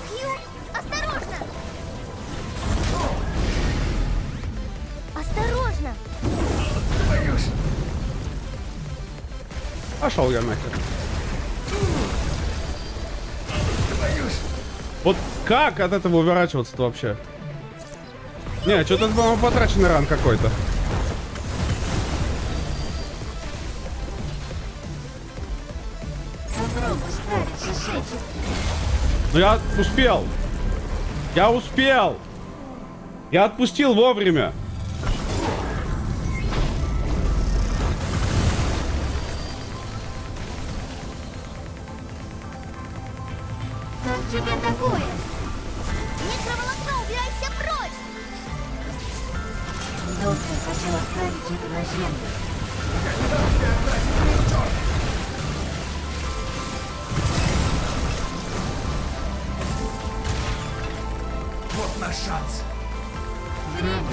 [SPEAKER 4] Хью, осторожно! Осторожно!
[SPEAKER 5] Твою ж.
[SPEAKER 2] Пошел я нахер. Вот как от этого уворачиваться-то вообще? Не, что-то, по-моему, потраченный ран какой-то. Ну я успел. Я успел. Я отпустил вовремя.
[SPEAKER 4] Как тебе такое? Некроволокно, убирайся прочь! Доктор хотел отправить это на землю.
[SPEAKER 5] Вот наш шанс.
[SPEAKER 4] Правильное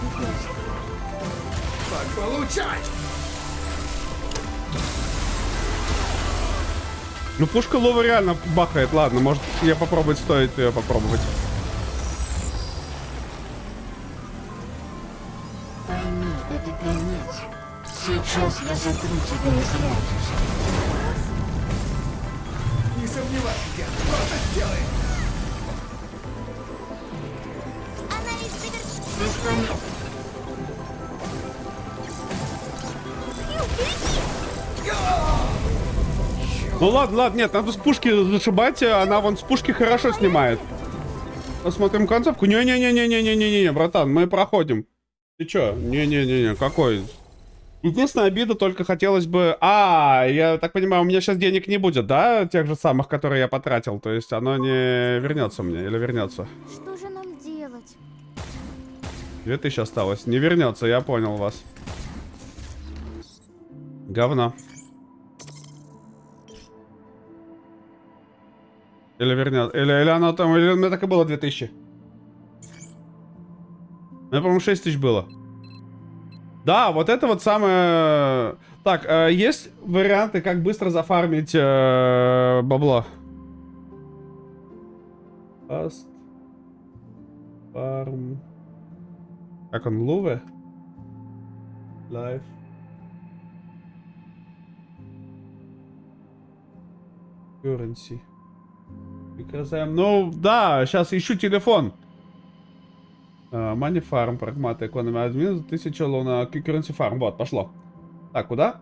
[SPEAKER 4] упорство.
[SPEAKER 5] Так получай!
[SPEAKER 2] Ну, пушка Лова реально бахает. Ладно, может, я попробовать, стоит ее попробовать.
[SPEAKER 4] Пойми, это конец. Сейчас я сотру тебя из реальности.
[SPEAKER 5] Не сомневайся, я просто сделай.
[SPEAKER 4] Анализ завершен. Бесполезно. Хью, берегись!
[SPEAKER 2] Ну ладно, ладно, нет, надо с пушки зашибать, она вон с пушки хорошо снимает. Посмотрим концовку. Не-не-не-не-не-не-не-не, братан, мы проходим. Ты чё? Не-не-не-не, какой? Единственная обида, только хотелось бы... я так понимаю, у меня сейчас денег не будет, да? Тех же самых, которые я потратил. То есть оно не вернется мне, или вернется?
[SPEAKER 4] Что же нам делать?
[SPEAKER 2] 2000 осталось. Не вернется, я понял вас. Говно. Или вернет. Или оно там. Или у меня так и было 2000. У меня, по-моему, 6000 было. Да, вот это вот самое. Так, есть варианты, как быстро зафармить бабло? Fast farm. Как он, Луве? Life. Currency. Ну, да, сейчас ищу телефон. Money Farm, прагмат, экономия, админ, 1000 луна, Currency Farm, вот, пошло. Так, куда?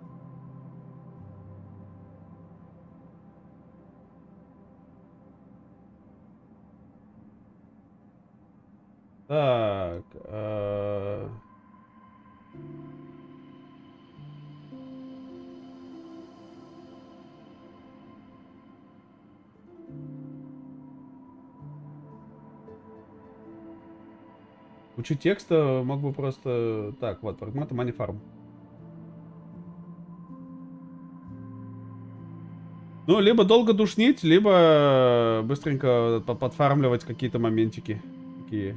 [SPEAKER 2] Так, кучу текста мог бы просто... Так, вот, прагмат, Money Farm. Ну, либо долго душнить, либо быстренько подфармливать какие-то моментики. Такие.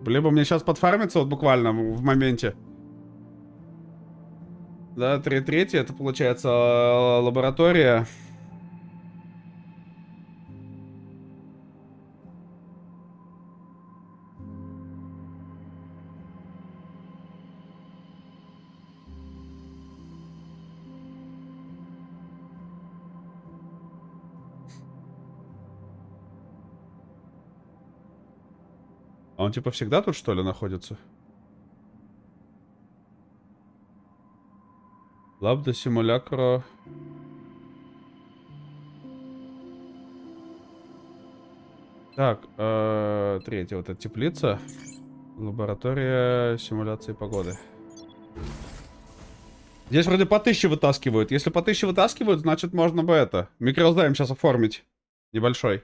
[SPEAKER 2] Либо мне сейчас подфармиться вот буквально в моменте. Да, 3/3, это получается лаборатория. А он типа всегда тут, что ли, находится? Лабда симулякро. Так, третья вот эта теплица. Лаборатория симуляции погоды. Здесь вроде по 1000 вытаскивают. Если по 1000 вытаскивают, значит можно бы это. Микрозайм сейчас оформить. Небольшой.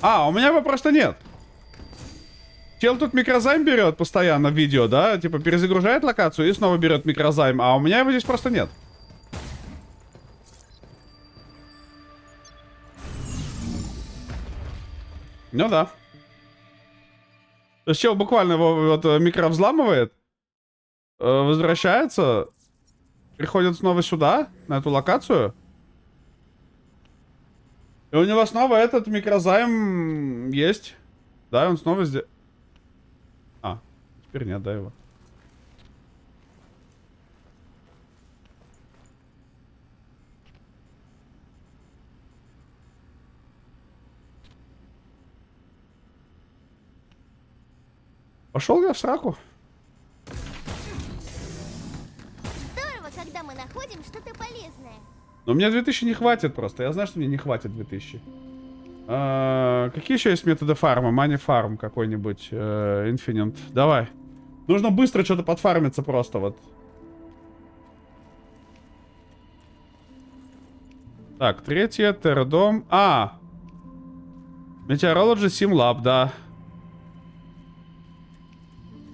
[SPEAKER 2] У меня его просто нет. Чел тут микрозайм берет постоянно в видео, да? Типа перезагружает локацию и снова берет микрозайм. А у меня его здесь просто нет. Ну да. То есть чел буквально его вот микро взламывает. Возвращается. Приходит снова сюда, на эту локацию. И у него снова этот микрозайм есть. Да, он снова здесь. теперь нет, да, его. Пошел я в сраку.
[SPEAKER 4] Здорово, когда мы находим что-то полезное.
[SPEAKER 2] Но мне 2000 не хватит просто. Я знаю, что мне не хватит 2000. Какие еще есть методы фарма? Money фарм какой-нибудь. Infinite. Давай. Нужно быстро что-то подфармиться просто вот. Так, третье. Террадом. Meteorology Sim Lab, да.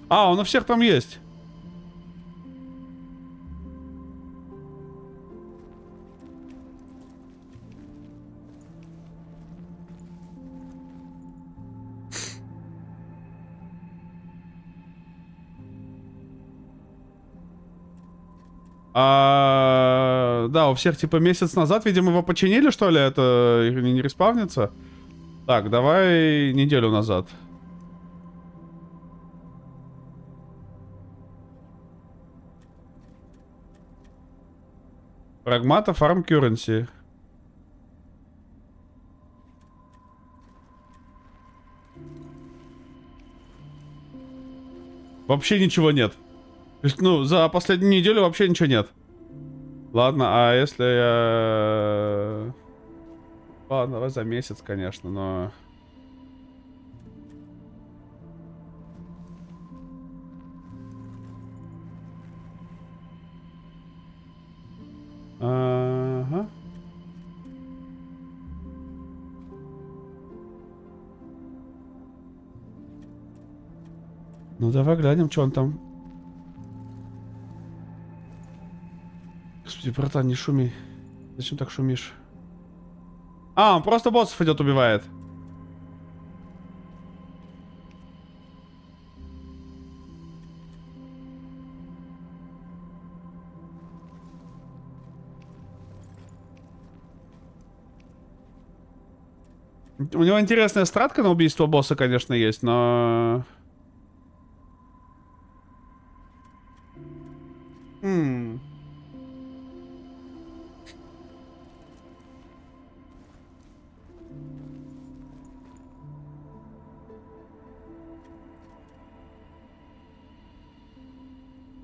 [SPEAKER 2] Он у всех там есть. Да, у всех типа месяц назад, видимо, его починили, что ли? Это не респавнится? Так, давай неделю назад. Прагмата, фарм currency. Вообще ничего нет. То есть, ну, за последнюю неделю вообще ничего нет. Ладно, а если я... Ладно, давай за месяц, конечно, но... Ага. Ну, давай глянем, что он там. Господи, братан, не шуми. Зачем так шумишь? Он просто боссов идет, убивает. У него интересная стратка на убийство босса, конечно, есть, но...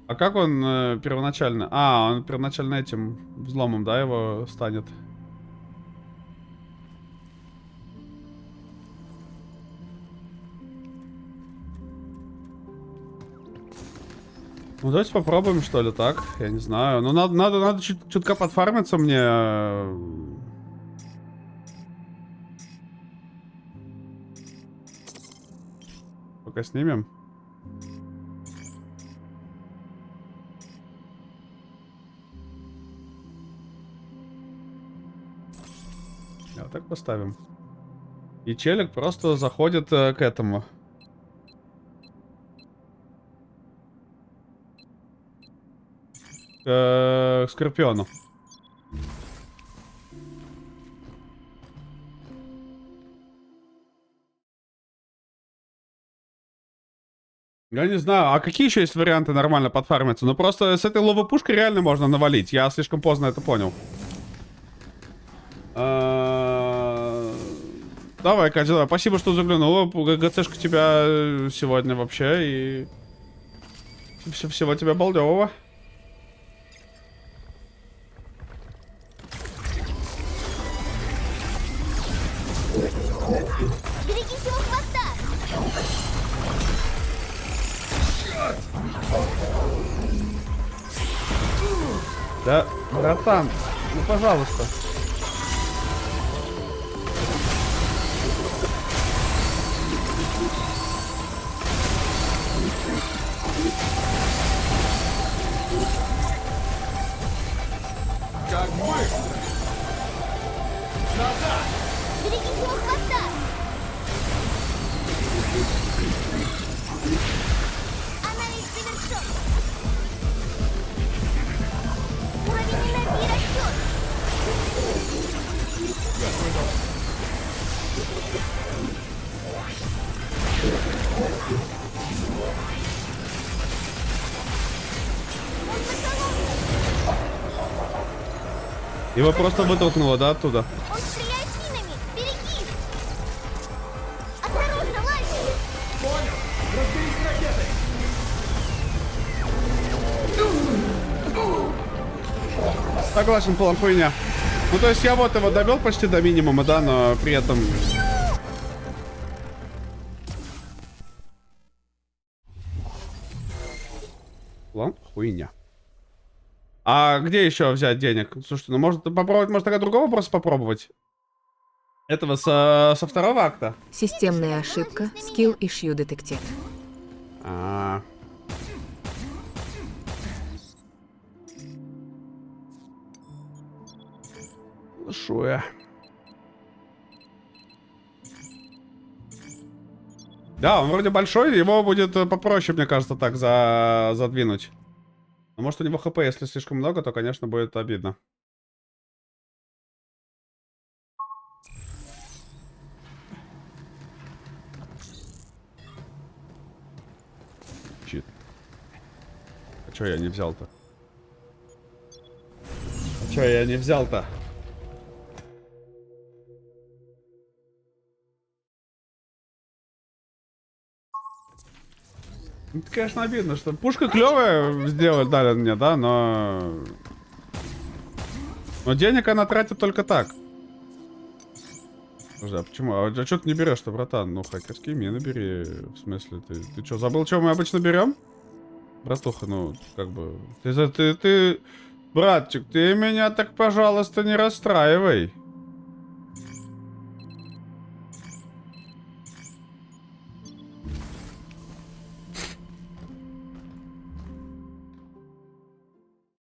[SPEAKER 2] А как он первоначально? Он первоначально этим взломом, да, его станет? Ну, давайте попробуем, что ли, так? Я не знаю. Ну, надо чутка подфармиться мне. Пока снимем. Вот так поставим. И челик просто заходит к этому. К Скорпиону. Я не знаю, а какие еще есть варианты нормально подфармиться? Ну просто с этой ловопушкой реально можно навалить. Я слишком поздно это понял. Давай, Катя, давай. Спасибо, что заглянула. ГЦшка тебя сегодня вообще. И всего тебя балдевого.
[SPEAKER 4] Берегись его хвоста!
[SPEAKER 2] Да, братан, ну пожалуйста.
[SPEAKER 5] Как быстро! Назад!
[SPEAKER 4] Берегись его хвоста! Анализ завершен. Уровень энергии растет.
[SPEAKER 2] Его просто вытолкнуло, да, оттуда?
[SPEAKER 4] Он стреляет минами! Берегись! Осторожно, Лазер!
[SPEAKER 5] Понял! Разберись с ракетой!
[SPEAKER 2] Согласен, план хуйня. Ну, то есть я вот его довел почти до минимума, да, но при этом... План хуйня. А где еще взять денег? Слушайте, ну может попробовать, может тогда другого просто попробовать? Этого со второго акта?
[SPEAKER 8] Системная ошибка. Skill issue detected.
[SPEAKER 2] А. Шо я? Да, он вроде большой, его будет попроще, мне кажется, так задвинуть. Но может у него хп, если слишком много, то, конечно, будет обидно. Чит. А чё я не взял-то? А чё я не взял-то? Это, конечно, обидно, что пушка клевая сделали, дали мне, да, но денег она тратит только так. Подожди, а почему? А что ты не берешь-то, братан? Ну, хакерские мины бери. В смысле, ты что, забыл, что мы обычно берем? Братуха, ну, как бы... Ты, братчик, ты меня так, пожалуйста, не расстраивай.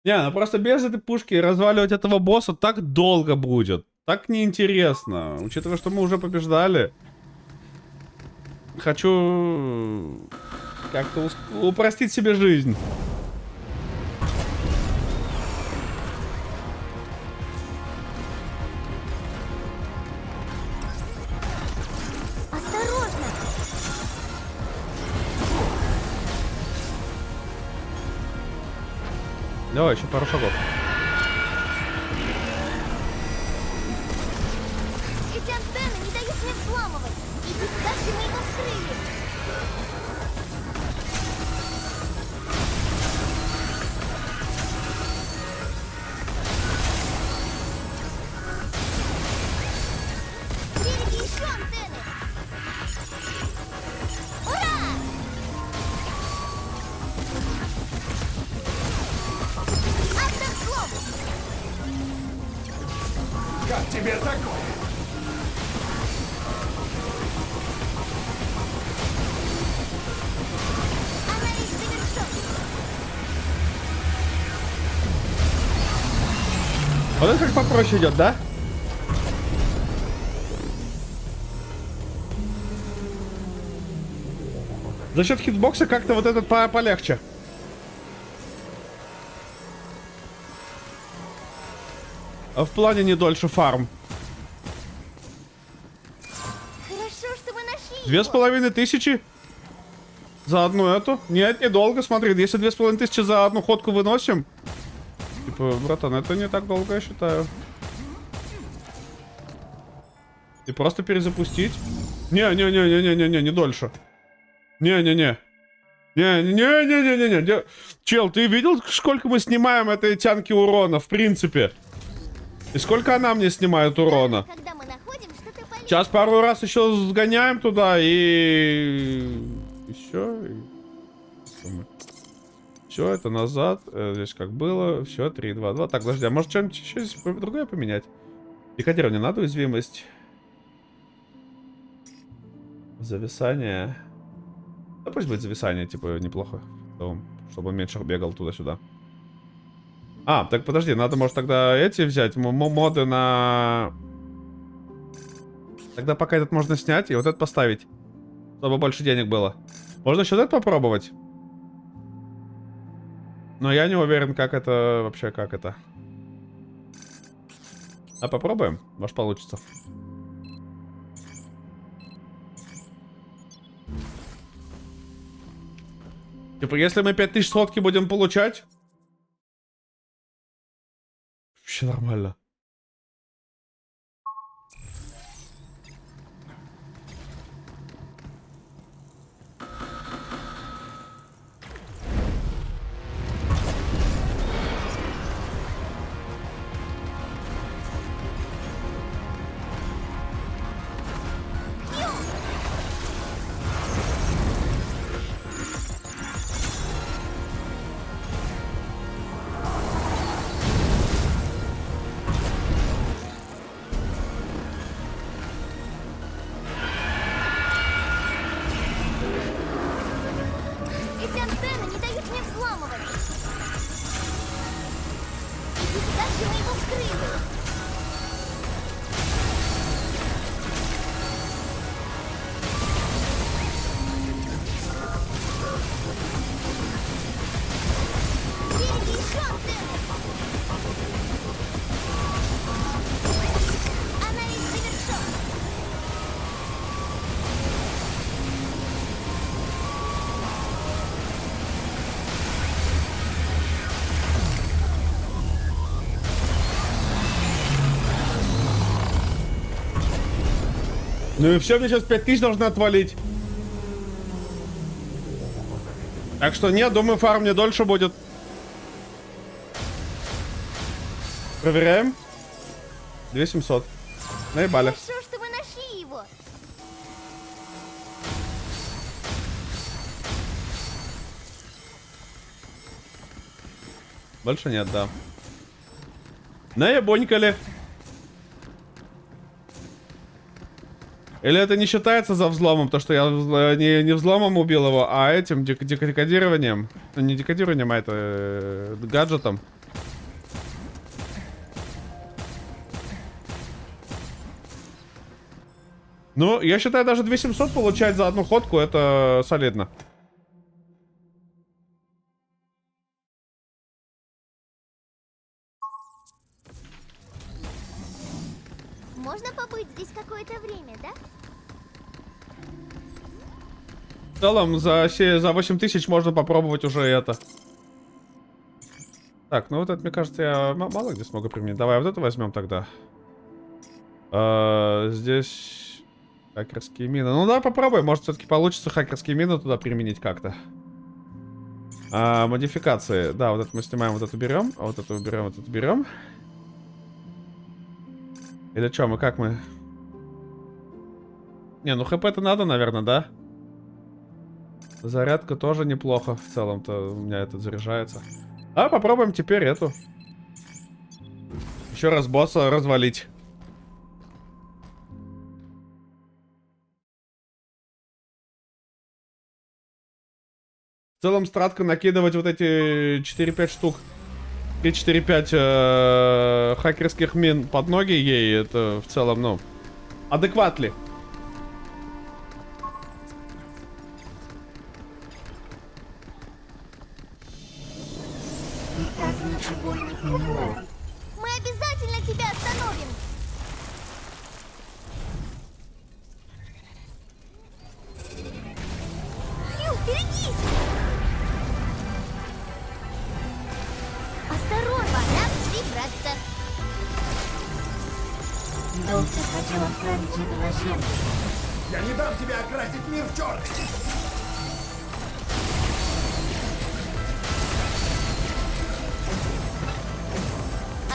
[SPEAKER 2] Не, ну просто без этой пушки разваливать этого босса так долго будет. Так неинтересно. Учитывая, что мы уже побеждали. Хочу как-то упростить себе жизнь.
[SPEAKER 4] Осторожно!
[SPEAKER 2] Давай, еще пару шагов.
[SPEAKER 4] Эти антенны не дают мне взламывать! Иди туда, где мы его вскрыли! Впереди еще антенны! Ура! Антенн-слом!
[SPEAKER 5] Как тебе такое?
[SPEAKER 4] Анализ завершен!
[SPEAKER 2] Вот это как попроще идет, да? За счет хитбокса как-то вот этот полегче. А в плане не дольше фарм.
[SPEAKER 4] Хорошо, что мы нашли
[SPEAKER 2] 2500 за одну эту? Нет, недолго, смотри, если 2500 за одну ходку выносим. Типа, братан, это не так долго, я считаю. И просто перезапустить. Не-не-не-не-не-не, не дольше. Не-не-не. Не-не-не-не-не-не. Чел, ты видел, сколько мы снимаем этой тянки урона, в принципе? И сколько она мне снимает урона?
[SPEAKER 4] Когда мы находим что-то полезное.
[SPEAKER 2] Сейчас пару раз еще сгоняем туда и все. Все, это назад. Здесь как было. Все, 3, 2, 2. Так, подожди, а может что-нибудь еще здесь другое поменять? Декодирование надо, уязвимость. Зависание. Да пусть будет зависание, типа, неплохо. Чтобы он меньше бегал туда-сюда. А, так подожди, надо, может, тогда эти взять, моды на... Тогда пока этот можно снять и вот этот поставить, чтобы больше денег было. Можно еще этот попробовать? Но я не уверен, как это вообще, как это. А попробуем? Может, получится. Типа, если мы 5000 сотки будем получать... Вообще нормально.
[SPEAKER 4] Зачем его вскрыли? Перегрешен. Анализ завершен.
[SPEAKER 2] Ну и все, мне сейчас 5000 должны отвалить. Так что нет, думаю, фарм мне дольше будет. Проверяем. 2700. Наебали.
[SPEAKER 4] Хорошо, что мы нашли его.
[SPEAKER 2] Больше нет, да. Наебонькали. Или это не считается за взломом, то что я не взломом убил его, а этим декодированием. Ну, не декодированием, а это гаджетом. Ну, я считаю, даже 2700 получать за одну ходку, это солидно.
[SPEAKER 4] Можно побыть здесь какое-то время, да?
[SPEAKER 2] В целом, за 8000 можно попробовать уже это. Так, ну вот это, мне кажется, я мало где смогу применить. Давай вот это возьмем тогда. Здесь хакерские мины. Ну да, попробуем. Может, все-таки получится хакерские мины туда применить как-то. Модификации. Да, вот это мы снимаем, вот это берем. А вот это уберем, вот это берем. Или что, как мы? Не, ну хп-то надо, наверное, да? Зарядка тоже неплохо. В целом-то у меня этот заряжается. А попробуем теперь эту. Еще раз босса развалить. В целом стратка накидывать вот эти 4-5 штук. 3-4-5 хакерских мин под ноги ей, это в целом, ну, адекватли.
[SPEAKER 4] Мы обязательно тебя остановим. Хью, берегись! Осторожно, нам шли браться.
[SPEAKER 11] Долго хотел отправить это на землю.
[SPEAKER 5] Я не дам тебе окрасить мир в черный!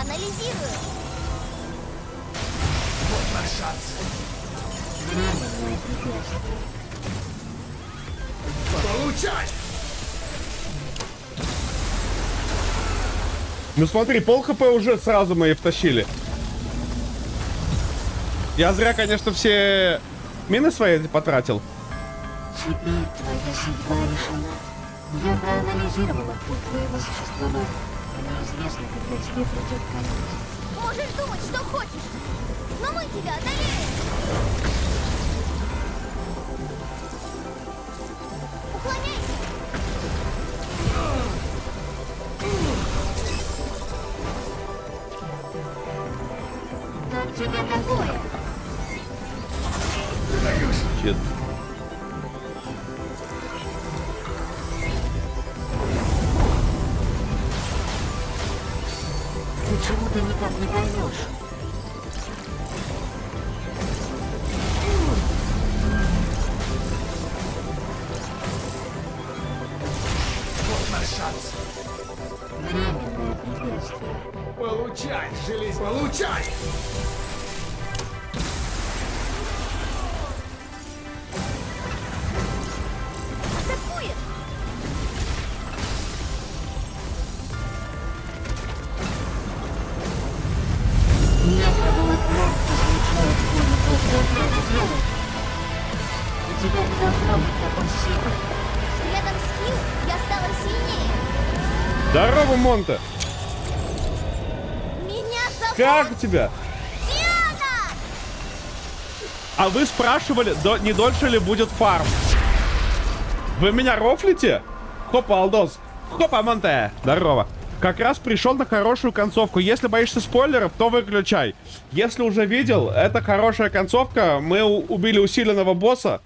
[SPEAKER 4] Анализирую.
[SPEAKER 5] Вот наш шанс.
[SPEAKER 11] Временное препятствие.
[SPEAKER 5] Получай!
[SPEAKER 2] Ну смотри, пол хп уже сразу мы и втащили. Я зря, конечно, все мины свои потратил.
[SPEAKER 11] Теперь твоя судьба решена. Я проанализировала путь твоего существования. Неизвестно, когда тебе придет конец.
[SPEAKER 4] Можешь думать, что хочешь, но мы тебя одолеем. Уклоняйся.
[SPEAKER 11] Как тебе такое?
[SPEAKER 2] Чет.
[SPEAKER 11] Почему ты никак не поймешь?
[SPEAKER 5] Вот наш шанс.
[SPEAKER 11] Временное препятствие.
[SPEAKER 5] Получай, железь, получай!
[SPEAKER 4] Атакует.
[SPEAKER 11] Некогда кровь излучает боль, что надо делать. У тебя не должно быть такой силы.
[SPEAKER 4] Рядом с Хью я стала сильнее.
[SPEAKER 2] Здорово, Монте! Как у тебя? А вы спрашивали, не дольше ли будет фарм? Вы меня рофлите? Хопа, Алдос. Хопа, Монте. Здорово. Как раз пришел на хорошую концовку. Если боишься спойлеров, то выключай. Если уже видел, это хорошая концовка. Мы убили усиленного босса.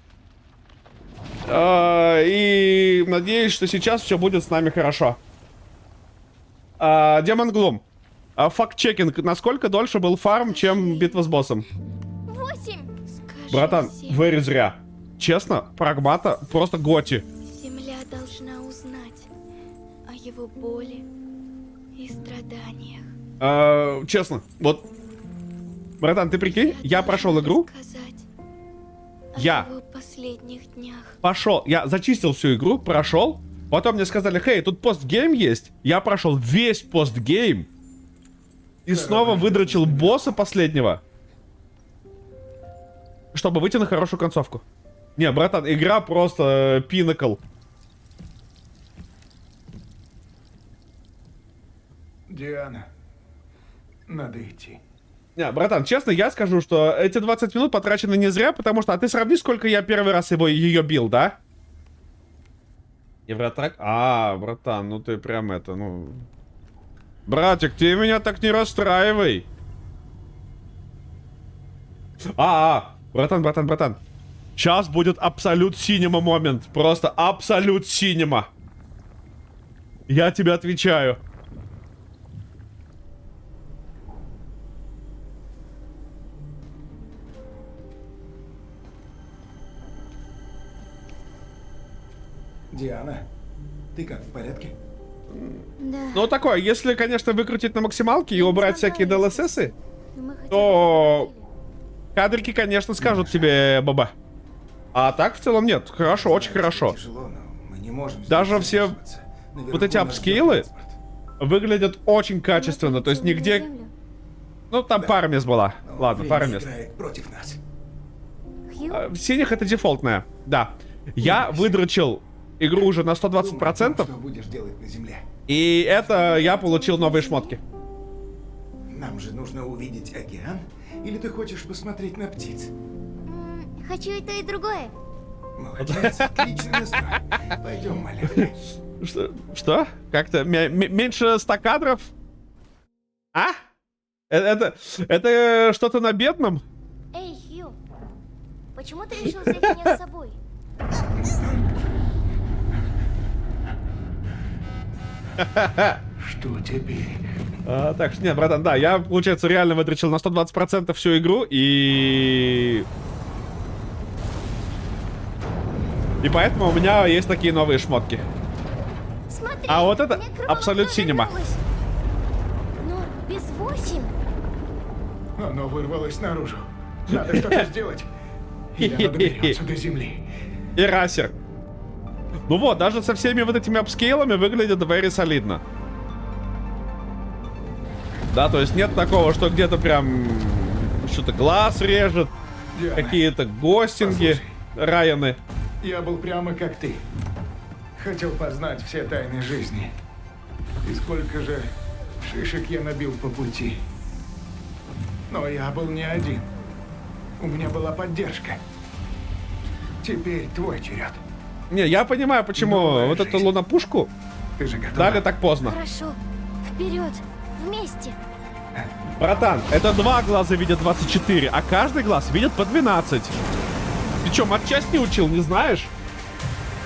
[SPEAKER 2] И надеюсь, что сейчас все будет с нами хорошо. Демон Глум. Факт-чекинг. Насколько дольше был фарм, чем битва с боссом?
[SPEAKER 4] 8.
[SPEAKER 2] Братан, very зря. Честно, прагмата просто готи.
[SPEAKER 11] Земля должна узнать о его боли и страданиях.
[SPEAKER 2] Честно, вот... Братан, ты прикинь, я прошел игру. Я
[SPEAKER 11] последних днях.
[SPEAKER 2] пошел, я зачистил всю игру, прошел. Потом мне сказали, хей, тут постгейм есть. Я прошел весь постгейм. И снова выдрочил босса последнего. Чтобы выйти на хорошую концовку. Не, братан, игра просто пинакл.
[SPEAKER 5] Диана, надо идти.
[SPEAKER 2] Не, братан, честно, я скажу, что эти 20 минут потрачены не зря, потому что... А ты сравни, сколько я первый раз ее бил, да? Евротрак? Братан, ну ты прям это, ну... Братик, ты меня так не расстраивай. Братан. Сейчас будет абсолют синема момент. Просто абсолют синема. Я тебе отвечаю.
[SPEAKER 5] Диана, ты как, в порядке?
[SPEAKER 11] Да.
[SPEAKER 2] Ну, такое, если, конечно, выкрутить на максималке и убрать всякие DLSS, то кадрики, конечно, скажут тебе, баба. А так, в целом, нет. Хорошо, очень хорошо.
[SPEAKER 5] Тяжело, но мы не можем
[SPEAKER 2] Даже все вот эти апскейлы выглядят очень качественно. То есть нигде... Ну, там пара мест была. Ладно, пара мест.
[SPEAKER 5] Против нас.
[SPEAKER 2] В синих это дефолтная. Да. Я выдрочил игру уже на 120%.
[SPEAKER 5] Что будешь делать на земле?
[SPEAKER 2] И это я получил новые шмотки.
[SPEAKER 5] Нам же нужно увидеть океан? Или ты хочешь посмотреть на птиц?
[SPEAKER 4] Хочу и то, и другое.
[SPEAKER 5] Молодец, отличный настрой. Пойдем, малявка.
[SPEAKER 2] Что? Как-то меньше 100 кадров? А? Это что-то на бедном?
[SPEAKER 4] Эй, Хью, почему ты решил взять меня с собой?
[SPEAKER 5] Что теперь?
[SPEAKER 2] Так что, нет, братан, да, я, получается, реально вытрачил на 120% всю игру, и поэтому у меня есть такие новые шмотки.
[SPEAKER 4] Смотри,
[SPEAKER 2] А вот это абсолют синема.
[SPEAKER 4] Но без 8.
[SPEAKER 5] Оно вырвалось наружу. Надо что-то сделать. Я доберется до земли.
[SPEAKER 2] И расер. Ну вот, даже со всеми вот этими апскейлами выглядит very солидно. Да, то есть нет такого, что где-то прям что-то глаз режет, какие-то гостинги, Райаны.
[SPEAKER 5] Я был прямо как ты. Хотел познать все тайны жизни. И сколько же шишек я набил по пути. Но я был не один. У меня была поддержка. Теперь твой черед.
[SPEAKER 2] Не, я понимаю, почему вот эту лунопушку дали так поздно.
[SPEAKER 4] Хорошо, вперед, вместе.
[SPEAKER 2] Братан, это 2 глаза видят 24, а каждый глаз видит по 12. Ты чё, матчасть не учил, не знаешь?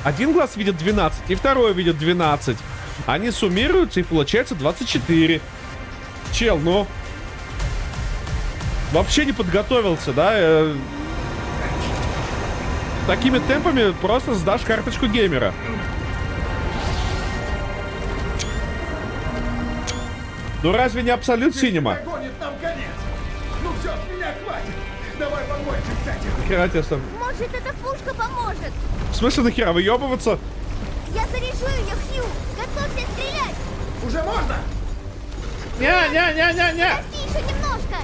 [SPEAKER 2] Один глаз видит 12, и второй видит 12. Они суммируются, и получается 24. Чел, ну... Вообще не подготовился, да? Такими темпами просто сдашь карточку геймера. Ну разве не абсолют синема?
[SPEAKER 5] Гонит нам конец. Ну все, с меня хватит. Давай помочь с этим.
[SPEAKER 2] Нахера тебе сам?
[SPEAKER 4] Может, эта пушка поможет?
[SPEAKER 2] В смысле нахера выебываться?
[SPEAKER 4] Я заряжу ее, Хью. Готовься стрелять.
[SPEAKER 5] Уже можно?
[SPEAKER 2] Не-не-не-не-не.
[SPEAKER 4] Подожди еще немножко.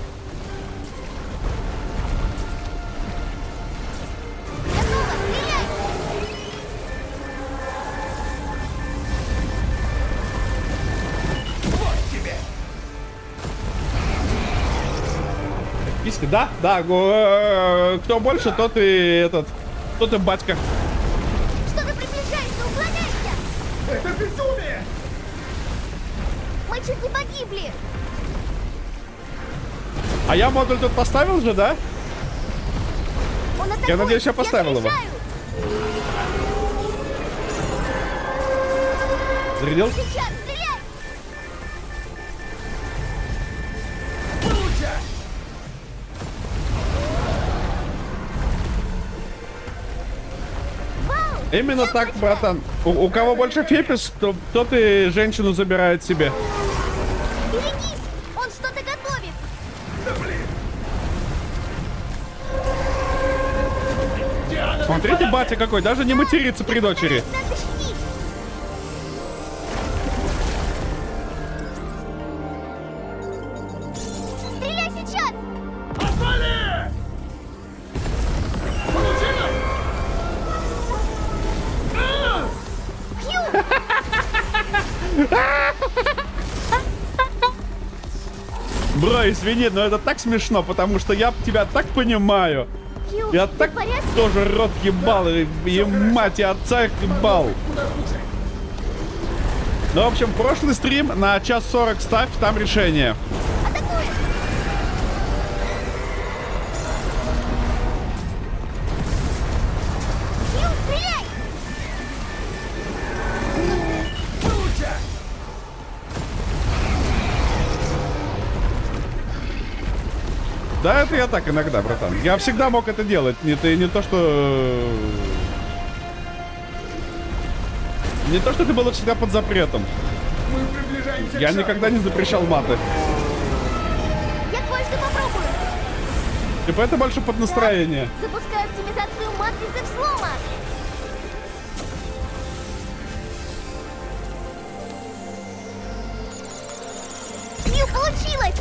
[SPEAKER 4] Готово, стреляй.
[SPEAKER 5] Вот тебе.
[SPEAKER 2] практически. Да, да. Кто больше, тот и тот и батька.
[SPEAKER 4] Что-то приближается, уклоняйся!
[SPEAKER 5] Это безумие!
[SPEAKER 4] Мы чуть не погибли!
[SPEAKER 2] А я модуль тут поставил же, да?
[SPEAKER 4] Он атакует!
[SPEAKER 2] Я надеюсь, я поставил его.
[SPEAKER 4] заряжаю!
[SPEAKER 2] Зарядил?
[SPEAKER 4] Сейчас, стреляй! Вау!
[SPEAKER 2] Именно так, братан. У кого больше фепис, тот и женщину забирает себе.
[SPEAKER 4] Берегись! Он что-то готовит!
[SPEAKER 2] Смотрите, батя какой, даже не матерится при дочери.
[SPEAKER 4] Надо щитить! Стреляй сейчас! Хью!
[SPEAKER 2] Бро, извини, но это так смешно, потому что я тебя так понимаю.
[SPEAKER 4] Хью,
[SPEAKER 2] Я
[SPEAKER 4] ты
[SPEAKER 2] так
[SPEAKER 4] в порядке?
[SPEAKER 2] тоже рот ебал, и мать, и отца их ебал. Ну, в общем, прошлый стрим на 1:40 ставь, там решение.
[SPEAKER 4] Атакует! Хью, стреляй!
[SPEAKER 2] Да, это я так иногда, братан. Я всегда мог это делать. Это не то, что... Не то, что это было всегда под запретом.
[SPEAKER 5] Мы приближаемся
[SPEAKER 2] Я
[SPEAKER 5] к шару.
[SPEAKER 2] никогда не запрещал маты.
[SPEAKER 4] Я кое-что попробую!
[SPEAKER 2] Типа это больше под настроение.
[SPEAKER 4] Запускаю оптимизацию матрицы взлома! Хью, получилось!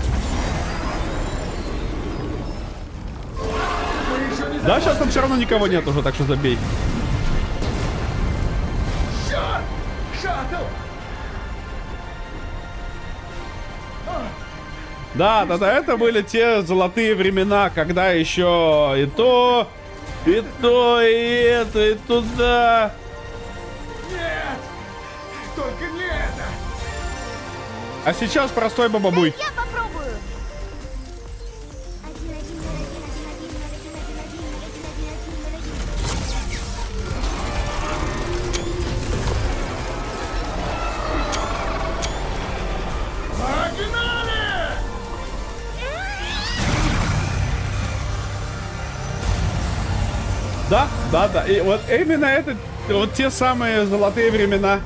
[SPEAKER 5] Мы еще не
[SPEAKER 2] Да, сейчас там все равно никого нет уже, так что забей.
[SPEAKER 5] Черт! Шаттл!
[SPEAKER 2] Да, это были те золотые времена, когда еще и то, и это, и туда.
[SPEAKER 5] Нет! Только не это!
[SPEAKER 2] А сейчас простой бабабуй.
[SPEAKER 4] Я попробую!
[SPEAKER 5] Погнали!
[SPEAKER 2] Да. И вот именно это, вот те самые золотые времена.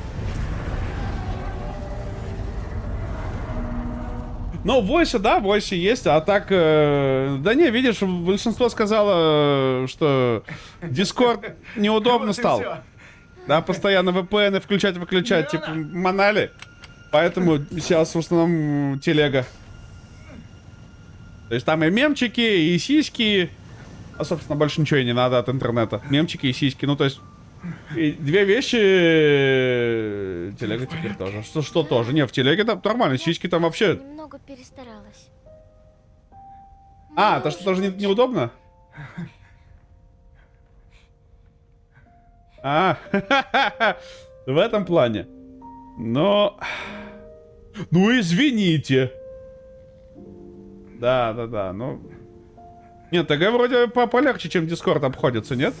[SPEAKER 2] Ну, в Войсе, да, в Войсе есть, а так... да не, видишь, большинство сказало, что Discord неудобно
[SPEAKER 5] Вот и
[SPEAKER 2] стал.
[SPEAKER 5] всё.
[SPEAKER 2] Да, постоянно VPN включать-выключать, типа, манали. Поэтому сейчас в основном телега. То есть там и мемчики, и сиськи. А, собственно, больше ничего и не надо от интернета. Мемчики и сиськи. Ну, то есть... И две вещи... Телега теперь тоже. Что тоже? Не, в телеге там нормально. Сиськи там вообще...
[SPEAKER 4] Немного перестаралась.
[SPEAKER 2] А, то что тоже неудобно? А, в этом плане. Но... Ну, извините. Да, ну... Нет, ТГ вроде полегче, чем Discord обходится, нет?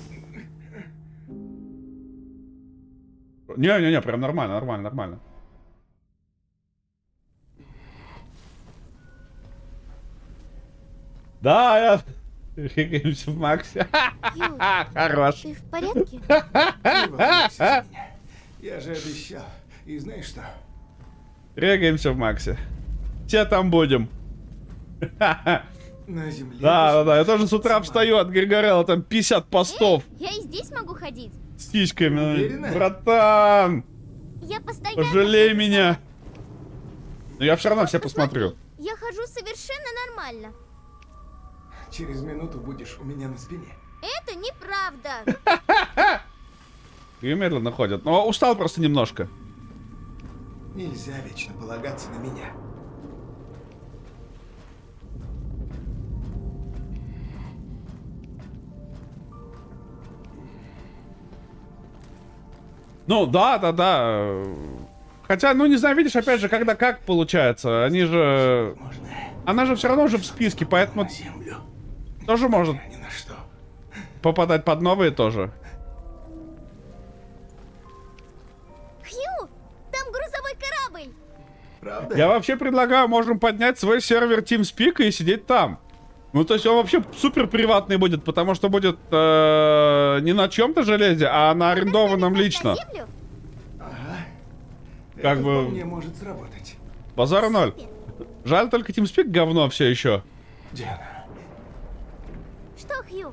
[SPEAKER 2] Не, прям нормально. Да, я... Регаемся в Максе.
[SPEAKER 4] Хью,
[SPEAKER 2] Хорош.
[SPEAKER 4] ты в порядке?
[SPEAKER 5] Я же обещал. И знаешь что?
[SPEAKER 2] Регаемся в Максе. Все там будем.
[SPEAKER 5] На земле...
[SPEAKER 2] Да. Я тоже с утра встаю от Григорелла, там 50 постов
[SPEAKER 4] Я и здесь могу ходить.
[SPEAKER 2] с тичками.
[SPEAKER 5] Уверена?
[SPEAKER 2] Братан,
[SPEAKER 4] Я постоянно...
[SPEAKER 2] пожалей меня. Но я все равно все посмотрю.
[SPEAKER 4] Я хожу совершенно нормально.
[SPEAKER 5] Через минуту будешь у меня на спине.
[SPEAKER 4] Это неправда.
[SPEAKER 2] И медленно ходят. Но устал просто немножко.
[SPEAKER 5] Нельзя вечно полагаться на меня.
[SPEAKER 2] Ну, да. Хотя, ну, не знаю, видишь, опять же, когда как получается. Они же... Она же все равно же в списке, поэтому... Тоже может попадать под новые тоже.
[SPEAKER 4] Хью, там грузовой корабль.
[SPEAKER 5] Правда?
[SPEAKER 2] Я вообще предлагаю, можем поднять свой сервер TeamSpeak и сидеть там. Ну, то есть он вообще супер приватный будет, потому что будет не на чем-то железе, а на арендованном лично. Как
[SPEAKER 5] Это
[SPEAKER 2] бы...
[SPEAKER 5] вполне может сработать.
[SPEAKER 2] Базара ноль. Жаль, только TeamSpeak говно все еще.
[SPEAKER 5] Диана.
[SPEAKER 4] Что, Хью?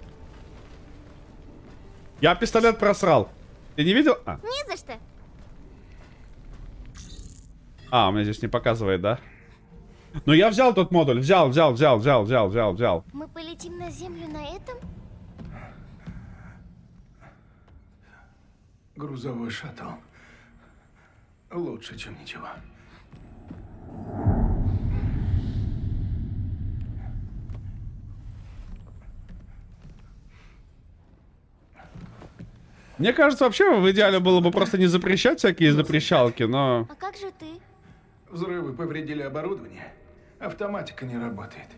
[SPEAKER 2] Я пистолет просрал. Ты не видел?
[SPEAKER 4] Не за что.
[SPEAKER 2] У меня здесь не показывает, да? Ну, я взял тот модуль. Взял.
[SPEAKER 4] Мы полетим на Землю на этом?
[SPEAKER 5] Грузовой шаттл. Лучше, чем ничего.
[SPEAKER 2] Мне кажется, вообще в идеале было бы просто не запрещать всякие запрещалки, но...
[SPEAKER 4] А как же ты?
[SPEAKER 5] Взрывы повредили оборудование. Автоматика не работает.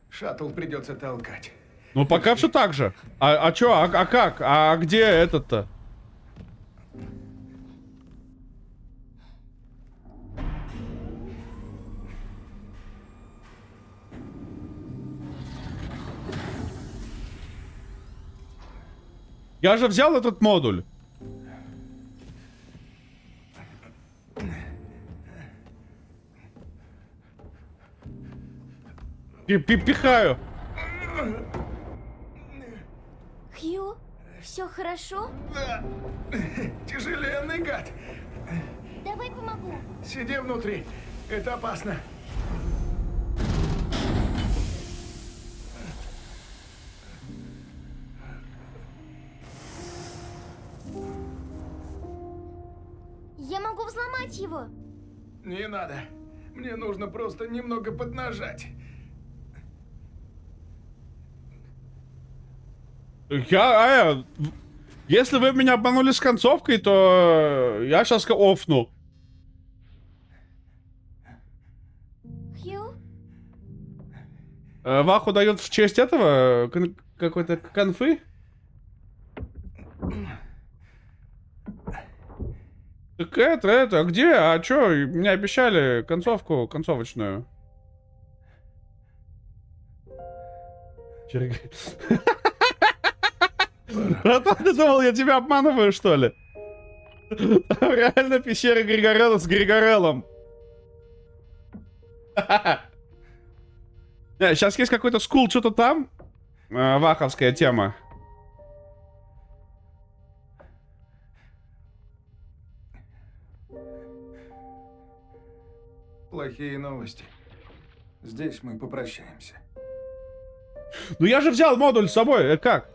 [SPEAKER 5] Шаттл придется толкать.
[SPEAKER 2] Ну, пока все так же. А чё? А как? А где этот-то? Я же взял этот модуль. Пихаю.
[SPEAKER 4] Хью, все хорошо?
[SPEAKER 5] Да. Тяжеленный гад.
[SPEAKER 4] Давай помогу.
[SPEAKER 5] Сиди внутри. Это опасно.
[SPEAKER 4] Я могу взломать его.
[SPEAKER 5] Не надо. Мне нужно просто немного поднажать.
[SPEAKER 2] Если вы меня обманули с концовкой, то я сейчас офну.
[SPEAKER 4] Хью?
[SPEAKER 2] Ваху дает в честь этого какой-то конфы? Так это, где? А чё? Мне обещали концовочную. Братан, ты думал, я тебя обманываю, что ли? Там реально пещера Григорелла с Григореллом. Сейчас есть какой-то скул, что-то там. Ваховская тема.
[SPEAKER 5] Плохие новости. Здесь мы попрощаемся.
[SPEAKER 2] Ну я же взял модуль с собой, как?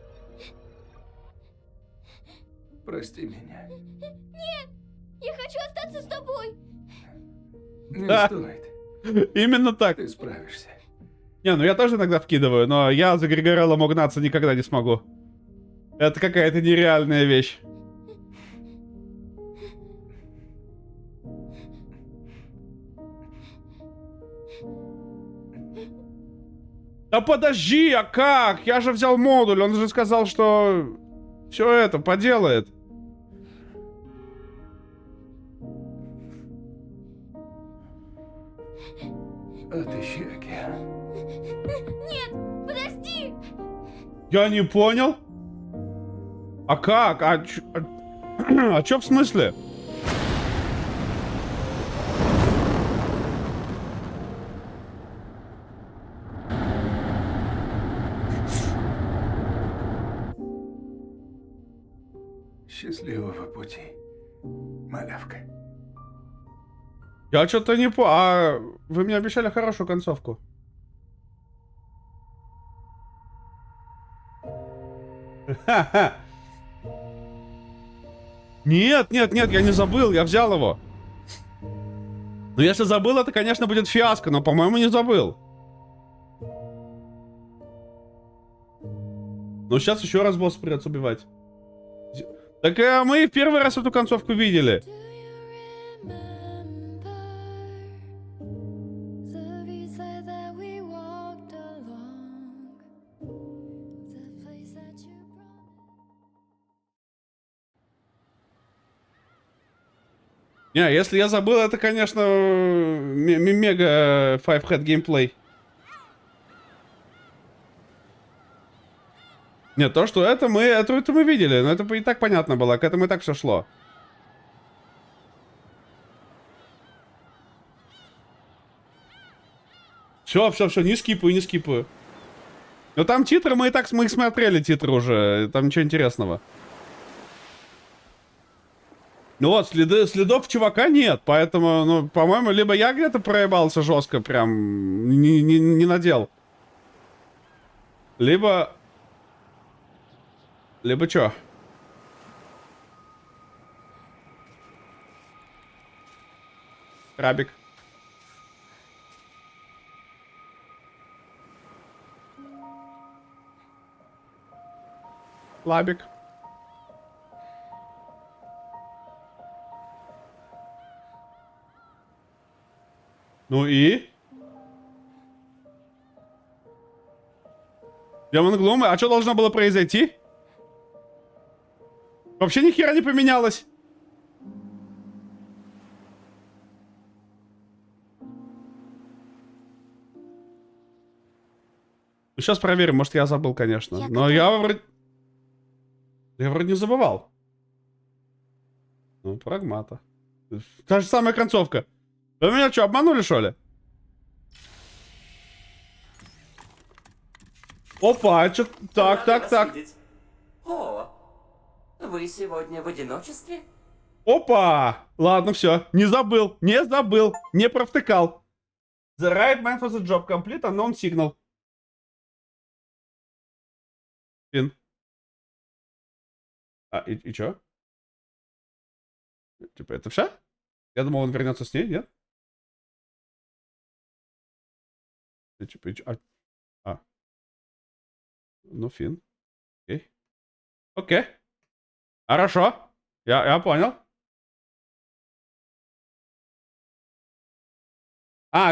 [SPEAKER 5] Прости меня.
[SPEAKER 4] Нет! Я хочу остаться с тобой!
[SPEAKER 5] Не стоит.
[SPEAKER 2] Именно так.
[SPEAKER 5] Ты справишься.
[SPEAKER 2] Не, ну я тоже иногда вкидываю, но я за Григореллом угнаться никогда не смогу. Это какая-то нереальная вещь. Да подожди, а как? Я же взял модуль, он же сказал, что все это поделает.
[SPEAKER 5] Отыщи океан.
[SPEAKER 4] Нет, подожди!
[SPEAKER 2] Я не понял. А как? А чё в смысле?
[SPEAKER 5] Счастливого пути, малявка.
[SPEAKER 2] Я что-то не понял. А вы мне обещали хорошую концовку. Нет, я не забыл, я взял его. Но если забыл, это, конечно, будет фиаско, но, по-моему, не забыл. Но сейчас еще раз босса придется убивать. Так мы в первый раз эту концовку видели. Не, если я забыл, это, конечно, мега Five Head геймплей. Нет, то, что это мы видели, но это и так понятно было, к этому и так все шло. Все, не скипаю, не скипаю. Но там титры, мы их смотрели, титры уже, там ничего интересного. Ну вот, следов чувака нет, поэтому, ну, по-моему, либо я где-то проебался жестко, прям не надел. Либо чё? Крабик. Лабик. Ну и? Демон Глумы, а что должно было произойти? Вообще ни хера не поменялось. Сейчас проверим, может я забыл, конечно. Но я вроде не забывал. Ну, прагмата. Та же самая концовка. Вы меня что, обманули, что ли? Опа, что? Так.
[SPEAKER 12] О, вы сегодня в одиночестве?
[SPEAKER 2] Опа! Ладно, все. Не забыл. Не провтыкал. The right man for the job complete, unknown signal. Фин. И чё? Типа, это все? Я думал, он вернется с ней, нет? Типа, Ну, Фин. Окей. Хорошо. Я понял.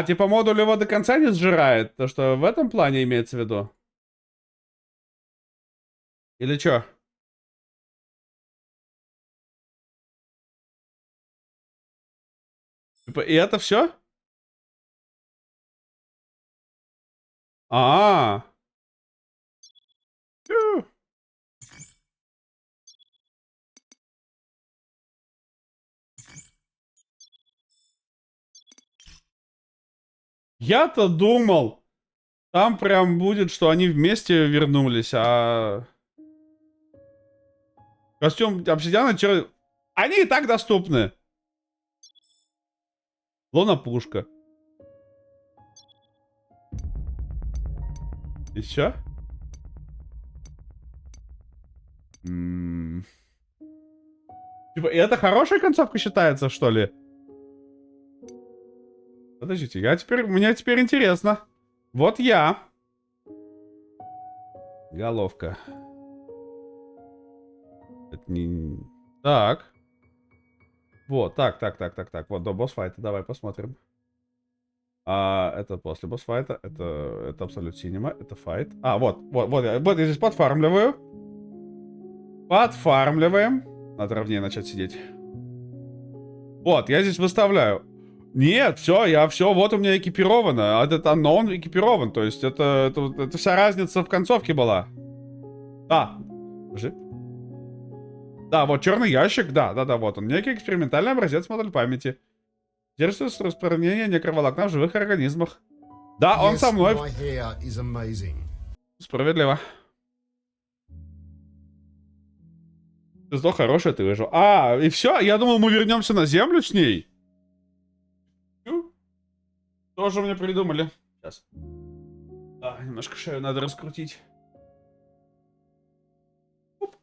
[SPEAKER 2] Типа модуль его до конца не сжирает? То, что в этом плане имеется в виду? Или чё? Типа, и это все? Я-то думал, там прям будет, что они вместе вернулись, костюм обсидиана, они и так доступны. Луна-пушка. Еще? Типа, и это хорошая концовка считается, что ли? Подождите, мне теперь интересно. Вот я. Головка. Это не... Так. Вот, так. Вот, до босс-файта. Давай посмотрим. Это после босс-файта. Это Absolute Cinema. Это файт. Вот я здесь подфармливаю. Подфармливаем. Надо ровнее начать сидеть. Вот, я здесь выставляю. Нет, все, вот у меня экипировано. А этот unknown экипирован. То есть это вся разница в концовке была. Да. Подожди. Да, вот черный ящик, да, вот он. Некий экспериментальный образец модуль памяти. Держит распространение некроволокна в живых организмах. Да, он со мной. Справедливо. Ты сдох, хороший, ты выжил. И все, я думал, мы вернемся на Землю с ней. Тоже мне придумали. Сейчас. Да, немножко шею надо раскрутить. Оп.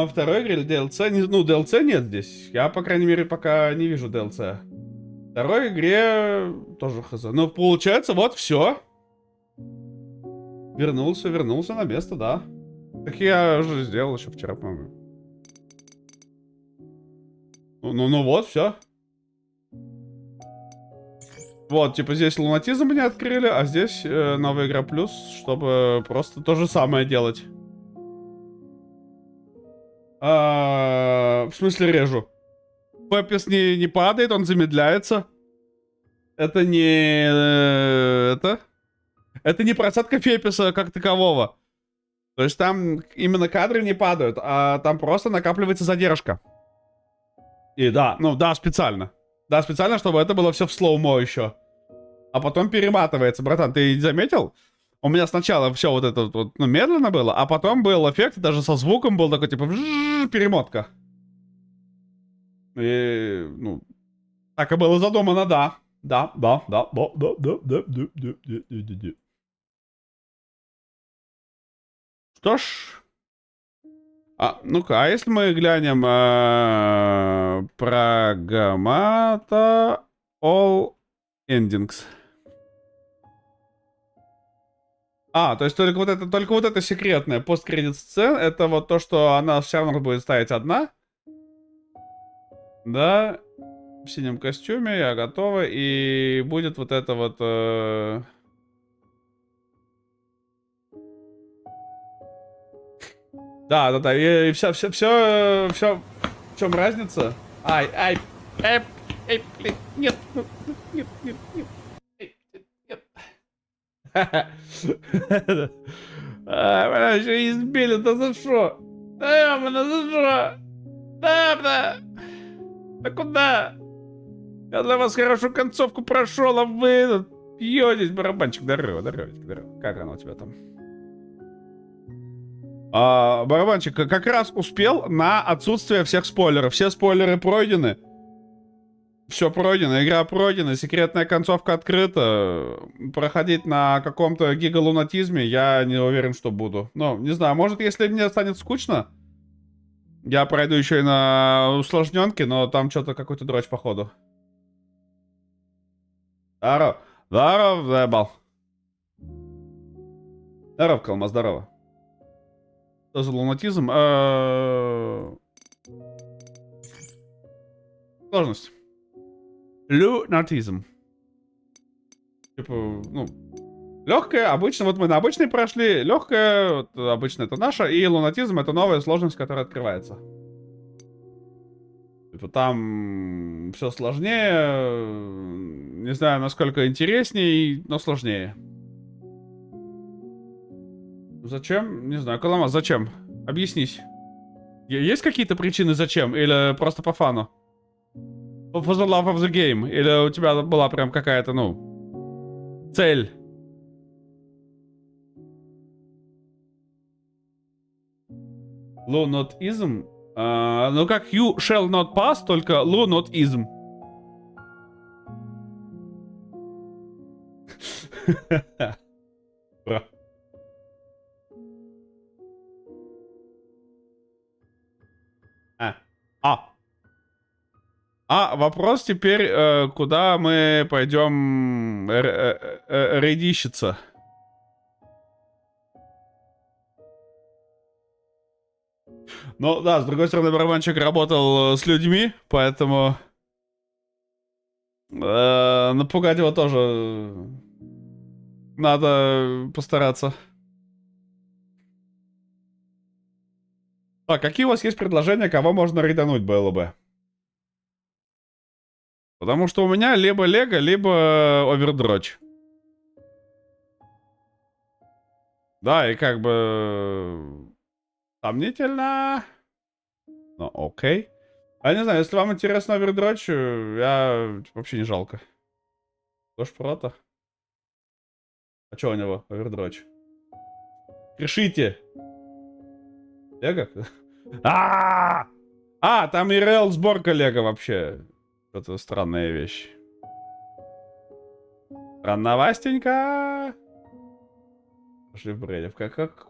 [SPEAKER 2] Прямо второй игре или DLC? Ну, DLC нет здесь. Я, по крайней мере, пока не вижу DLC. Второй игре тоже хз. Ну, получается, вот все. Вернулся на место, да. Так я уже сделал еще вчера, по-моему. Ну вот, все. Вот, типа здесь лунатизм мне открыли, а здесь новая игра плюс, чтобы просто то же самое делать. В смысле режу. Пеппис не падает, он замедляется. Это не... Это не просадка Феписа как такового. То есть там именно кадры не падают, а там просто накапливается задержка. И да, ну да, специально. Да, специально, чтобы это было все в слоумо еще. А потом перематывается. Братан, ты заметил? У меня сначала все вот это вот, ну, медленно было, а потом был эффект, даже со звуком был такой, типа, перемотка. И, ну, так и было задумано, да. Да. Что ж. Ну-ка, а если мы глянем Pragmata All Endings. То есть только вот это секретная посткредит сцена, это вот то, что она все равно будет стоять одна. Да. В синем костюме, я готова. И будет вот это вот... Да. И все, в чем разница? Блин, нет. Меня еще избили, да за что? Да, меня за что? Да. Да куда? Я для вас хорошую концовку прошел, а вы пьетесь, барабанчик. Здорово. Как оно у тебя там? Барабанчик как раз успел на отсутствие всех спойлеров. Все спойлеры пройдены. Все пройдено, игра пройдена, секретная концовка открыта. Проходить на каком-то гигалунатизме я не уверен, что буду. Ну, не знаю, может, если мне станет скучно, я пройду еще и на усложненке, но там что-то какой-то дрочь, походу. Здорово, заебал. Здорово, Калма, здорово. Что за лунатизм? Сложность. Лунатизм. Типа, ну, легкая, обычно, вот мы на обычной прошли, легкая, вот, обычно это наша, и лунатизм это новая сложность, которая открывается. Типа там все сложнее, не знаю, насколько интереснее, но сложнее. Зачем? Не знаю, Коломас, зачем? Объяснись. Есть какие-то причины зачем? Или просто по фану? For the love of the game? Или у тебя была прям какая-то, ну, цель? Lunatism? Ну как you shall not pass, только lunatism. Бра. Вопрос теперь, куда мы пойдем рейдищиться? Ну да, с другой стороны, барабанчик работал с людьми, поэтому напугать его тоже надо постараться. Так, какие у вас есть предложения, кого можно рейдануть было бы? Потому что у меня либо Лего, либо Овердрочь. Да, и как бы... Сомнительно. Ну, окей. А не знаю, если вам интересно Овердрочь, я вообще не жалко. Тоже прото. А что у него, Овердрочь? Решите. Лего? Там и реал сборка Лего вообще. Это странная вещь. Странновастенько. Пошли в Бредев. Как?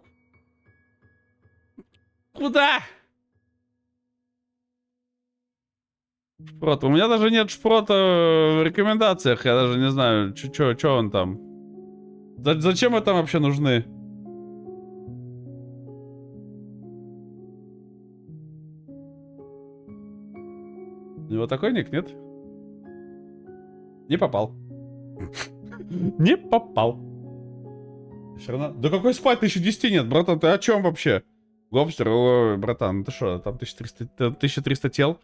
[SPEAKER 2] Куда? Шпрот. У меня даже нет шпрота в рекомендациях. Я даже не знаю, что он там. Зачем это вообще нужны? У него такой ник, нет? Не попал. Не попал. Все равно. Да какой спать? 1010 нет, братан, ты о чем вообще? Гопстер, ой, братан, ты что, там 1300 тел?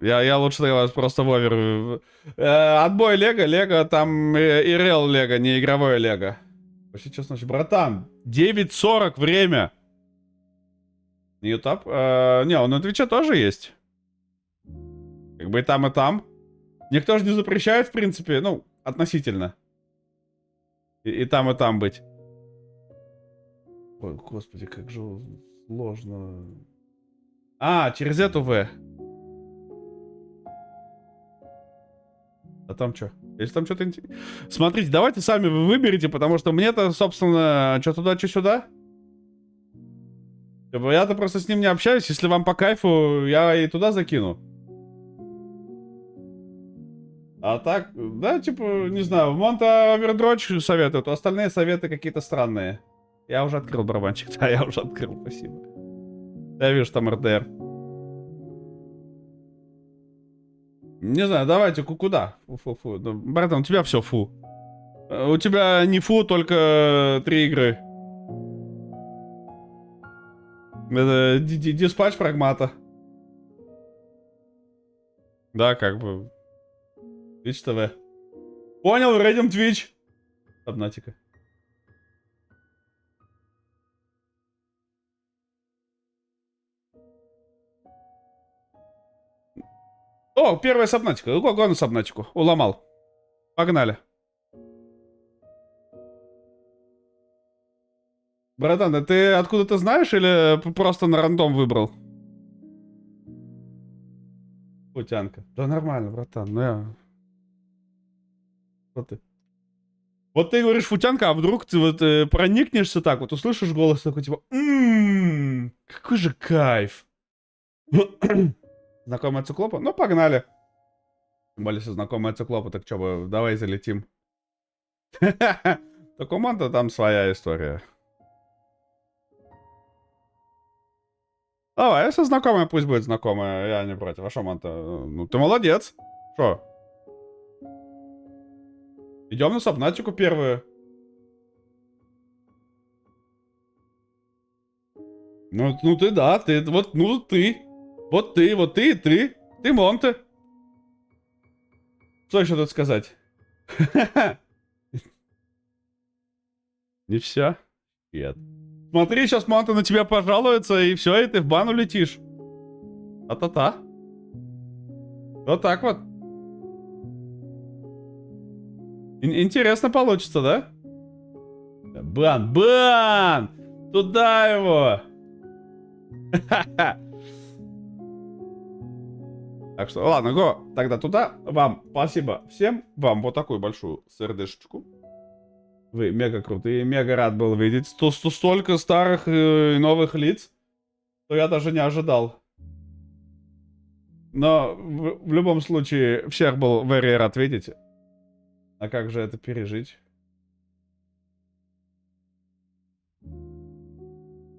[SPEAKER 2] Я лучше для вас просто в овер. Отбой Лего, там и реал Лего, не игровое Лего. Вообще, честно, братан, 9:40 время. Ютуб? Не, он на Твиче тоже есть. Как бы и там, и там. Никто же не запрещает, в принципе, ну, относительно. И там быть. Ой, господи, как же сложно. А, через эту В. А там что? Если там что-то интересное... Смотрите, давайте сами вы выберите, потому что мне-то, собственно, что туда, что сюда. Я-то просто с ним не общаюсь. Если вам по кайфу, я и туда закину. А так, да, типа, не знаю, Монта Овердрочь советуют, а остальные советы какие-то странные. Я уже открыл барабанчик, да, я уже открыл, спасибо. Я вижу, там РДР. Не знаю, давайте, куда? Фу. Ну, братан, у тебя все фу. У тебя не фу, только 3 игры. Это диспатч прагмата. Да, как бы... Twitch TV. Понял, рейдим Twitch. Сабнатика. О, первая сабнатика. Го на сабнатику. Уломал. Погнали. Братан, да ты откуда-то знаешь или просто на рандом выбрал? Путянка. Да нормально, братан. Ну я... Вот ты говоришь футянка, а вдруг ты вот проникнешься так, вот услышишь голос такой, типа, какой же кайф. Знакомая циклопа? Ну, погнали. Тем более, если знакомая циклопа, так что бы, давай залетим. То команда там своя история. Давай, если знакомая, пусть будет знакомая, я не против. А шо, Манта? Ну, ты молодец. Шо? Идем на сабнатику первую. Ну ты да, ты, вот, ну ты. Вот ты и ты. Ты Монте. Что еще тут сказать? Не все? Нет. Смотри, сейчас Монте на тебя пожалуется, и все, и ты в бан улетишь. А-та-та. Вот так вот. Интересно получится, да? Бан! Туда его! Так что, ладно, го, тогда туда. Вам спасибо всем. Вам вот такую большую сердечку. Вы мега крутые, мега рад был видеть. Столько старых и новых лиц, что я даже не ожидал. Но в любом случае, всех был very рад видеть. А как же это пережить?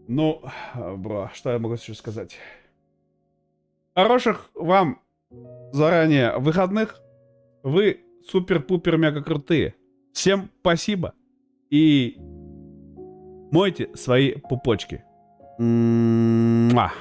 [SPEAKER 2] Ну, бро, что я могу еще сказать? Хороших вам заранее выходных. Вы супер-пупер мега крутые. Всем спасибо. И мойте свои пупочки. Муа.